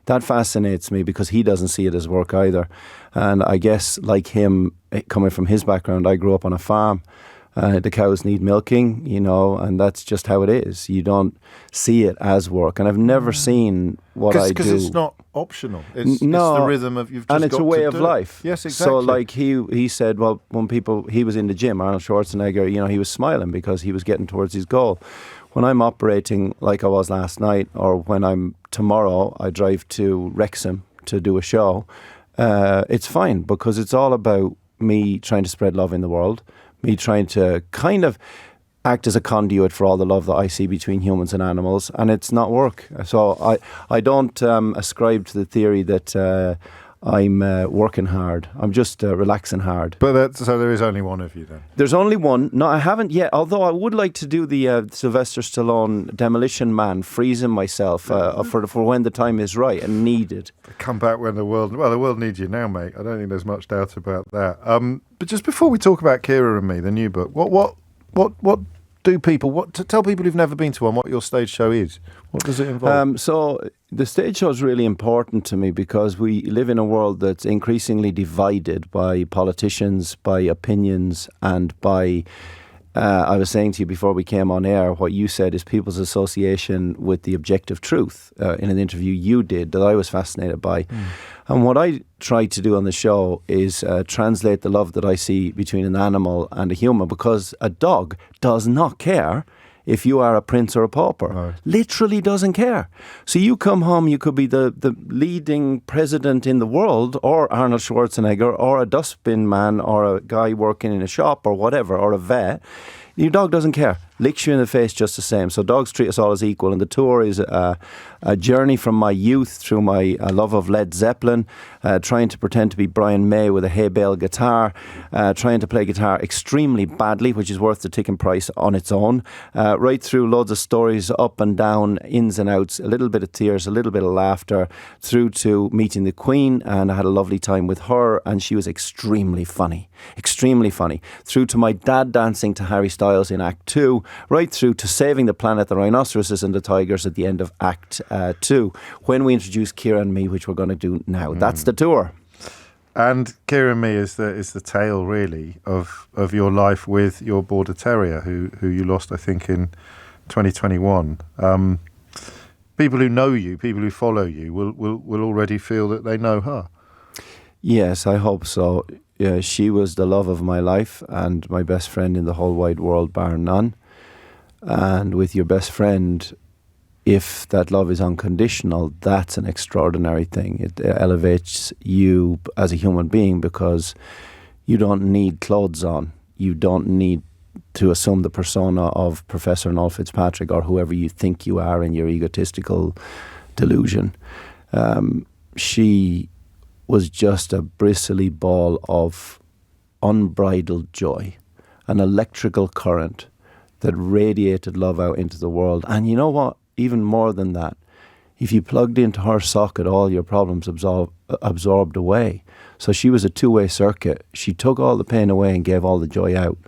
That fascinates me because he doesn't see it as work either. And I guess, like him, coming from his background, I grew up on a farm. The cows need milking, and that's just how it is. You don't see it as work. And I've never seen what I do. Because it's not optional. It's the rhythm of you've just and it's a way of life. Yes, exactly. So like he said, well, when he was in the gym, Arnold Schwarzenegger, he was smiling because he was getting towards his goal. When I'm operating like I was last night, or when tomorrow I drive to Wrexham to do a show, it's fine because it's all about me trying to spread love in the world, me trying to kind of act as a conduit for all the love that I see between humans and animals, and it's not work. So I don't ascribe to the theory that I'm working hard. I'm just relaxing hard. But so there is only one of you then? There's only one. No, I haven't yet, although I would like to do the Sylvester Stallone Demolition Man, freezing myself for when the time is right and needed. Come back when the world needs you now, mate. I don't think there's much doubt about that. But just before we talk about Kira and Me, the new book, what do people, tell people who've never been to one what your stage show is? What does it involve? So the stage show is really important to me because we live in a world that's increasingly divided by politicians, by opinions, and by, I was saying to you before we came on air, what you said is people's association with the objective truth in an interview you did that I was fascinated by. And what I try to do on the show is translate the love that I see between an animal and a human, because a dog does not care if you are a prince or a pauper. Right. Literally doesn't care. So you come home, you could be the leading president in the world, or Arnold Schwarzenegger, or a dustbin man, or a guy working in a shop, or whatever, or a vet. Your dog doesn't care. Licks you in the face just the same. So dogs treat us all as equal. And the tour is a journey from my youth through my love of Led Zeppelin, trying to pretend to be Brian May with a hay bale guitar, trying to play guitar extremely badly, which is worth the ticket price on its own, right through loads of stories, up and down, ins and outs, a little bit of tears, a little bit of laughter, through to meeting the Queen, and I had a lovely time with her, and she was extremely funny, through to my dad dancing to Harry Styles in Act 2, right through to saving the planet, the rhinoceroses and the tigers at the end of Act 2, when we introduce Kira and Me, which we're going to do now. That's the tour. And Kira and Me is the tale, really, of your life with your border terrier, who you lost, I think, in 2021. People who know you, people who follow you, will already feel that they know her. Yes, I hope so. Yeah, she was the love of my life and my best friend in the whole wide world, bar none. And with your best friend, if that love is unconditional, that's an extraordinary thing. It elevates you as a human being because you don't need clothes on. You don't need to assume the persona of Professor Noel Fitzpatrick or whoever you think you are in your egotistical delusion. She was just a bristly ball of unbridled joy, an electrical current that radiated love out into the world. And you know what? Even more than that, if you plugged into her socket, all your problems absorbed away. So she was a two-way circuit. She took all the pain away and gave all the joy out.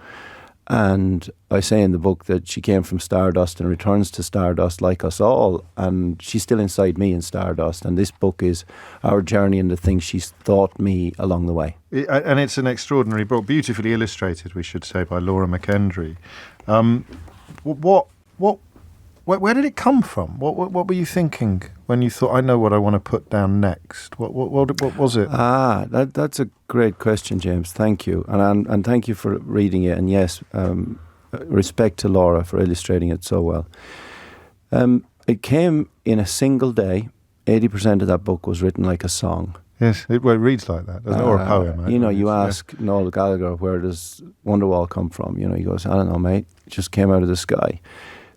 And I say in the book that she came from stardust and returns to stardust like us all. And she's still inside me in stardust. And this book is our journey and the things she's taught me along the way. And it's an extraordinary book, beautifully illustrated, we should say, by Laura McKendry. What Where did it come from? What were you thinking when you thought, I know what I want to put down next? What was it? That's a great question, James. Thank you. And thank you for reading it. And yes, respect to Laura for illustrating it so well. It came in a single day. 80% of that book was written like a song. Yes, it reads like that, doesn't it? Or a poem. Right? You ask Noel Gallagher, where does Wonderwall come from? He goes, I don't know, mate. It just came out of the sky.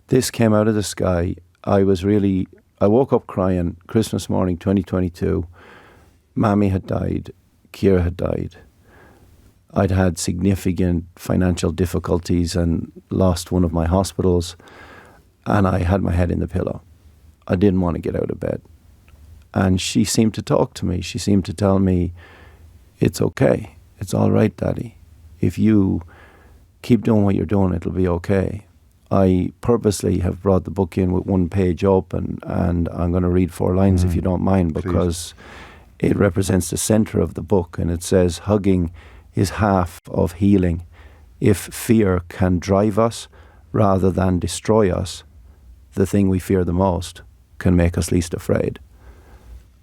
This came out of the sky. I woke up crying Christmas morning 2022. Mammy had died. Kira had died. I'd had significant financial difficulties and lost one of my hospitals. And I had my head in the pillow. I didn't want to get out of bed. And she seemed to talk to me. She seemed to tell me, it's okay. It's all right, Daddy. If you keep doing what you're doing, it'll be okay. I purposely have brought the book in with one page up, and I'm going to read 4 lines if you don't mind, because it represents the center of the book. And it says, hugging is half of healing. If fear can drive us rather than destroy us, the thing we fear the most can make us least afraid.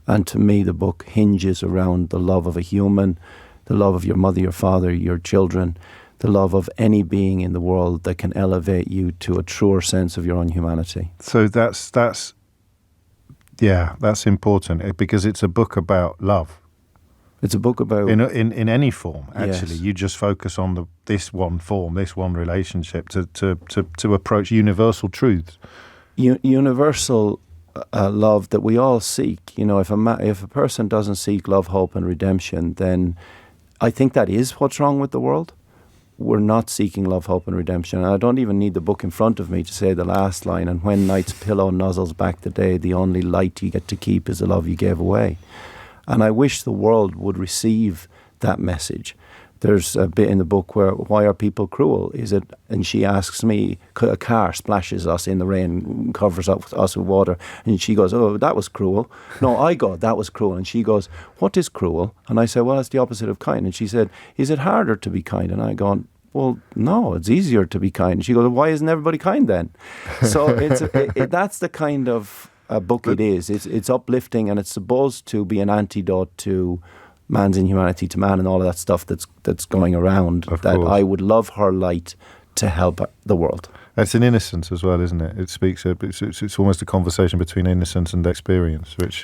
And to me, the book hinges around the love of a human, the love of your mother, your father, your children, the love of any being in the world that can elevate you to a truer sense of your own humanity. So that's important, because it's a book about love. It's a book about... In any form, actually. Yes. You just focus on this one form, this one relationship to approach universal truths. Universal love that we all seek. If a person doesn't seek love, hope and redemption, then I think that is what's wrong with the world. We're not seeking love, hope and redemption. And I don't even need the book in front of me to say the last line, and when night's pillow nuzzles back the day, the only light you get to keep is the love you gave away. And I wish the world would receive that message. There's a bit in the book where, why are people cruel? And she asks me, a car splashes us in the rain, covers us with water. And she goes, oh, that was cruel. No, I go, that was cruel. And she goes, what is cruel? And I said, well, it's the opposite of kind. And she said, is it harder to be kind? And I go, well, no, it's easier to be kind. And she goes, why isn't everybody kind then? So that's the kind of book it is. It's uplifting, and it's supposed to be an antidote to man's inhumanity to man and all of that stuff that's going around. Of course. I would love her light to help the world. It's an innocence as well, isn't it? It speaks. It's almost a conversation between innocence and experience, which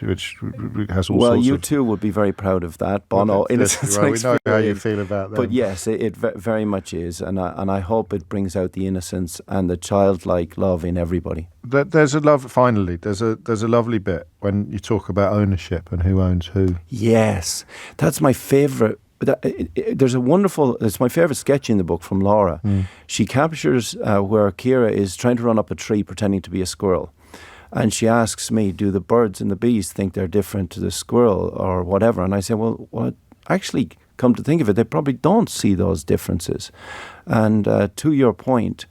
has all well, sorts you of... too would be very proud of that, Bono. Innocence and experience. We know how you feel about that. But yes, it very much is, and I hope it brings out the innocence and the childlike love in everybody. There's a love. Finally, there's a lovely bit when you talk about ownership and who owns who. Yes, that's my favourite. There's a wonderful, it's my favourite sketch in the book from Laura. She captures where Kira is trying to run up a tree pretending to be a squirrel. And she asks me, do the birds and the bees think they're different to the squirrel or whatever? And I say, well, actually, come to think of it, they probably don't see those differences. And to your point,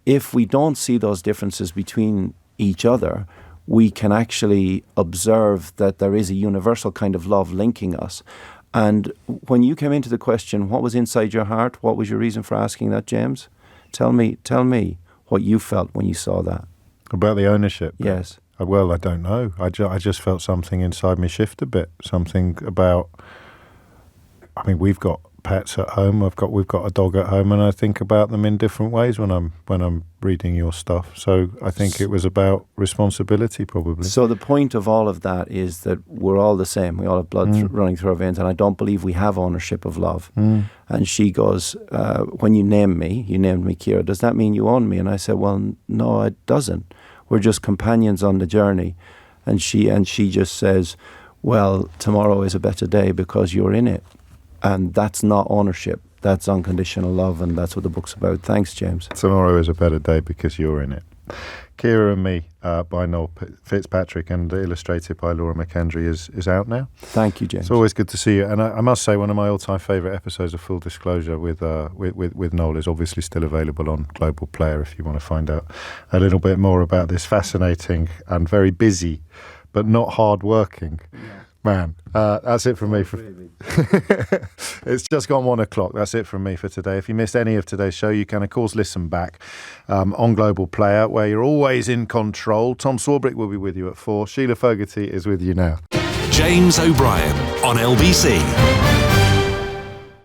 if we don't see those differences between each other, we can actually observe that there is a universal kind of love linking us. And when you came into the question, what was inside your heart? What was your reason for asking that, James? Tell me what you felt when you saw that. About the ownership? Yes. Well, I don't know. I just felt something inside me shift a bit. Something about... I mean, we've got pets at home. We've got a dog at home, and I think about them in different ways when I'm reading your stuff. So I think it was about responsibility, probably. So the point of all of that is that we're all the same. We all have blood running through our veins, and I don't believe we have ownership of love. And she goes, when you named me Kira, does that mean you own me? And I said, well, no, it doesn't. We're just companions on the journey. And she just says, well, tomorrow is a better day because you're in it. And that's not ownership. That's unconditional love, and that's what the book's about. Thanks, James. Tomorrow is a better day because you're in it. Kira and Me by Noel Fitzpatrick and illustrated by Laura McKendry is out now. Thank you, James. It's always good to see you. And I must say, one of my all-time favourite episodes of Full Disclosure with Noel is obviously still available on Global Player if you want to find out a little bit more about this fascinating and very busy but not hard-working Man, that's it from me. It's just gone 1 o'clock. That's it from me for today. If you missed any of today's show, you can, of course, listen back on Global Player, where you're always in control. Tom Swarbrick will be with you at 4. Sheila Fogarty is with you now. James O'Brien on LBC.